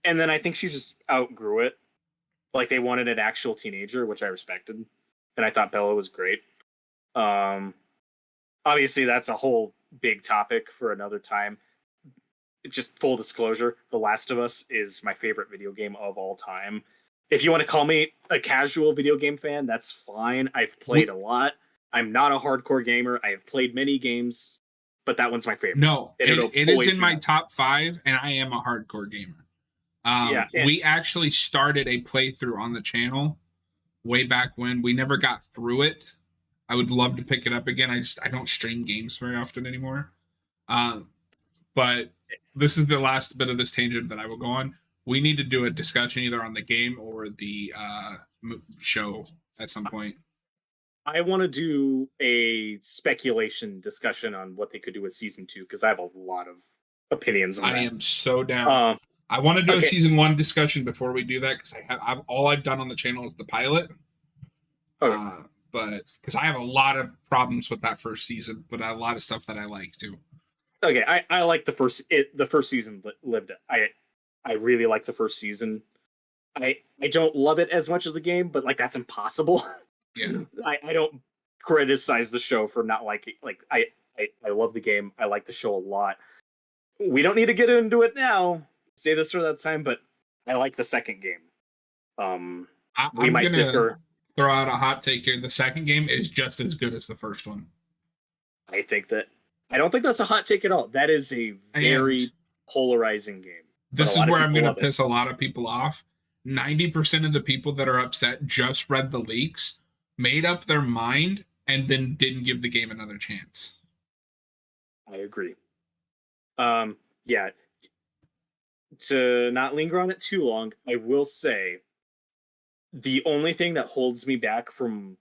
And then I think she just outgrew it. Like they wanted an actual teenager, which I respected, and I thought Bella was great. Obviously, that's a whole big topic for another time. Just full disclosure, The Last of Us is my favorite video game of all time. If you want to call me a casual video game fan, that's fine. I've played a lot. I'm not a hardcore gamer. I have played many games, but that one's my favorite. No, It'll it is always in be my that. top 5, and I am a hardcore gamer. Yeah, and- We actually started a playthrough on the channel way back when. We never got through it. I would love to pick it up again. I don't stream games very often anymore. But this is the last bit of this tangent that I will go on. We need to do a discussion either on the game or the show at some point. I want to do a speculation discussion on what they could do with season 2 because I have a lot of opinions on I that. am so down. I want to do a okay. season 1 discussion before we do that because I've all I've done on the channel is the pilot. Okay. But because I have a lot of problems with that first season, but a lot of stuff that I like too. Okay, I like the first season lived. I really like the first season. I don't love it as much as the game, but like that's impossible. Yeah. I don't criticize the show for not liking. Like I love the game. I like the show a lot. We don't need to get into it now. Say this for that time, but I like the second game. We I'm might gonna differ. throw out a hot take here. The second game is just as good as the first one. I don't think that's a hot take at all. That is a very And polarizing game. this a lot is of where I'm people going love to it. piss a lot of people off. 90% of the people that are upset just read the leaks, made up their mind, and then didn't give the game another chance. I agree. Yeah. To not linger on it too long, I will say the only thing that holds me back from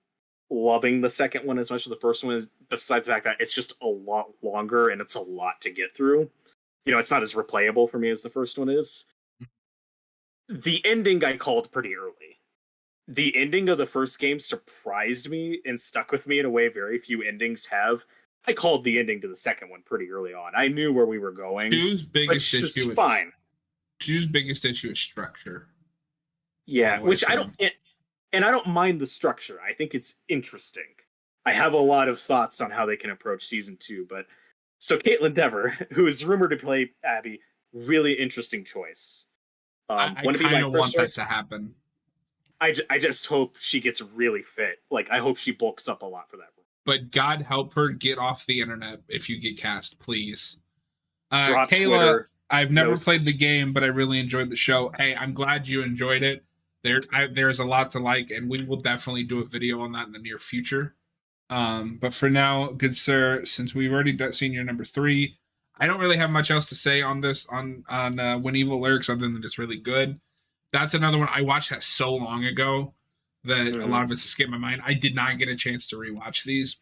loving the second one as much as the first one is, besides the fact that it's just a lot longer and it's a lot to get through. You know, it's not as replayable for me as the first one is. The ending I called pretty early. The ending of the first game surprised me and stuck with me in a way very few endings have. I called the ending to the second one pretty early on. I knew where we were going. Two's biggest Which is issue fine. Two's biggest issue is structure. Yeah, all the way which I through. don't, and I don't mind the structure. I think it's interesting. I have a lot of thoughts on how they can approach season 2, but so Caitlin Dever, who is rumored to play Abby, really interesting choice. I Wouldn't be my kind of first want that choice. to happen. I just hope she gets really fit. Like I hope she bulks up a lot for that role. but God help her get off the internet if you get cast, please. Drop Kayla, Twitter. I've never No played the social- game, but I really enjoyed the show. Hey, I'm glad you enjoyed it. There's a lot to like, and we will definitely do a video on that in the near future. But for now, good sir, since we've already seen your number 3, I don't really have much else to say on this on When Evil Lurks, other than it's really good. That's another one I watched that so long ago that a lot of it's escaped my mind. I did not get a chance to rewatch these.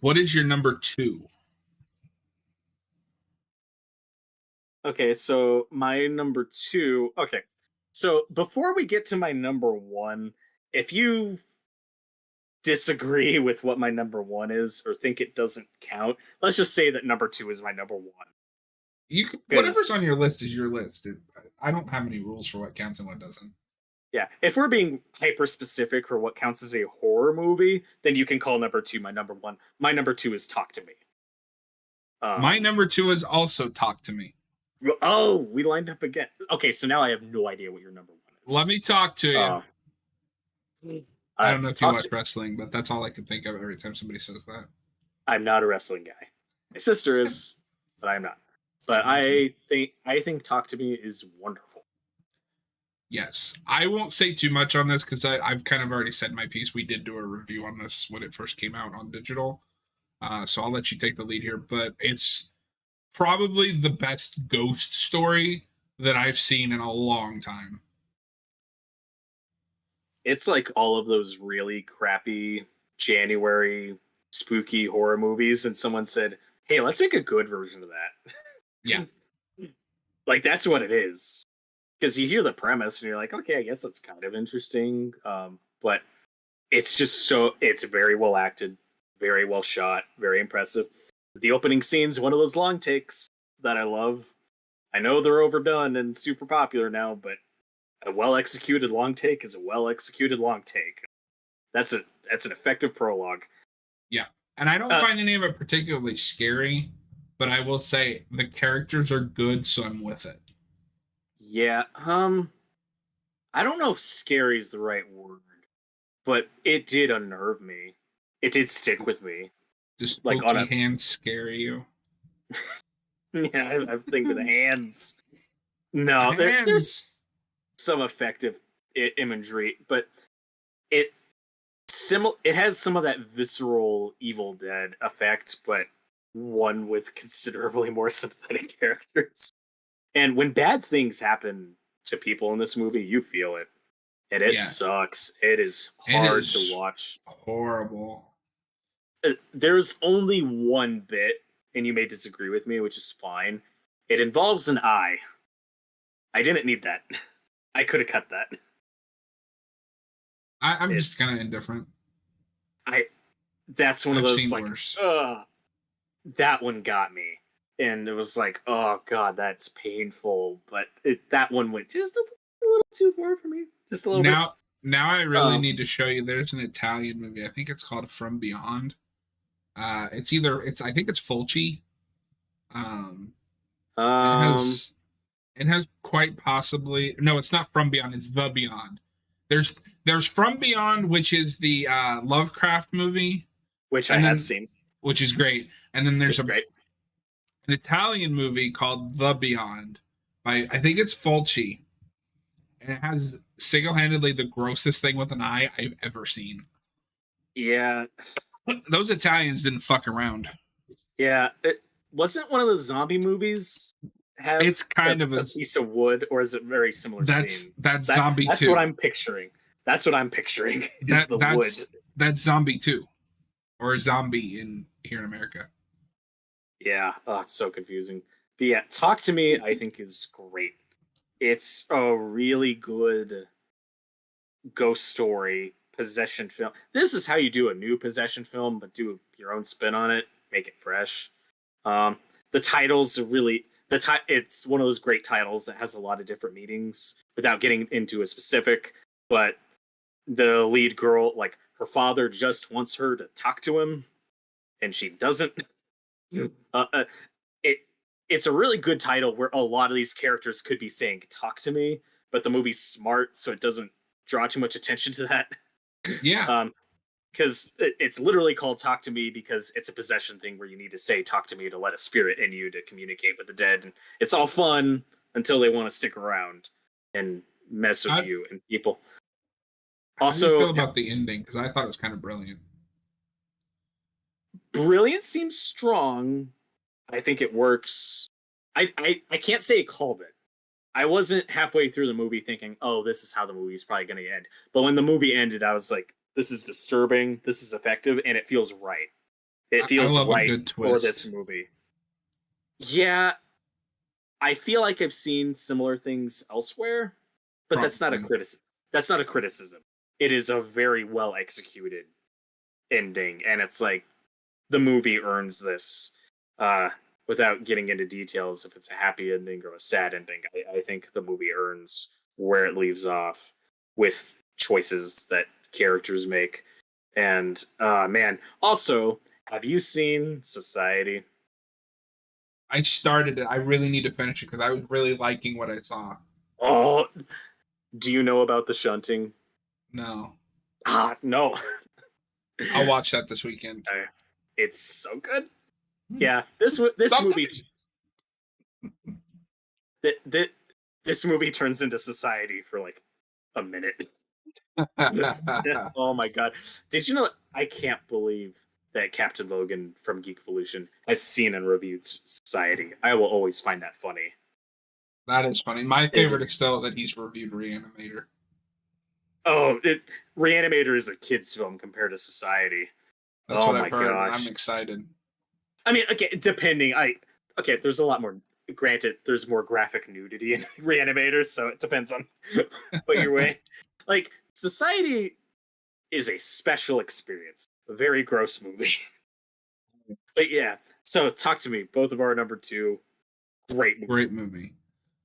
What is your number 2? Okay, so my number 2. Okay, so before we get to my number 1, if you disagree with what my number 1 is or think it doesn't count, let's just say that number 2 is my number 1. You can, whatever's on your list is your list. I don't have any rules for what counts and what doesn't. Yeah, if we're being hyper specific for what counts as a horror movie, then you can call number 2 my number 1. My number 2 is Talk to Me. My number 2 is also Talk to Me. Oh, we lined up again. Okay, so now I have no idea what your number 1 is. Let me talk to you. I don't know if you watch wrestling, but that's all I can think of every time somebody says that. I'm not a wrestling guy. My sister is, but I'm not. But I think Talk to Me is wonderful. Yes. I won't say too much on this because I've kind of already said my piece. We did do a review on this when it first came out on digital. So I'll let you take the lead here. But it's probably the best ghost story that I've seen in a long time. It's like all of those really crappy January spooky horror movies, and someone said, "Hey, let's make a good version of that." Yeah. Like that's what it is. Because you hear the premise and you're like, okay, I guess that's kind of interesting. But it's just it's very well acted, very well shot, very impressive. The opening scene's one of those long takes that I love. I know they're overdone and super popular now, but a well executed long take is a well executed long take. That's an effective prologue. Yeah. And I don't find any of it particularly scary, but I will say the characters are good, so I'm with it. Yeah, I don't know if scary is the right word, but it did unnerve me. It did stick with me. Just like on hands scare you. Yeah, I think of the hands. No, there's some effective imagery, but it has some of that visceral Evil Dead effect, but one with considerably more sympathetic characters. And when bad things happen to people in this movie, you feel it. And it sucks. It is hard to watch. Horrible. There's only one bit, and you may disagree with me, which is fine. It involves an eye. I didn't need that. I could have cut that. I'm just kind of indifferent. That's one of those like, worse. That one got me. And it was like, oh god, that's painful. But that one went just a little too far for me. Just a little bit. Now I really need to show you. There's an Italian movie. I think it's called From Beyond. I think it's Fulci. It has quite possibly. No, it's not From Beyond. It's The Beyond. There's From Beyond, which is the Lovecraft movie, which I have seen, which is great. And then there's an Italian movie called The Beyond by, I think it's Fulci, and it has single-handedly the grossest thing with an eye I've ever seen. Yeah, those Italians didn't fuck around. Yeah, it wasn't one of the zombie movies. It's kind of a piece of wood, or is it very similar? That's Zombie 2. That's what I'm picturing. That's what I'm picturing. Is the wood. That's Zombie 2, or Zombie here in America. Yeah, it's so confusing. But yeah, Talk to Me, I think, is great. It's a really good ghost story, possession film. This is how you do a new possession film, but do your own spin on it, make it fresh. The titles are really... It's one of those great titles that has a lot of different meanings without getting into a specific, but the lead girl, like, her father just wants her to talk to him, and she doesn't. It's a really good title where a lot of these characters could be saying "talk to me," but the movie's smart, so it doesn't draw too much attention to that. Yeah. because it's literally called Talk to Me because it's a possession thing where you need to say talk to me to let a spirit in you to communicate with the dead, and it's all fun until they want to stick around and mess with How, you and people. how do you feel Also, about the ending? Because I thought it was kind of brilliant. brilliant seems strong. I think it works. I can't say it called it. I wasn't halfway through the movie thinking, oh, this is how the movie's probably going to end. But when the movie ended, I was like, this is disturbing, this is effective, and it feels right. It I feels love a right good for this twist. movie. Yeah, I feel like I've seen similar things elsewhere, but that's not a Probably. criticism. That's not a criticism. It is a very well executed ending, and it's like the movie earns this. Uh, Without getting into details, if it's a happy ending or a sad ending, I think the movie earns where it leaves off with choices that characters make. And man, also, have you seen Society? I started it. I really need to finish it because I was really liking what I saw. Oh, do you know about the shunting? No, No. I'll watch that this weekend. It's so good. Hmm. Yeah, this Stop movie th- th- this movie turns into Society for like a minute. touching. Oh my god! Did you know? I can't believe that Captain Logan from Geek Evolution has seen and reviewed Society. I will always find that funny. That is funny. My It- favorite is still that he's reviewed Reanimator. oh, Reanimator is a kids' film compared to Society. That's Oh what my I've heard, and I'm gosh! excited. I mean, okay, depending. Okay, there's a lot more. Granted, there's more graphic nudity in Reanimator, so it depends on what you're weighing. Like Society is a special experience, a very gross movie. But yeah, so talk to me. Both of our number two, great movie. Great movie.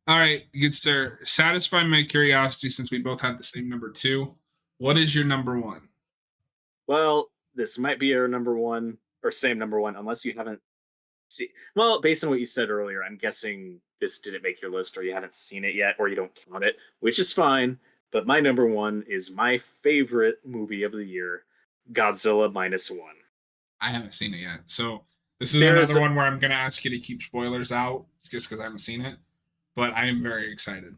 All right, good sir. Satisfy my curiosity since we both had the same number two. What is your number one? Well, this might be our number one or same number one, unless you haven't seen. Well, based on what you said earlier, I'm guessing this didn't make your list, or you haven't seen it yet, or you don't count it, which is fine. But my number one is my favorite movie of the year, Godzilla minus one. I haven't seen it yet. So this is There is another one where I'm going to ask you to keep spoilers out just because I haven't seen it. But I am very excited.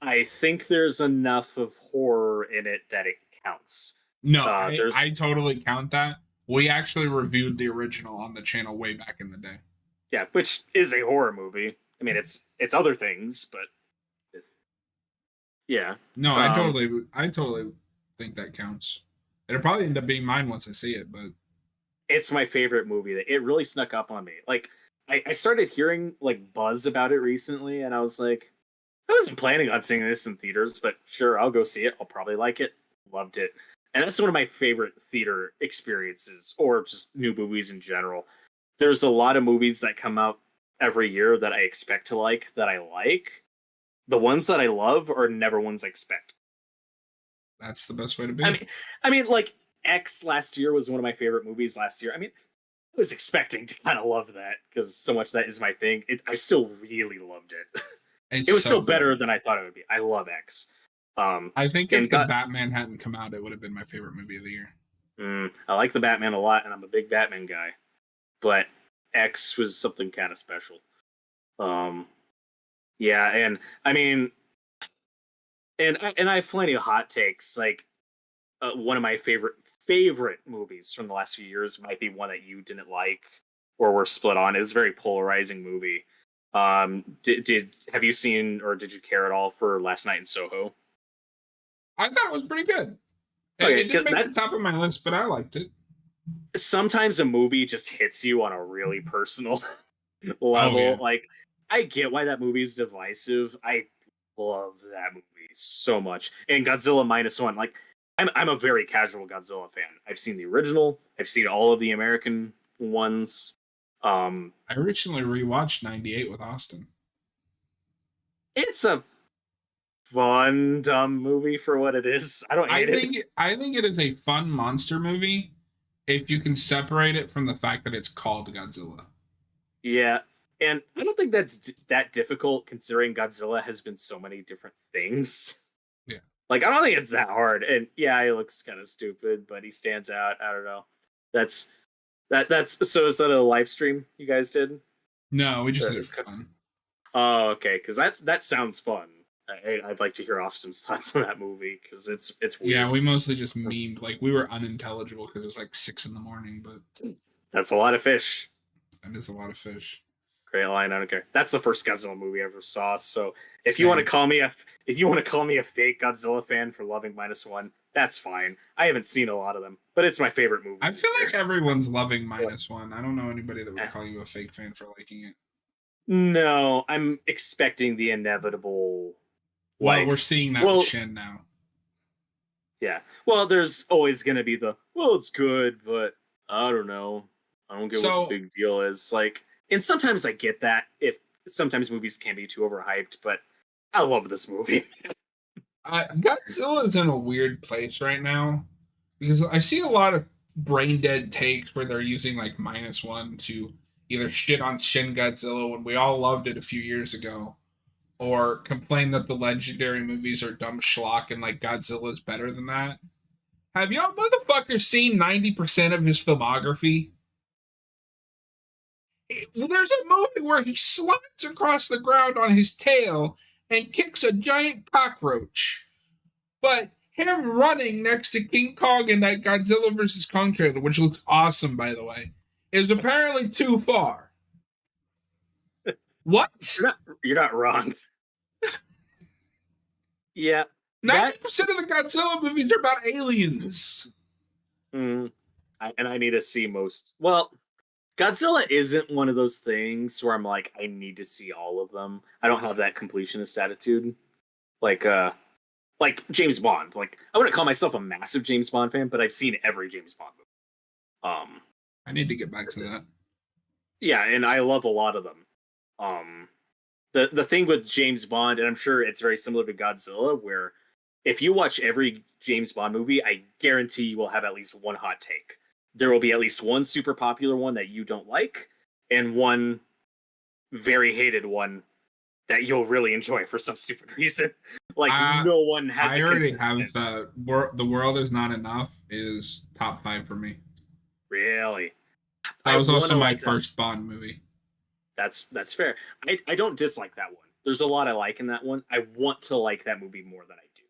I think there's enough of horror in it that it counts. No, There's I totally count that. We actually reviewed the original on the channel way back in the day. Yeah, which is a horror movie. I mean, it's other things, but yeah. No, Um, I totally think that counts. It'll probably end up being mine once I see it, but it's my favorite movie. That it really snuck up on me. Like I started hearing like buzz about it recently, and I was like, I wasn't planning on seeing this in theaters, but sure, I'll go see it. I'll probably like it. Loved it, and that's one of my favorite theater experiences, or just new movies in general. There's a lot of movies that come out every year that I expect to like that I like. The ones that I love are never ones I expect. that's the best way to be. I mean, like X last year was one of my favorite movies last year. I mean, I was expecting to kind of love that because so much that is my thing. I still really loved it. It's It was so still good. better than I thought it would be. I love X. I think and if the got- Batman hadn't come out, it would have been my favorite movie of the year. I like the Batman a lot, and I'm a big Batman guy. But X was something kind of special. Yeah, and I mean, and I have plenty of hot takes. Like one of my favorite movies from the last few years might be one that you didn't like or were split on. It was a very polarizing movie. Did have you seen or did you care at all for Last Night in Soho? I thought it was pretty good. Okay, It didn't 'cause make the top of my list, but I liked it. sometimes a movie just hits you on a really personal level. Oh, yeah. Like, I get why that movie is divisive. I love that movie so much. And Godzilla minus one, like, I'm a very casual Godzilla fan. I've seen the original. I've seen all of the American ones. I recently rewatched 98 with Austin. It's a fun, dumb movie for what it is. I don't hate it. I think it is a fun monster movie if you can separate it from the fact that it's called Godzilla. Yeah. And I don't think that's that difficult considering Godzilla has been so many different things. Yeah. Like, I don't think it's that hard. And yeah, he looks kind of stupid, but he stands out. I don't know. That's that's so. Is that a live stream you guys did? No, we just did it for Uh, fun. Oh, okay. Because that sounds fun. I'd like to hear Austin's thoughts on that movie because it's weird. Yeah, we mostly just memed. Like, we were unintelligible because it was like 6 in the morning, but That's a lot of fish. that is a lot of fish. Great line. I don't care. That's the first Godzilla movie I ever saw. So if Same. you want to call me a fake Godzilla fan for loving -1, that's fine. I haven't seen a lot of them, but it's my favorite movie. I feel like everyone's loving -1. I don't know anybody that would Eh. call you a fake fan for liking it. No, I'm expecting the inevitable. Well, Like, we're seeing that well, with Shin now. yeah. Well, there's always gonna be it's good, but I don't know. I don't get So- what the big deal is. Like, and sometimes I get that if sometimes movies can be too overhyped, but I love this movie. Godzilla is in a weird place right now because I see a lot of brain dead takes where they're using like -1 to either shit on Shin Godzilla when we all loved it a few years ago, or complain that the legendary movies are dumb schlock and like Godzilla is better than that. Have y'all motherfuckers seen 90% of his filmography? There's a movie where he slides across the ground on his tail and kicks a giant cockroach. But him running next to King Kong in that Godzilla vs. Kong trailer, which looks awesome, by the way, is apparently too far. What? You're not wrong. Yeah. 90% of the Godzilla movies are about aliens. And I need to see most. Well, Godzilla isn't one of those things where I'm like, I need to see all of them. I don't have that completionist attitude. Like James Bond. Like, I wouldn't call myself a massive James Bond fan, but I've seen every James Bond movie. I need to get back to that. Yeah, and I love a lot of them. The thing with James Bond, and I'm sure it's very similar to Godzilla, where if you watch every James Bond movie, I guarantee you will have at least one hot take. There will be at least one super popular one that you don't like, and one very hated one that you'll really enjoy for some stupid reason. Like, no one has. I already have The World Is Not Enough is top 5 for me. Really? That was also my first Bond movie. That's fair. I don't dislike that one. There's a lot I like in that one. I want to like that movie more than I do.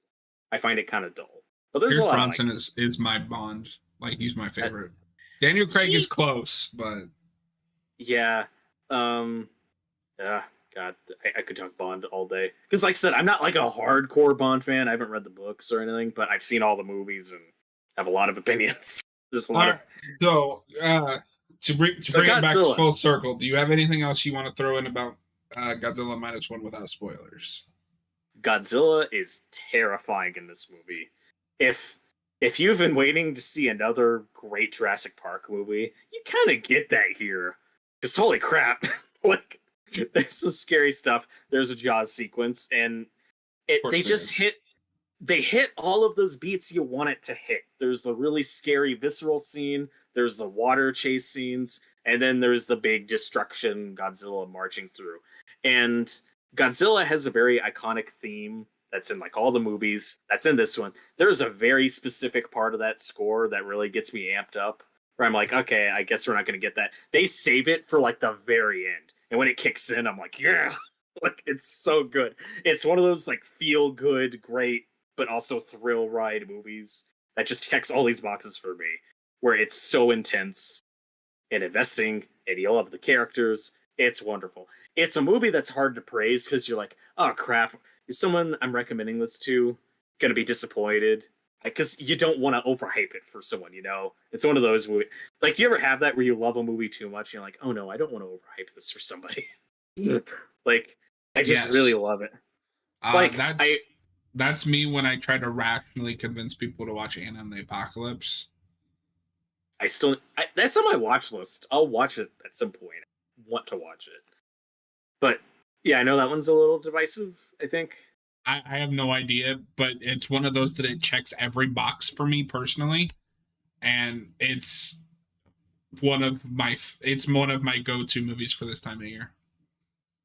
I find it kind of dull. But there's Pierce a lot. Bronson is my Bond. Like, he's my favorite. Daniel Craig is close, but yeah. God, I could talk Bond all day. Because, like I said, I'm not like a hardcore Bond fan. I haven't read the books or anything, but I've seen all the movies and have a lot of opinions. There's a lot of. So, to bring it back full circle, do you have anything else you want to throw in about Godzilla -1 without spoilers? Godzilla is terrifying in this movie. If you've been waiting to see another great Jurassic Park movie, you kind of get that here. Because holy crap, like, there's some scary stuff. There's a Jaws sequence, and they hit all of those beats you want it to hit. There's the really scary visceral scene, there's the water chase scenes, and then there's the big destruction Godzilla marching through. And Godzilla has a very iconic theme that's in like all the movies. That's in this one. There's a very specific part of that score that really gets me amped up. Where I'm like, okay, I guess we're not going to get that. They save it for like the very end, and when it kicks in, I'm like, yeah, like it's so good. It's one of those like feel good, great, but also thrill ride movies that just checks all these boxes for me. Where it's so intense and investing, and you love the characters. It's wonderful. It's a movie that's hard to praise because you're like, oh crap, is someone I'm recommending this to going to be disappointed? Because you don't want to overhype it for someone, you know? It's one of those movies. Like, do you ever have that where you love a movie too much and you're like, oh no, I don't want to overhype this for somebody? Like, I just really love it. Like, that's me when I try to rationally convince people to watch Anna and the Apocalypse. That's on my watch list. I'll watch it at some point. I want to watch it. But yeah, I know that one's a little divisive, I think. I have no idea, but it's one of those that it checks every box for me personally, and it's one of my go-to movies for this time of year.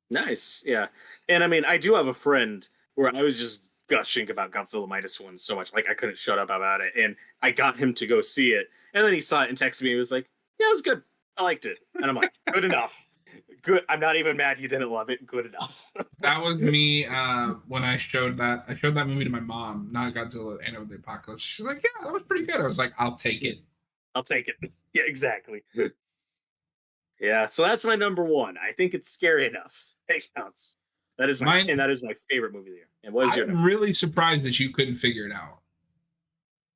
Nice, yeah. And I mean, I do have a friend where I was just gushing about Godzilla Minus One so much. Like I couldn't shut up about it. And I got him to go see it. And then he saw it and texted me. He was like, yeah, it was good. I liked it. And I'm like, good enough. Good. I'm not even mad you didn't love it. Good enough. That was me when I showed that movie to my mom, not Godzilla End of the Apocalypse. She's like, yeah, that was pretty good. I was like, I'll take it. I'll take it. Yeah, exactly. Yeah, so that's my number one. I think it's scary enough. It counts. That is my favorite movie of the year. And what is your I'm really surprised that you couldn't figure it out.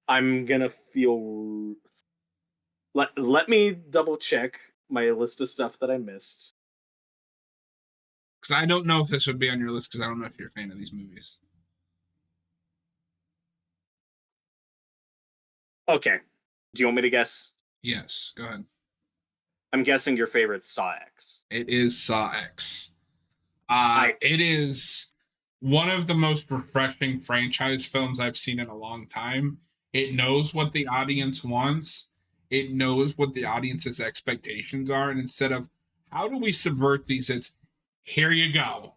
I'm gonna feel. Let me double check my list of stuff that I missed. Because I don't know if this would be on your list because I don't know if you're a fan of these movies. Okay. Do you want me to guess? Yes, go ahead. I'm guessing your favorite's Saw X. It is Saw X. It is one of the most refreshing franchise films I've seen in a long time. It knows what the audience wants. It knows what the audience's expectations are. And instead of, how do we subvert these? It's, here you go.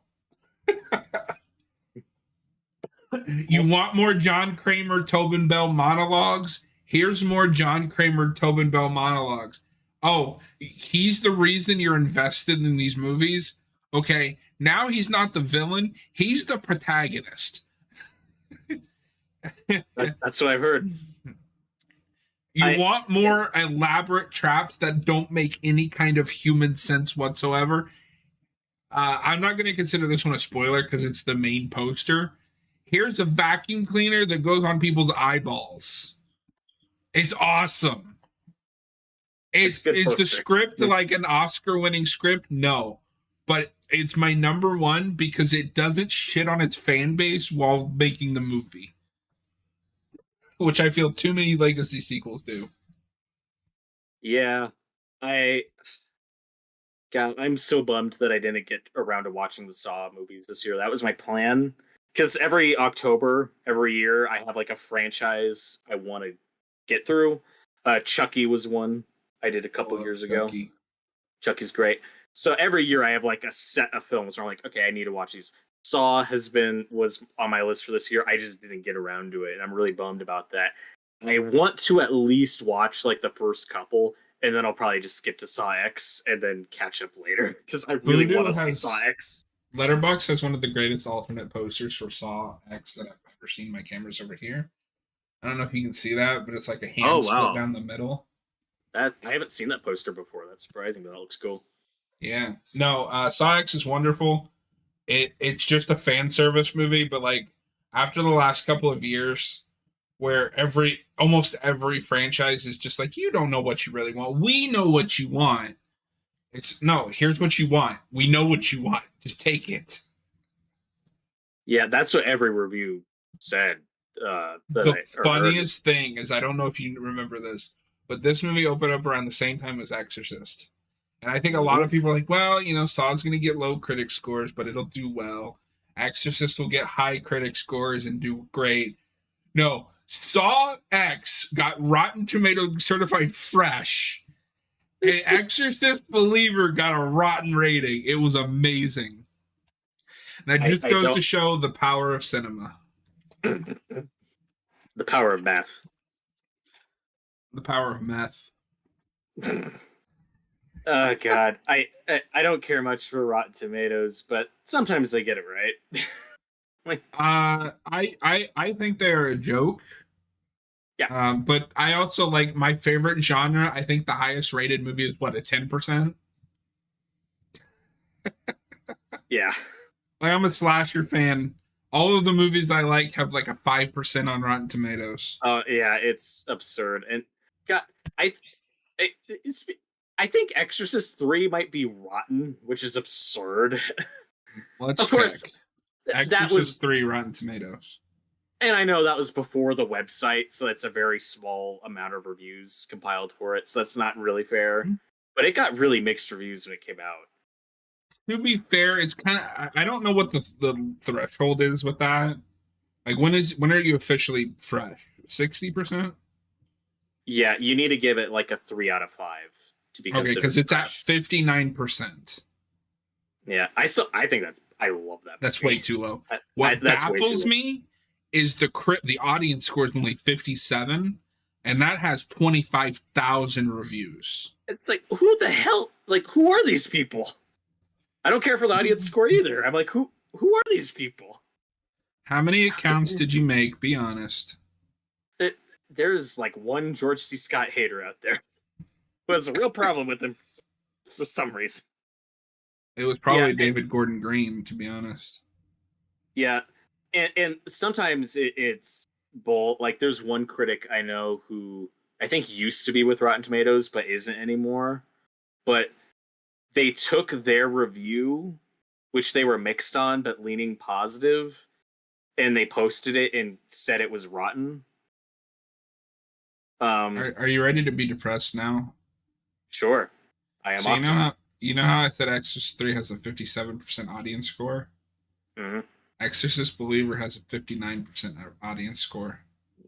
You want more John Kramer, Tobin Bell monologues? Here's more John Kramer, Tobin Bell monologues. Oh, he's the reason you're invested in these movies? Okay, now he's not the villain. He's the protagonist. That's what I've heard. You want more elaborate traps that don't make any kind of human sense whatsoever? I'm not going to consider this one a spoiler because it's the main poster. Here's a vacuum cleaner that goes on people's eyeballs. It's awesome. Is the script like an Oscar-winning script? No. But it's my number one because it doesn't shit on its fan base while making the movie. Which I feel too many legacy sequels do. Yeah. I'm so bummed that I didn't get around to watching the Saw movies this year. That was my plan. Because every October, every year, I have like a franchise I want to get through. Chucky was one I did a couple years ago. Chucky's great. So every year I have like a set of films where I'm like, okay, I need to watch these. Saw was on my list for this year. I just didn't get around to it, and I'm really bummed about that. I want to at least watch like the first couple, and then I'll probably just skip to Saw X and then catch up later because I really want to see Saw X. Letterboxd has one of the greatest alternate posters for Saw X that I've ever seen. My camera's over here. I don't know if you can see that, but it's like a hand split down the middle. I haven't seen that poster before. That's surprising, but that looks cool. Yeah. No, Saw X is wonderful. It's just a fan service movie, but like after the last couple of years where almost every franchise is just like, you don't know what you really want. We know what you want. Here's what you want. We know what you want. Just take it. Yeah, that's what every review said. The funniest thing is, I don't know if you remember this, but this movie opened up around the same time as Exorcist. And I think a lot of people are like, well, Saw's going to get low critic scores, but it'll do well. Exorcist will get high critic scores and do great. No, Saw X got Rotten Tomato certified fresh. And Exorcist Believer got a rotten rating. It was amazing. And that just goes to show the power of cinema. The power of math. The power of meth. Oh God, I don't care much for Rotten Tomatoes, but sometimes they get it right. I think they're a joke. Yeah. But I also like my favorite genre. I think the highest rated movie is what, a 10%? Yeah. Like, I'm a slasher fan. All of the movies I like have like a 5% on Rotten Tomatoes. Oh yeah, it's absurd. And God, I think Exorcist 3 might be rotten, which is absurd. Let's check. Course, Exorcist 3 Rotten Tomatoes. And I know that was before the website, so that's a very small amount of reviews compiled for it, so that's not really fair. But it got really mixed reviews when it came out. To be fair, it's kind of, I don't know what the threshold is with that. Like, when are you officially fresh? 60%? Yeah, you need to give it like a 3 out of 5 to be considered. Okay, because it's fresh. at 59%. Yeah, I think I love that. That's way too low. What baffles me is the audience score is only 57, and that has 25,000 reviews. It's like, who the hell? Like, who are these people? I don't care for the audience score either. I'm like, who are these people? How many accounts did you make? Be honest. There's like one George C. Scott hater out there who has a real problem with him for some reason. It was probably David Gordon Green, to be honest. Yeah, and sometimes it's bull. Like, there's one critic I know who I think used to be with Rotten Tomatoes but isn't anymore. But they took their review, which they were mixed on but leaning positive, and they posted it and said it was rotten. Are you ready to be depressed now? Sure, I am. So you know how I said Exorcist 3 has a 57% audience score? Mm-hmm. Exorcist Believer has a 59% audience score.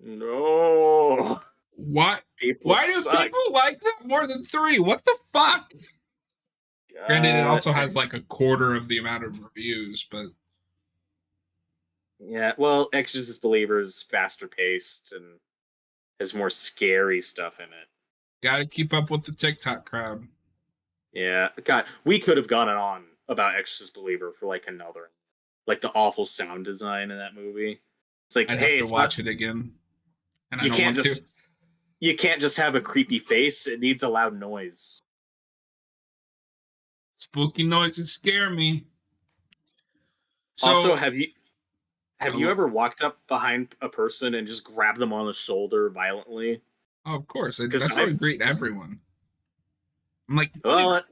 No. What? People Why do suck. people like that more than 3? What the fuck? Granted, it also has like a quarter of the amount of reviews, but yeah, well, Exorcist Believer is faster paced and has more scary stuff in it. gotta keep up with the TikTok crowd. Yeah, God, we could have gone on about Exorcist Believer for like another, like the awful sound design in that movie. It's like, I'd hey, have to watch it again, and I you don't can't want just to. you can't just have a creepy face. It needs a loud noise. Spooky noises scare me. So, Also, have you ever walked up behind a person and just grabbed them on the shoulder violently? of course, that's how I greet everyone. I'm like, well,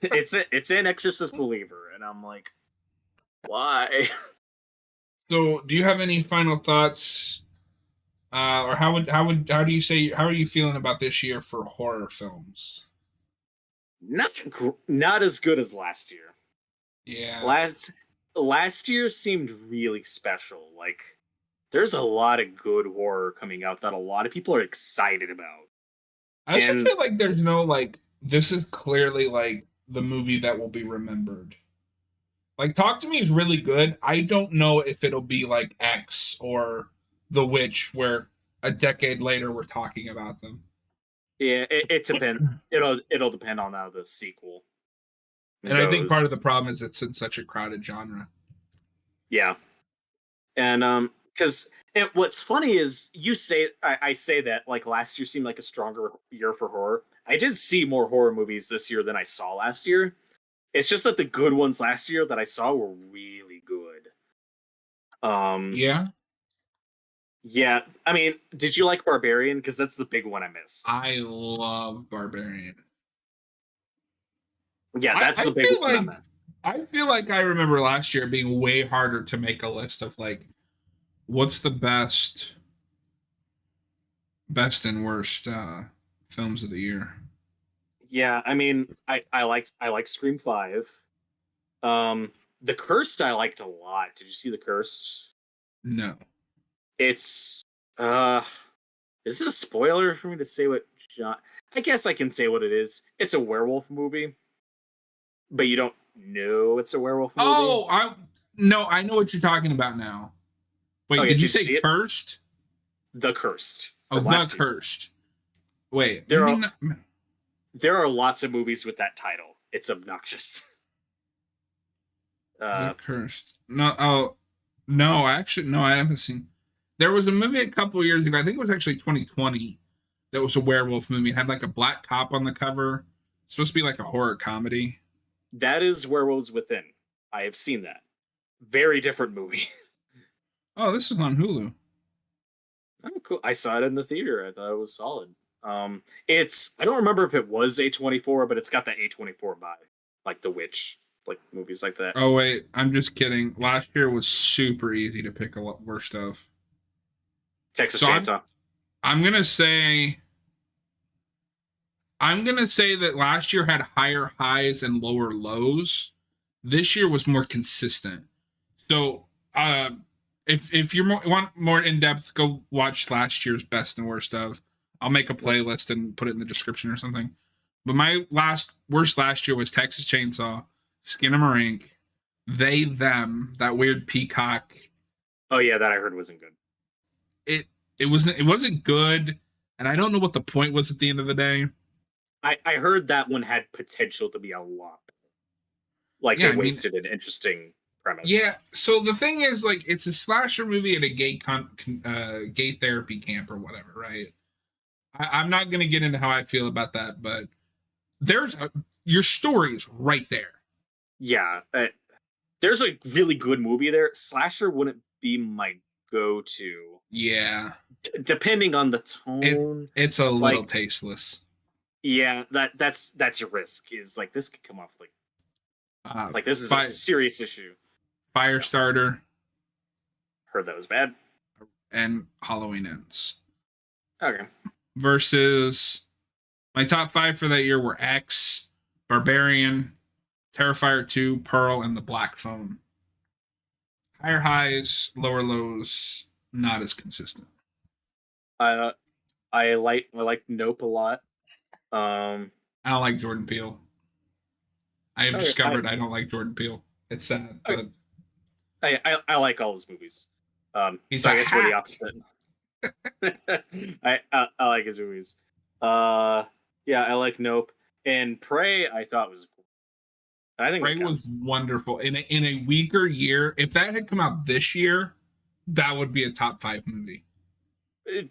it's an Exorcist Believer, and I'm like, why? So, do you have any final thoughts, or how do you say, how are you feeling about this year for horror films? Not as good as last year. Yeah, last year seemed really special. Like, there's a lot of good horror coming out that a lot of people are excited about. I also feel like there's no like, this is clearly like the movie that will be remembered. Like, Talk to Me is really good. I don't know if it'll be like X or The Witch, where a decade later we're talking about them. Yeah, it depends. It'll depend on how the sequel And goes. I think part of the problem is it's in such a crowded genre. Yeah, and because what's funny is I say that like last year seemed like a stronger year for horror. I did see more horror movies this year than I saw last year. It's just that the good ones last year that I saw were really good. Yeah. Yeah, I mean, did you like Barbarian? Because that's the big one I missed. I love Barbarian. Yeah, that's the big one I missed. I feel like I remember last year being way harder to make a list of like, what's the best and worst films of the year. Yeah, I mean, I like Scream 5. The Cursed I liked a lot. Did you see The Cursed? No. It's is it a spoiler for me to say what I guess I can say what it is. It's a werewolf movie. But you don't know it's a werewolf movie. Oh, I know what you're talking about now. Wait, did you say Cursed? The Cursed. Oh, The Cursed. Wait, there are lots of movies with that title. It's obnoxious. The Cursed. No, actually, I haven't seen. There was a movie a couple years ago. I think it was actually 2020. That was a werewolf movie. It had like a black cop on the cover. It's supposed to be like a horror comedy. That is Werewolves Within. I have seen that. Very different movie. Oh, this is on Hulu. Oh, cool. I saw it in the theater. I thought it was solid. I don't remember if it was A24, but it's got that A24 vibe, like The Witch, like movies like that. Oh wait, I'm just kidding. Last year was super easy to pick a lot worst of. Texas Chainsaw. I'm gonna say that last year had higher highs and lower lows. This year was more consistent. So, if you want more in depth, go watch last year's best and worst of. I'll make a playlist and put it in the description or something. But my worst last year was Texas Chainsaw, Skinamarink, They Them, that weird Peacock Oh yeah, that I heard wasn't good. It wasn't good, and I don't know what the point was at the end of the day. I heard that one had potential to be a lot better. Like Yeah, they I mean, wasted an interesting premise. yeah. So the thing is, like, it's a slasher movie at a gay therapy camp or whatever, right? I'm not gonna get into how I feel about that, but your story is right there. Yeah, there's a really good movie there. Slasher wouldn't be my go-to, Yeah, depending on the it tone. it's a little Like, tasteless. yeah, that's your risk. Is like this could come off Uh, like this is a Fi- serious issue. Firestarter Heard that was bad. and Halloween Ends Okay. versus my top five for that year were X, Barbarian, Terrifier 2, Pearl, and The Black Phone. Higher highs, lower lows, not as consistent. Uh, I like Nope a lot. Um, I don't like Jordan Peele. I have okay, discovered I don't like Jordan Peele. It's sad, okay. but I like all his movies. he's So a I guess we're the hack. opposite. I like his movies. Yeah, I like Nope and Prey. I thought was cool. I think Prey that was counts. wonderful. In a weaker year, if that had come out this year, that would be a top five movie.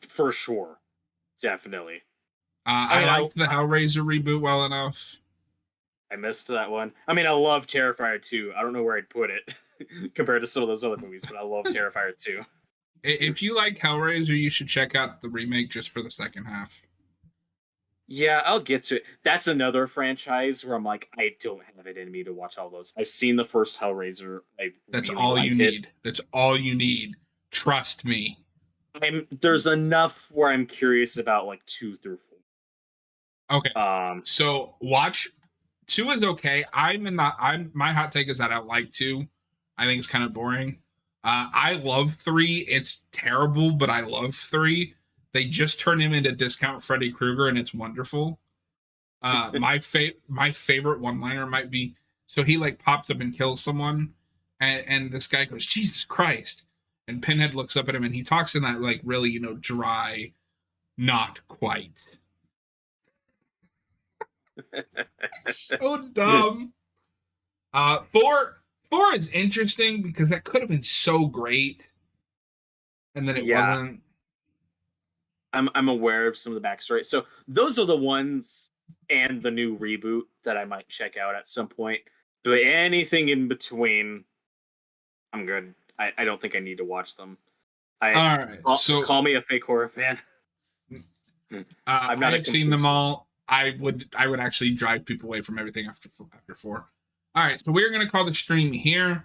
For sure, definitely. I mean, liked the Hellraiser reboot well enough. I missed that one. I mean, I love Terrifier 2. I don't know where I'd put it compared to some of those other movies, but I love Terrifier 2. If you like Hellraiser, you should check out the remake just for the second half. Yeah, I'll get to it. That's another franchise where I'm like, I don't have it in me to watch all those. I've seen the first Hellraiser. I That's really all you liked it. need. That's all you need. Trust me. There's enough where I'm curious about like 2 through Okay. 4. So watch 2 is okay. I'm my hot take is that I like 2. I think it's kind of boring. I love 3. It's terrible, but I love 3. They just turned him into discount Freddy Krueger, and it's wonderful. My favorite one liner might be, so he like pops up and kills someone, and this guy goes, Jesus Christ, and Pinhead looks up at him and he talks in that like really dry, not quite. So dumb. Four is interesting because that could have been so great, and then it Yeah. wasn't. I'm aware of some of the backstory. So those are the ones and the new reboot that I might check out at some point. But anything in between, I'm good. I don't think I need to watch them. All right, so call me a fake horror fan. I'm not I've seen them all. I would actually drive people away from everything after 4. All right, so we're gonna call the stream here.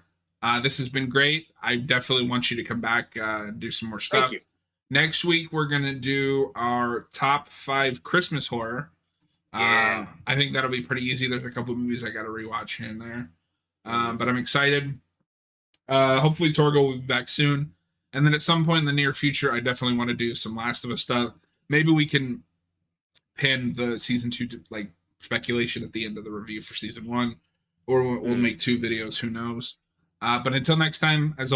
This has been great. I definitely want you to come back and do some more stuff. Thank you. Next week we're gonna do our top 5 Christmas horror. Yeah. I think that'll be pretty easy. There's a couple of movies I got to rewatch here and there, but I'm excited. Hopefully Torgo will be back soon, and then at some point in the near future, I definitely want to do some Last of Us stuff. Maybe we can pin the season 2 to, like, speculation at the end of the review for season 1, or we'll make 2 videos. Who knows? But until next time, as always.